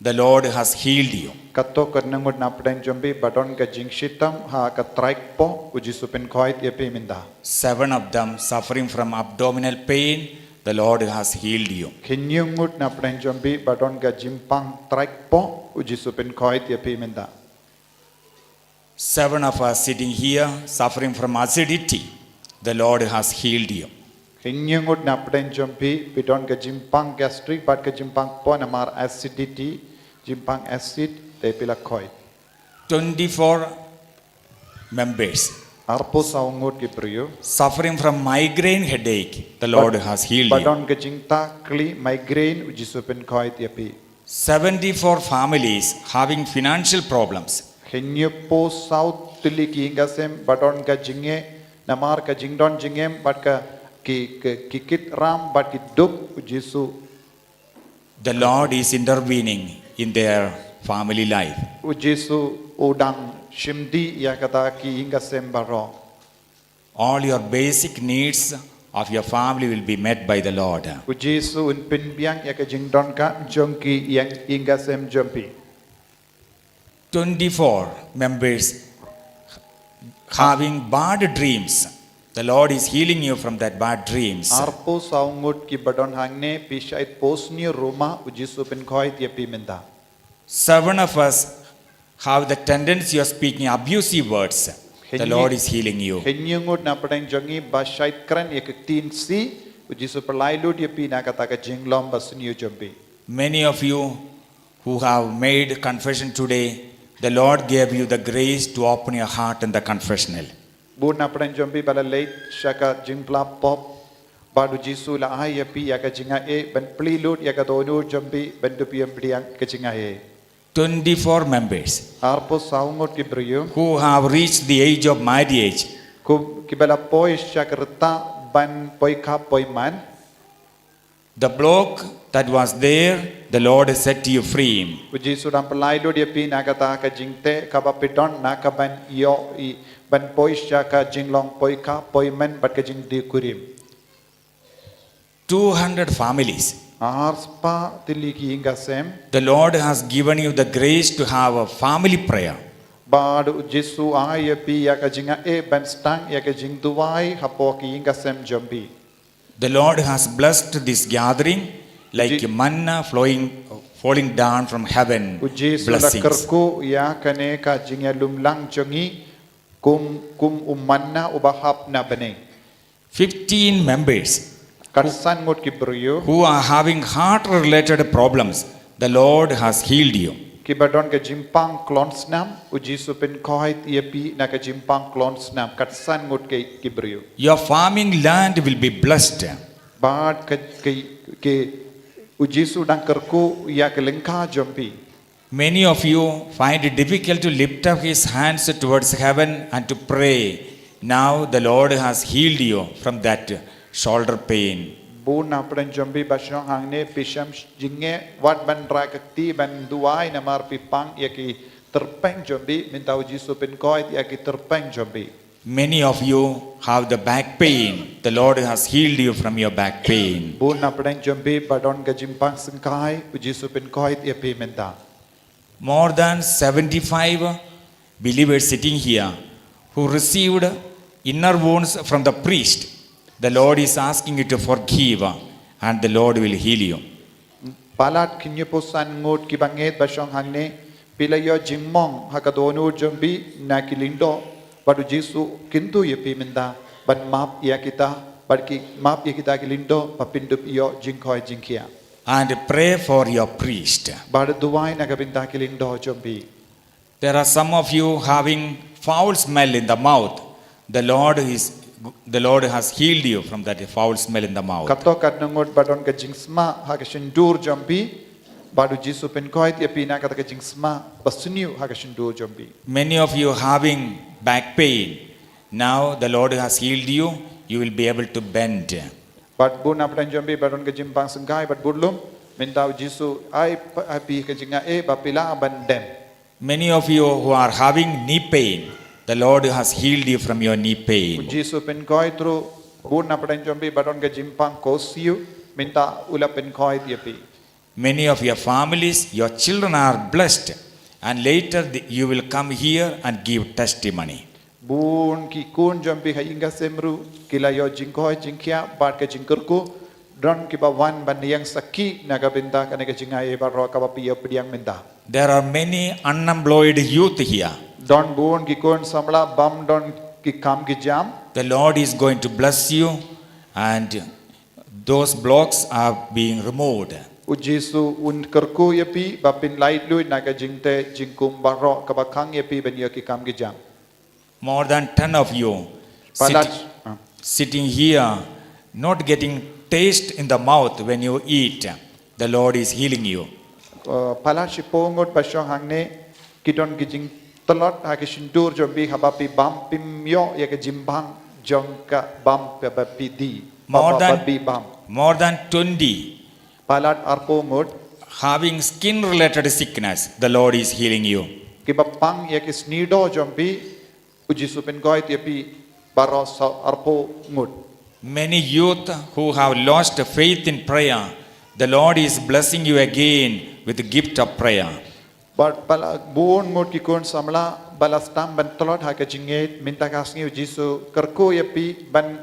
[SPEAKER 4] the Lord has healed you.
[SPEAKER 5] Kato karnangut na pren jombi badon kajing shitam ha katraik po uji supen koit yepe minda.
[SPEAKER 4] Seven of them suffering from abdominal pain, the Lord has healed you.
[SPEAKER 5] Kenyungut na pren jombi badon kajimpang traik po uji supen koit yepe minda.
[SPEAKER 4] Seven of us sitting here suffering from acidity, the Lord has healed you.
[SPEAKER 5] Kenyungut na pren jombi badon kajimpang gastric bad kajimpang po namar acidity jimpang acid te pila koit.
[SPEAKER 4] 24 members
[SPEAKER 5] Arpo saungut ki priyo.
[SPEAKER 4] suffering from migraine headache, the Lord has healed you.
[SPEAKER 5] Badon kajingta kli migraine uji supen koit yepe.
[SPEAKER 4] 74 families having financial problems,
[SPEAKER 5] Kenyu po south tili ki ingasem badon ka jinge namar ka jingdon jingem bad ka kit ram bad ki dup ujisu
[SPEAKER 4] the Lord is intervening in their family life.
[SPEAKER 5] ujisu udang shimdi ya kata ki ingasem baro.
[SPEAKER 4] All your basic needs of your family will be met by the Lord.
[SPEAKER 5] Ujisu un pinbiang ya ka jingdon ka jongki yang ingasem jompi.
[SPEAKER 4] 24 members having bad dreams, the Lord is healing you from that bad dreams.
[SPEAKER 5] Arpo saungut ki badon hangne pishait posni roma ujisu pen koit yepi menda.
[SPEAKER 4] 7 of us have the tendency of speaking abusive words. The Lord is healing you.
[SPEAKER 5] Kenyungut na padang jongi basait kran ya tin si ujisu perlailut yepi na kata ka jinglom basniu jompi.
[SPEAKER 4] Many of you who have made confession today, the Lord gave you the grace to open your heart in the confessional.
[SPEAKER 5] Bu na padang jompi bala late shaka jingpla pop badu jisu la ai yepi ya ka jinga e ban plilut ya ka donu jompi ban dupiam priang ka jinga e.
[SPEAKER 4] 24 members
[SPEAKER 5] Arpo saungut ki briyo
[SPEAKER 4] who have reached the age of marriage,
[SPEAKER 5] ku kibala poi shakrta ban poi ka poi man.
[SPEAKER 4] the block that was there, the Lord has set you free.
[SPEAKER 5] Ujisu dam perlailut yepi na kata ka jingte ka bapidon na ka ban yo I ban poi shaka jinglong poi ka poi man bat ka jing di kurim.
[SPEAKER 4] 200 families,
[SPEAKER 5] Arspa tiliki ingasem
[SPEAKER 4] the Lord has given you the grace to have a family prayer.
[SPEAKER 5] badu jisu ai yepi ya ka jinga e ban stang ya ka jing duwai hapo ki ingasem jombi.
[SPEAKER 4] The Lord has blessed this gathering like manna falling down from heaven.
[SPEAKER 5] Ujisu
[SPEAKER 4] Blessings.
[SPEAKER 5] lakerku ya kane ka jinga lumlang jongi kum umanna ubahap na bane.
[SPEAKER 4] 15 members
[SPEAKER 5] Katsan ngot ki briyo
[SPEAKER 4] who are having heart related problems, the Lord has healed you.
[SPEAKER 5] ki badon ka jimpang klonsnam ujisu pen koit yepi na ka jimpang klonsnam katsan ngot ki briyo.
[SPEAKER 4] Your farming land will be blessed.
[SPEAKER 5] Bad ke ujisu dang kerku ya ke lengka jompi.
[SPEAKER 4] Many of you find it difficult to lift up his hands towards heaven and to pray. Now the Lord has healed you from that shoulder pain.
[SPEAKER 5] Bu na pren jombi basyon hangne pisham jinge wat ban rakti ban duai na mar pipang ya ki terpeng jombi minta ujisu pen koit ya ki terpeng jombi.
[SPEAKER 4] Many of you have the back pain. The Lord has healed you from your back pain.
[SPEAKER 5] Bu na pren jombi badon ka jimpang sengkai ujisu pen koit ya pi menta.
[SPEAKER 4] More than 75 believers sitting here who received inner wounds from the priest, the Lord is asking you to forgive and the Lord will heal you.
[SPEAKER 5] Palat kinyo po san ngot ki banget basyon hangne pilayo jingmong hakadonu jombi na kilindo badu jisu kintu ya pi menta ban map ya kita barki map ya kita kilindo papindup iyo jingkoi jingkia.
[SPEAKER 4] And pray for your priest.
[SPEAKER 5] Badu duwai na kabinta kilindo jombi.
[SPEAKER 4] There are some of you having foul smell in the mouth. The Lord has healed you from that foul smell in the mouth.
[SPEAKER 5] Kato kat nungut badon ke jingsma ha ke shindur jombi badu jisu pen koit ya pina kata ke jingsma basuniu ha ke shindur jombi.
[SPEAKER 4] Many of you having back pain. Now the Lord has healed you. You will be able to bend.
[SPEAKER 5] Bad bun apdan jombi badon ke jimpang sengkai bad budlum mintau jisu ai pi ke jinga bapila bandem.
[SPEAKER 4] Many of you who are having knee pain, the Lord has healed you from your knee pain.
[SPEAKER 5] Jisu pen koi tru bun apdan jombi badon ke jimpang kosiu minta ula pen koi dia pi.
[SPEAKER 4] Many of your families, your children are blessed, and later you will come here and give testimony.
[SPEAKER 5] Bun ki kun jombi ha inga semru kila yo jingkoi jingkia bad ke jingkerku don ki bawan ban yang saki naga binta kane ke jinga baro ka bapi yo pediang minta.
[SPEAKER 4] There are many unemployed youth here.
[SPEAKER 5] Don bun ki kun samla bam don ki kam ki jam.
[SPEAKER 4] The Lord is going to bless you, and those blocks are being removed.
[SPEAKER 5] Ujisu un kerku yapi bapin light lui naga jingte jingkum baro ka bakang yapi ben yo ki kam ki jam.
[SPEAKER 4] More than 10 of you sitting here, not getting taste in the mouth when you eat. The Lord is healing you.
[SPEAKER 5] Pala si pongot pasyong hangne kidon ki jing telot ha ki shindur jombi habapi bam pimyo ya ke jimbang jongka bam pe bapi di.
[SPEAKER 4] More than 20
[SPEAKER 5] Palat arpongot
[SPEAKER 4] having skin related sickness, the Lord is healing you.
[SPEAKER 5] ki bapang ya ki snido jombi uji supen goit yapi baro sa arpo ngut.
[SPEAKER 4] Many youth who have lost faith in prayer, the Lord is blessing you again with the gift of prayer.
[SPEAKER 5] But pala buon ngut ki kon samla balastam ban telot ha ke jinget minta kasngi uji su kerku yapi ban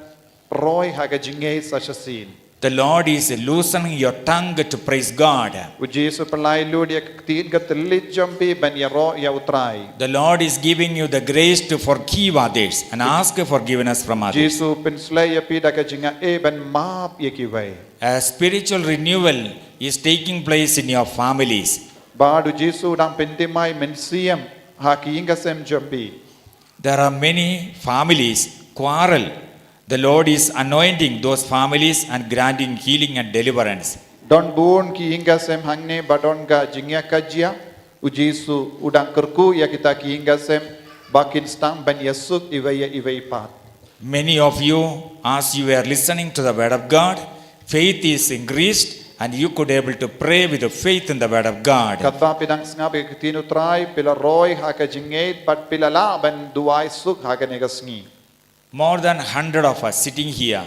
[SPEAKER 5] roy ha ke jinget sasasin.
[SPEAKER 4] The Lord is loosening your tongue to praise God.
[SPEAKER 5] Uji su pelai lu dia tin gatelit jombi ban ya ro ya utrai.
[SPEAKER 4] The Lord is giving you the grace to forgive others and ask forgiveness from others.
[SPEAKER 5] Jisu penslay yapi da ke jinga ban maap ye ki vai.
[SPEAKER 4] A spiritual renewal is taking place in your families.
[SPEAKER 5] Badu Jisu dang pentimai mensiam ha ki inga sem jombi.
[SPEAKER 4] There are many families quarrel. The Lord is anointing those families and granting healing and deliverance.
[SPEAKER 5] Don bun ki inga sem hangne badon ga jingya kajia ujisu udang kerku ya kita ki inga sem bakin stang ban yesuk iwai pat.
[SPEAKER 4] Many of you, as you were listening to the word of God, faith is increased and you could able to pray with the faith in the word of God.
[SPEAKER 5] Kata pidang sngabe kitinu try pila roy ha ka jingait but pila la ban duai suk ha ka negasngi.
[SPEAKER 4] More than 100 of us sitting here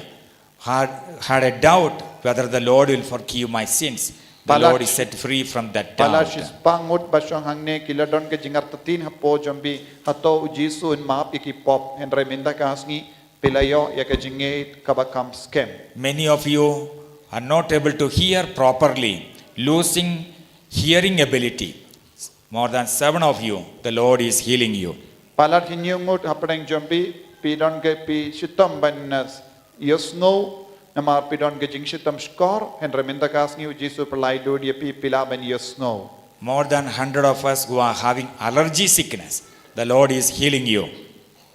[SPEAKER 4] had a doubt whether the Lord will forgive my sins. The Lord is set free from that doubt.
[SPEAKER 5] Palashis pangut basyong hangne kila don ke jingar tatin hapo jombi hato ujisu in maap iki pop henre minda kasngi pilayo ya ke jingait kabakam scam.
[SPEAKER 4] Many of you are not able to hear properly, losing hearing ability. More than 7 of you, the Lord is healing you.
[SPEAKER 5] Palat hinyungut hapadang jombi pidon ke pi shitam ban yosno namar pidon ke jing shitam skor henre minda kasngi ujisu pelai do dia pi pila ban yosno.
[SPEAKER 4] More than 100 of us who are having allergy sickness, the Lord is healing you.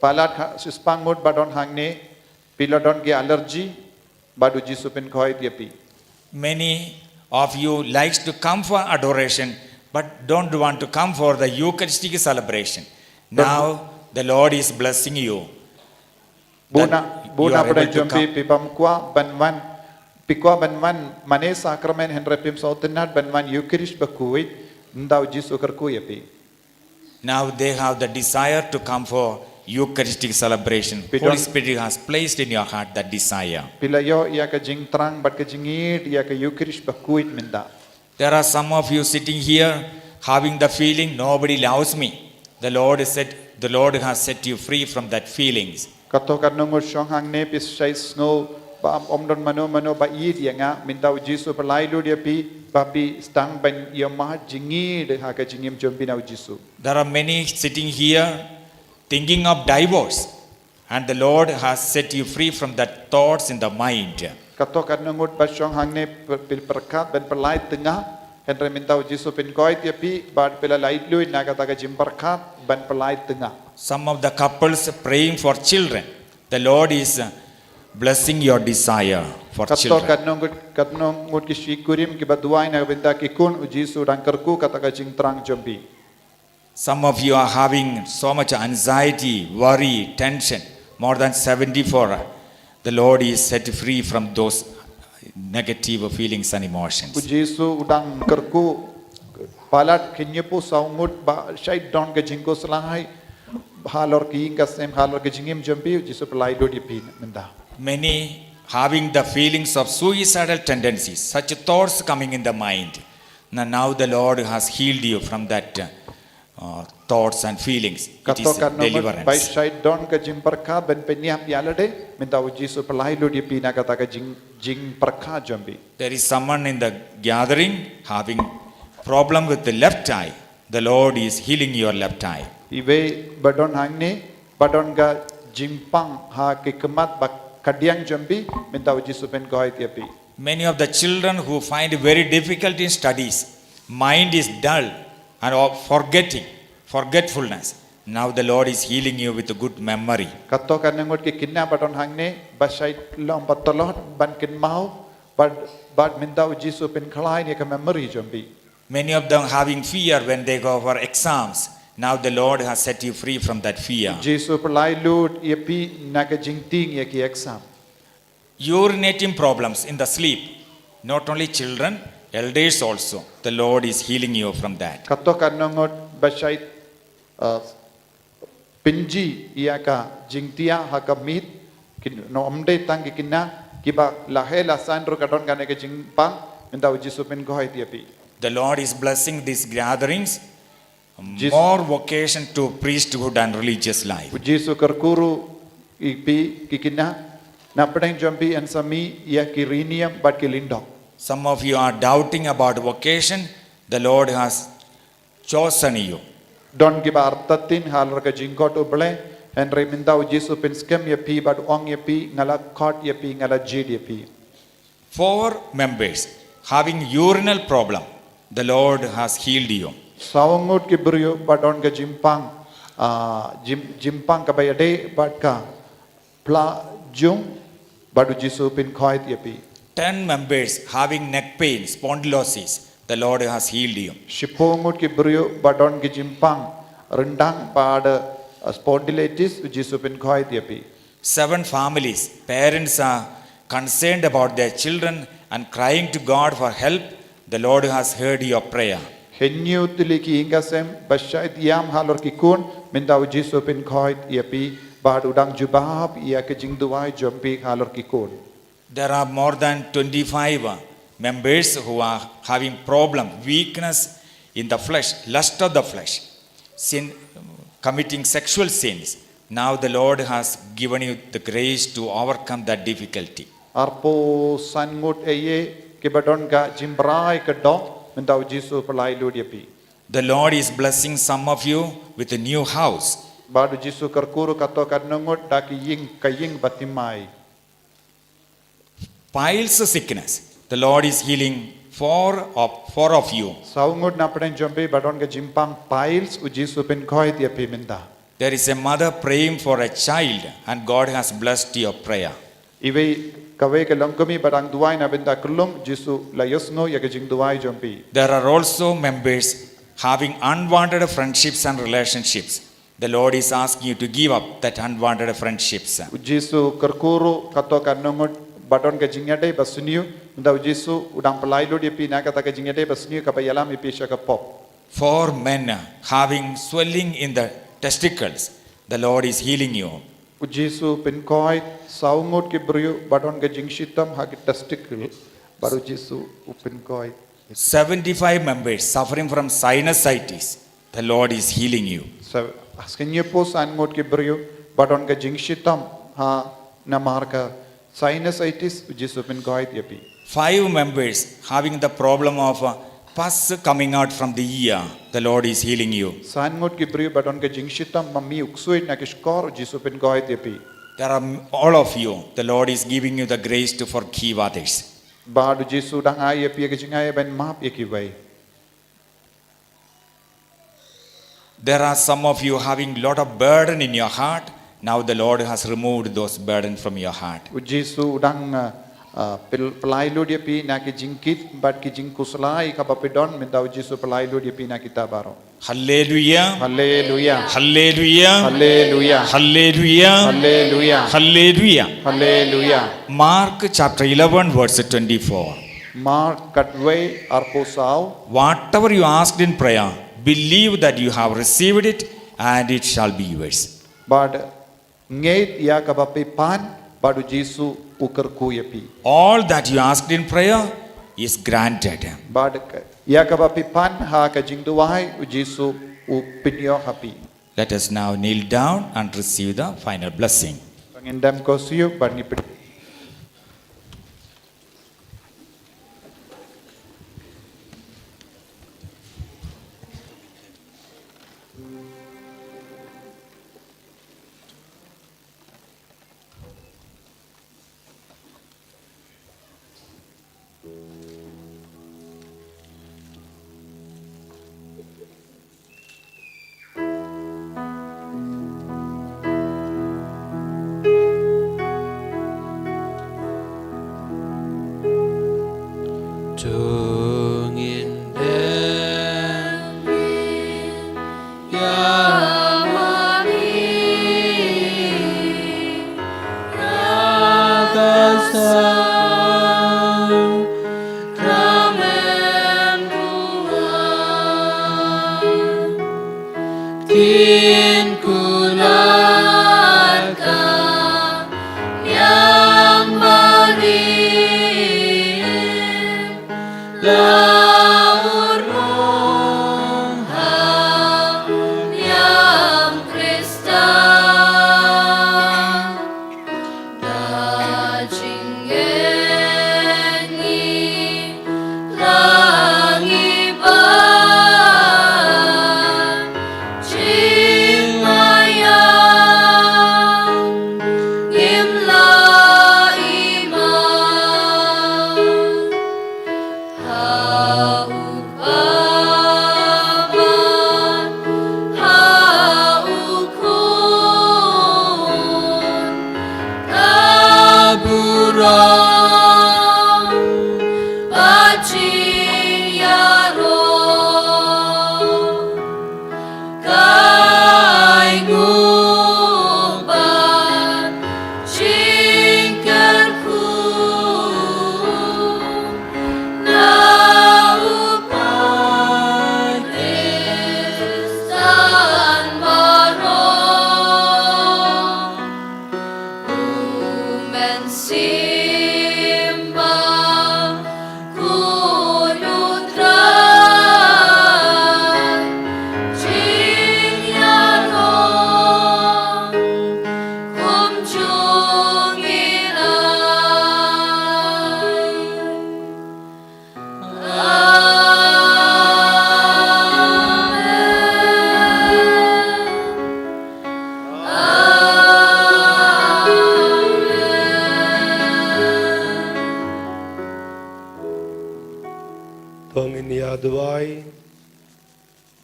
[SPEAKER 5] Palat sispangut badon hangne pila don ke allergy badu jisu pen khoi dia pi.
[SPEAKER 4] Many of you likes to come for adoration but don't want to come for the Eucharistic celebration. Now the Lord is blessing you.
[SPEAKER 5] Buna pada jombi pipam kwa banwan pikwa banwan mane sakramen henre pim sautenat banwan Eucharist bakuit ndau jisu kerku yapi.
[SPEAKER 4] Now they have the desire to come for Eucharistic celebration. Holy Spirit has placed in your heart that desire.
[SPEAKER 5] Pilayo ia ka jing trang bat ka jingit ia ka Eucharist bakuit minda.
[SPEAKER 4] There are some of you sitting here having the feeling nobody loves me. The Lord has set you free from that feelings.
[SPEAKER 5] Katokan nungur syong hang ne pis say snow ba omdon mano ba yid ya nga minta Jisu pelai lu dia pi bapi stang ban ia mah jingi de ha ka jingim jombi na Jisu.
[SPEAKER 4] There are many sitting here thinking of divorce, and the Lord has set you free from that thoughts in the mind.
[SPEAKER 5] Katokan nungut ba syong hang ne pil perkat ban pelai tengah Henry Mintau Jisu pin koi tiapi bad pela light lui nagataga jimbarkat ban pelai tengah.
[SPEAKER 4] Some of the couples praying for children. The Lord is blessing your desire for
[SPEAKER 5] Kato
[SPEAKER 4] children.
[SPEAKER 5] kadnong ngut ki shikurim ki baduai na benda ki kun Jisu dan kerku kataga jing terang jombi.
[SPEAKER 4] Some of you are having so much anxiety, worry, tension, more than 74. The Lord is set free from those negative feelings and emotions.
[SPEAKER 5] Jisu udang kerku palat kinyepu saungut ba syait don ke jingko selahai halor ki ingasem halor ke jingim jombi Jisu pelai do di pin menda.
[SPEAKER 4] Many having the feelings of suicidal tendencies, such thoughts coming in the mind. Now the Lord has healed you from that thoughts and feelings. It is
[SPEAKER 5] Kato kan nomor by
[SPEAKER 4] deliverance.
[SPEAKER 5] syait don ke jing perka ben peniap yalade minta Jisu pelai do di pin kataga jing perka jombi.
[SPEAKER 4] There is someone in the gathering having problem with the left eye. The Lord is healing your left eye.
[SPEAKER 5] Iwe badon hangni badon ga jimpang ha ke kemat bak kadiang jambi minta Jisu pen koi tiapi.
[SPEAKER 4] Many of the children who find it very difficult in studies, mind is dull and forgetfulness. Now the Lord is healing you with a good memory.
[SPEAKER 5] Kato kan ngot ke kinna badon hangne basai lom patolot ban kin mau bad minta Jisu pen khalai ni ke memory jambi.
[SPEAKER 4] Many of them having fear when they go for exams. Now the Lord has set you free from that fear.
[SPEAKER 5] Jisu pelai lut iapi naga jingting ya ki exam.
[SPEAKER 4] Urinating problems in the sleep. Not only children, elders also. The Lord is healing you from that.
[SPEAKER 5] Kato kan ngot basai pinji ia ka jingtia ha ka mit kin no omde tang ki kinna kiba lahe la sandro kadon kan ke jingpang minta Jisu pen koi tiapi.
[SPEAKER 4] The Lord is blessing these gatherings. More vocation to priesthood and religious life.
[SPEAKER 5] Jisu kerkuru ipi kikina napdeng jambi and sami ya kirinium but kilindok.
[SPEAKER 4] Some of you are doubting about vocation. The Lord has chosen you.
[SPEAKER 5] Don kiba artatin halar ka jingkot uble and remindau Jisu pinskem ya pi but ong ya pi ngala kot ya pi ngala jid ya pi.
[SPEAKER 4] 4 members having urinal problem. The Lord has healed you.
[SPEAKER 5] Sawangut ki brio but on ka jimpang jimpang ka bayade but ka pla jung badu Jisu pin khoit ya pi.
[SPEAKER 4] 10 members having neck pain, spondylosis. The Lord has healed you.
[SPEAKER 5] Shipongut ki brio but on ki jimpang rendang pada spondylitis Jisu pin khoit ya pi.
[SPEAKER 4] 7 families, parents are concerned about their children and crying to God for help. The Lord has heard your prayer.
[SPEAKER 5] Henyu tiliki ingasem basyait yam halor ki kun minta Jisu pin khoit ya pi bad udang jubab ya ke jingduai jompi halor ki kun.
[SPEAKER 4] There are more than 25 members who are having problem, weakness in the flesh, lust of the flesh, sin, committing sexual sins. Now the Lord has given you the grace to overcome that difficulty.
[SPEAKER 5] Arpo sangut eye ke badon ga jimbrai ke do minta Jisu pelai lu dia pi.
[SPEAKER 4] The Lord is blessing some of you with a new house.
[SPEAKER 5] Badu Jisu kerkuru kato kadnongut daki ying kaying batimai.
[SPEAKER 4] Piles sickness. The Lord is healing four of you.
[SPEAKER 5] Saungut na peden jompi badon ga jimpang piles Jisu pin khoi dia pi minta.
[SPEAKER 4] There is a mother praying for a child and God has blessed your prayer.
[SPEAKER 5] Iwe kawe ke longkami badang duai na benda kelum Jisu la yosno ya ke jing duai jompi.
[SPEAKER 4] There are also members having unwanted friendships and relationships. The Lord is asking you to give up that unwanted friendships.
[SPEAKER 5] Jisu kerkuru kato kadnongut badon ke jingyade basuniu minta Jisu udang pelai lu dia pi na kata ke jingyade basuniu ka bayalam ipi sya ka pop.
[SPEAKER 4] 4 men having swelling in the testicles. The Lord is healing you.
[SPEAKER 5] Jisu pin koi saungut ki brio badon ke jingshitam ha ki testicle baru Jisu upin koi.
[SPEAKER 4] 75 members suffering from sinusitis. The Lord is healing you.
[SPEAKER 5] So askenye po sangut ki brio badon ke jingshitam ha namar ka sinusitis Jisu pin koi dia pi.
[SPEAKER 4] 5 members having the problem of pus coming out from the ear. The Lord is healing you.
[SPEAKER 5] Sangut ki brio badon ke jingshitam mami uksuit na kishkor Jisu pin koi dia pi.
[SPEAKER 4] There are all of you. The Lord is giving you the grace to forgive others.
[SPEAKER 5] Badu Jisu dang ai pi ke jingai ben map ye ki vai.
[SPEAKER 4] There are some of you having a lot of burden in your heart. Now the Lord has removed those burdens from your heart.
[SPEAKER 5] Jesu udang pelailu dia pi nak jingkit bat ki jingkuslai ka bapedon minta Jesu pelailu dia pi nak kita baro.
[SPEAKER 4] Hallelujah.
[SPEAKER 5] Hallelujah.
[SPEAKER 4] Hallelujah.
[SPEAKER 5] Hallelujah.
[SPEAKER 4] Hallelujah.
[SPEAKER 5] Hallelujah.
[SPEAKER 4] Hallelujah.
[SPEAKER 5] Hallelujah.
[SPEAKER 4] Mark chapter 11 verse 24.
[SPEAKER 5] Mark katway arposau.
[SPEAKER 4] Whatever you asked in prayer, believe that you have received it and it shall be yours.
[SPEAKER 5] Bad ngait ya ka bapepan badu Jesu ukar ku yapi.
[SPEAKER 4] All that you asked in prayer is granted.
[SPEAKER 5] Bad ya ka bapepan ha ka jingduai Jesu upinyo hapi.
[SPEAKER 4] Let us now kneel down and receive the final blessing.
[SPEAKER 5] Pangindam ko siyo bad ngipit.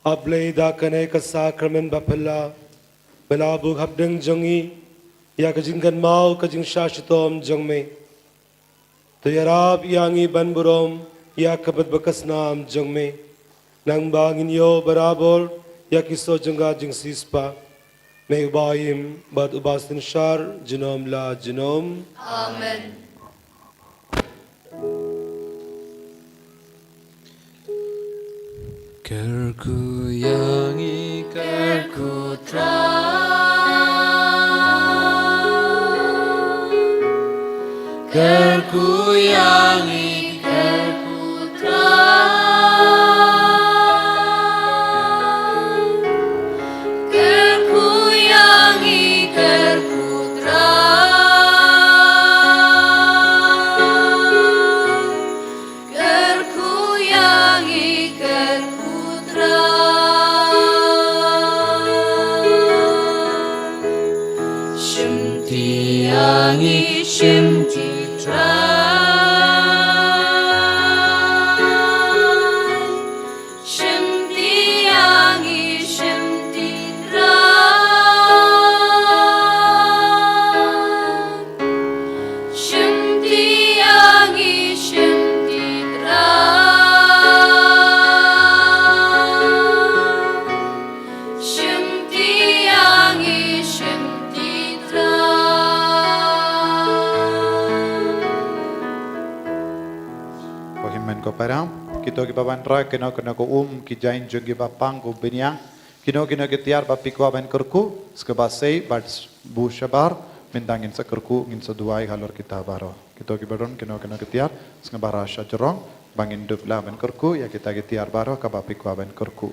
[SPEAKER 6] Ablay da kanay ka sacrament bapala balabug habdeng jongi ya kajingkan mau kajing shashitom jongme to yarab yangi banburom ya kabat bakas nam jongme nang bangin yo barabol ya kiso jongga jing sispa may ubayim bat ubastin shar jinom la jinom.
[SPEAKER 1] Amen.
[SPEAKER 3] Kerku yangi kerku kerku yangi kerku
[SPEAKER 1] Kerku yangi kerku Kerku yangi kerku Shimti yangi shimti Shimti yangi shimti
[SPEAKER 5] param kita ki baban ra kena ko ki jain jongi ba pang ko benya kino ki tiar ba pikwa ban kerku skaba sei bat bu shabar mendangin sa kerku ngin sa duai halor kita baro kita ki baron kino ki tiar skaba rasha jorong bangin dup la ban kerku ya kita ki tiar baro ka ba pikwa ban kerku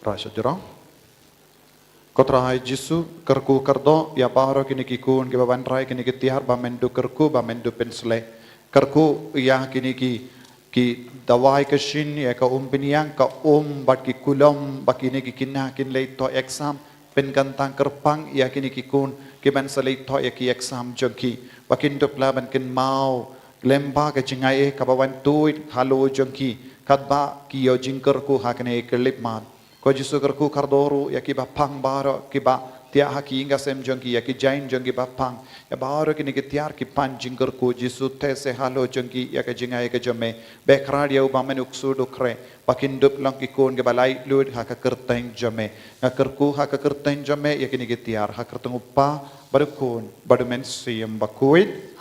[SPEAKER 5] rasha jorong Kotra hai Jisu kerku kerdo ya paharo kini kikun ke baban rai kini kitiar ba mendu kerku ba mendu pensle kerku ya kini ki dawai ke shin ya ka piniang ka bat ki kulom ba kini ki kinah kin lei to exam pen kantang kerpang ya kini kikun ke ban selei to ya ki exam jongki ba kin dop la ban kin mau lemba ke jingai ka baban tuit halo jongki kat ba ki yo jingkerku hakne kelip man ko Jisu kerku kardoru ya ki bapang baro ki ba tia haki inga sem jongki ya ki jain jongki bapang ya baro ki tiar ki pan jingkerku Jisu te se halo jongki ya ka jingai ka jome bekrar ya ubamen uksu dukre pakin dup lang ki kun ke balai lud ha ka kerteng jome ya kerku ha ka kerteng jome ya ki tiar ha kerteng upa baru kun baru men siem bakuit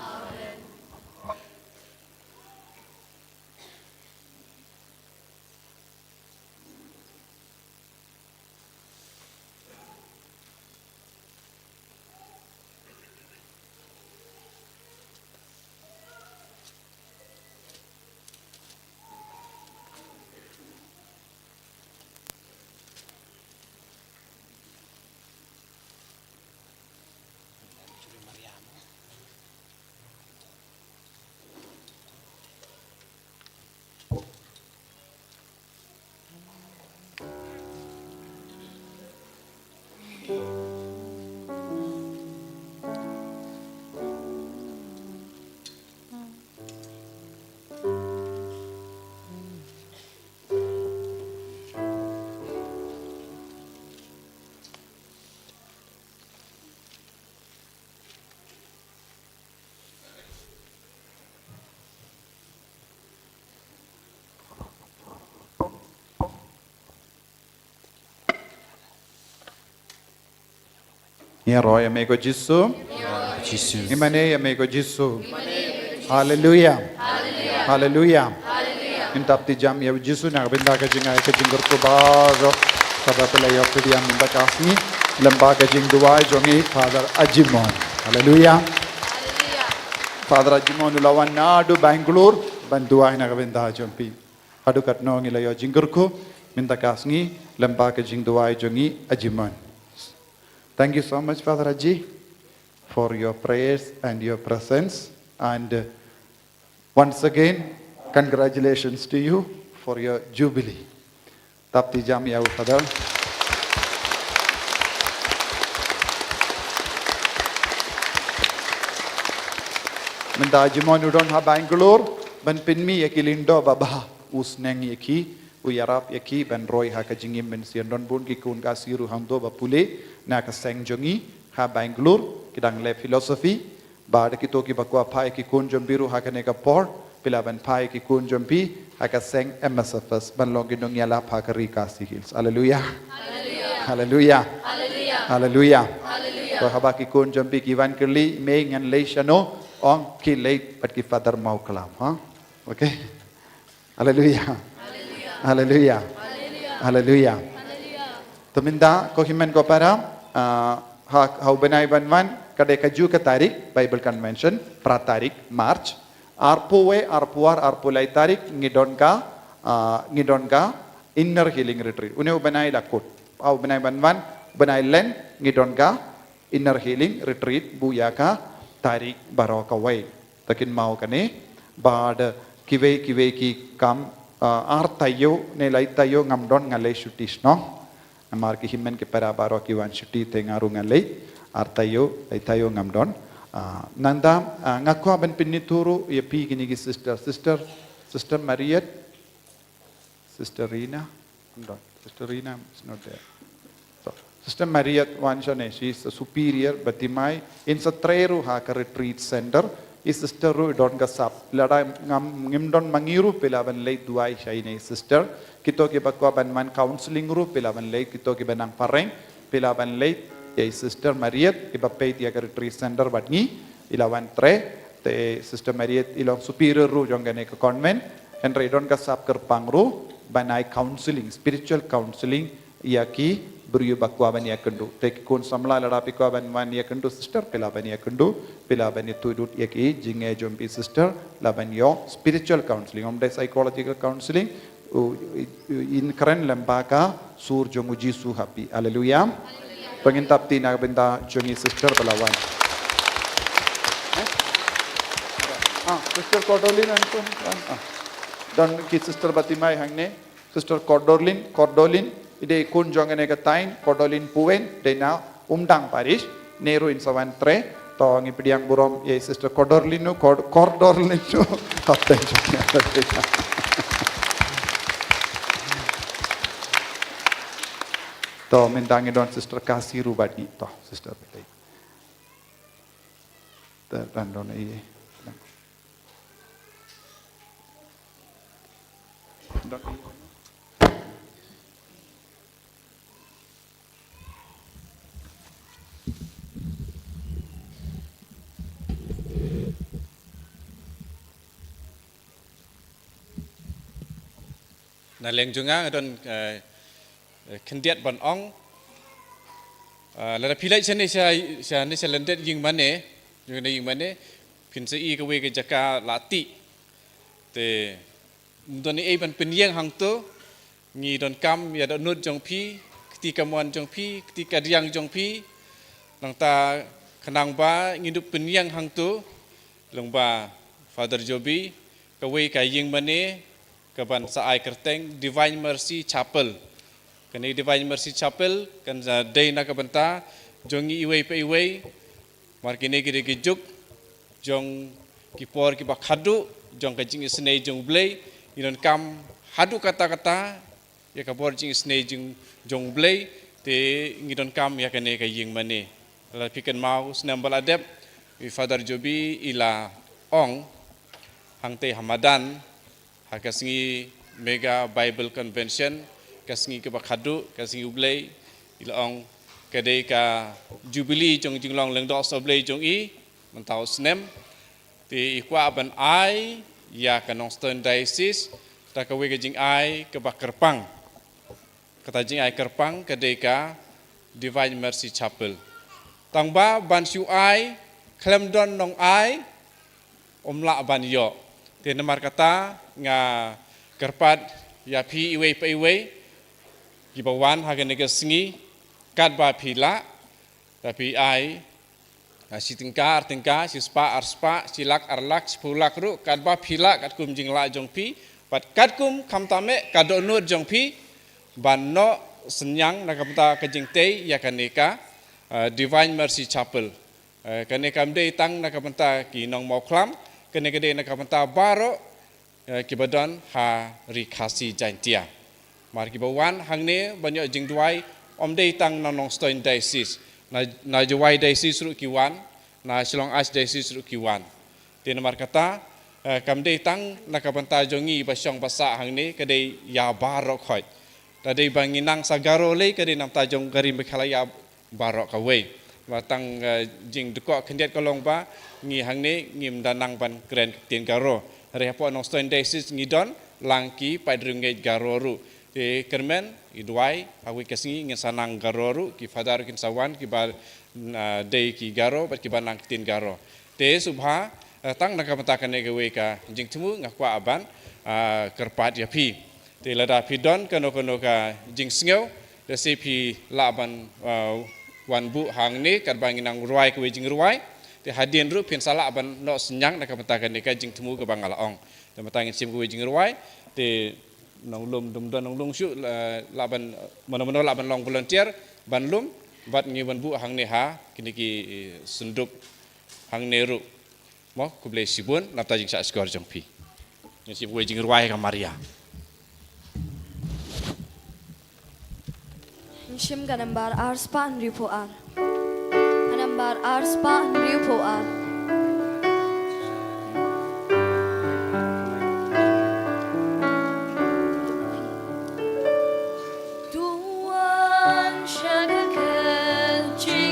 [SPEAKER 5] Ya roy amigo Jisu.
[SPEAKER 3] Jisu.
[SPEAKER 5] Imane amigo Jisu. Hallelujah. Hallelujah. Intap ti jam ya Jisu na binda ka jinga ka jinggur ko bago kada pala ya pediam minta kasni lamba ka jing duai jongi Father Ajimon. Hallelujah. Father Ajimon ulawan nadu Bangalore banduai na ka binda jompi. Adu katno ngila ya jinggur ko minta kasni lamba ka jing duai jongi Ajimon. Thank you so much, Father Aji, for your prayers and your presence. And once again, congratulations to you for your jubilee. Tapti jam ya Father. Minta Ajimon udon ha Bangalore, ban pinmi yakilindo baba usneng yaki. Uyarap yaki ban roy ha ka jingim ben sian don bun ki kun ka siru hando ba pule na ka seng jongi ha Bangalore kidang le philosophy ba de ki to ki bakwa phai ki kun jom biru ha ka ne ka por pila ban phai ki kun jom pi ha ka seng MSFS ban long ginong yala pha ka ri ka si hills hallelujah hallelujah hallelujah to ha ba ki kun jom pi ki van kerli me ngan le shano ong ki le pat ki father mau kalam ha okay hallelujah Hallelujah. Hallelujah. Tuminda ko himen ko para hau benai banwan kade kaju ke tarik Bible Convention pra tarik March arpuwe arpuar arpulai tarik ngidon ka inner healing retreat une benai lakut hau benai banwan benai len ngidon ka inner healing retreat buya ka tarik baroka way takin mau kane bad kiwe ki kam artayo nelai tayo ngamdon ngale shutis no amar ki himen ke para baro ki wan shuti te ngaru ngale artayo tayo ngamdon nanda ngakwa ben pinituru ye pi gini ki sister Mariet sister Rina is not there so sister Mariet wan shone she is a superior batimai in satreru ha ka retreat center is sister ru don ga sap lada ngim don mangiru pelaban lei duai shaine sister kito ke bakwa ban man counseling ru pelaban lei kito ke banang pareng pelaban lei Yai Sister Mariet iba pay tiya ka retreat center badngi ilawan tre te Sister Mariet ilong superior ru jong gane ka convent and redon ka sap kerpang ru banai counseling spiritual counseling yaki beriu bakwa bani akendu te kun samla lada pikwa ban yakendu sister pila bani tudut yaki jinge jompi sister laban yo spiritual counseling omde psychological counseling in keren lembaka sur jongu jisu happy haleluya pengintap tina benda jongi sister pelawan sister Cordolin antum dan ki sister Batimai hangne sister Cordolin ide kun jongane gatain Cordolin Puen de na umdang parish neru in sawan tre to ngi pidiang burom ye sister Cordolin nu kapten to mendangi don sister Kasiru badi to sister betai dan don iye
[SPEAKER 7] na leng junga don kendiat ban ong la pilai sene sya ne selendet ying mane pin se i ka we ke jaka lati te don ni ban penyeng hang to ngi don kam ya don nut jong pi ketika mon jong pi ketika diang jong pi nang ta khanang ba ngi du penyeng hang to long ba Father Joby ka we ka ying mane ka ban sa ai kerteng Divine Mercy Chapel kan Divine Mercy Chapel kan day na ka banta jongi iway pa iway markine gide gijuk jong kipor ki bakhadu jong ka jing snei jong blay inon kam hadu kata-kata ya ka bor jing snei jong blay te ngidon kam ya kane ka ying mane la pikan mau snambal adep Father Joby ila ong hangte Hamadan hakasngi Mega Bible Convention kasngi ke bakhadu kasngi ublay ilaong kadai ka jubilee jong jinglong leng dok soblay jong i mentau snem ti ikwa ban ai ya kanong stone diocese ta ka we ka jing ai ke bakerpang kata jing ai kerpang kadai ka Divine Mercy Chapel tangba ban siu ai klemdon nong ai omla ban yo ti namar kata nga kerpat ya pi iwe pa iwe Gibawan hagan nega singi kat ba pila tapi ai si tingka artingka si spa arspa si lak arlak sepulak ru kat ba pila kat kum jingla jong pi pat kat kum kam tame kado nur jong pi ban no senyang nakapta kajing te ya kaneka Divine Mercy Chapel kaneka mde tang nakapta ki nong moklam kaneka de nakapta baro kibadon ha rikasi jantia Marki bawan hangne banyak jing duai omdei tang nanong stoin diocese na juai diocese ru kiwan na Silong As diocese ru kiwan tin mar kata kamdei tang nakabanta jongi basyong basa hangne kadai ya barok khoi tadai banginang sagaro le kadai nam ta jong garim bekhala ya barok kawe watang jing dekok kendiat kolong ba ngi hangne ngim danang ban kren tin garo repo nong stoin diocese ngidon langki padrungge garo ru te kermen idwai awi kasngi ngesanang garoru ki fadar kin sawan ki bar dei ki garo bat ki banang tin garo te subha tang nakamata kane gawe ka jing temu ngakwa aban kerpat ya pi te lada pidon kano ka jing sngeu de sepi laban wan bu hang ne kat banginang ruai ke jing ruai te hadien ru pin sala aban no senyang nakamata kane ka jing temu ke bangalaong te matangin sim ke jing ruai te nong lum dum don nong lung shu laban mono laban long volunteer ban lum bat ngi ban bu hang ne ha kini ki sunduk hang ne ru mo ku ble sibun napta jing sa skor jong pi ni sim we jing ruai ka Maria
[SPEAKER 8] Shim ganambar arspa nripo ar ganambar arspa nripo ar
[SPEAKER 1] Tuan syagaka jing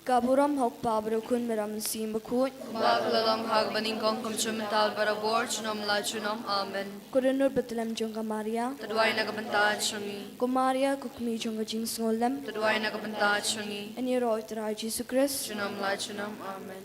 [SPEAKER 8] Kaburam hok pabro kun meram sim bakut.
[SPEAKER 1] Baklalong hagbaning kong kumsumental barabor, chunom la chunom, amen.
[SPEAKER 8] Kurenur betlem jonga Maria.
[SPEAKER 1] Taduay nagabantaat syungi.
[SPEAKER 8] Kumaria kukmi jonga jing sngolem.
[SPEAKER 1] Taduay nagabantaat syungi.
[SPEAKER 8] Eniro iterai Jesu Christ.
[SPEAKER 1] Chunom la chunom, amen.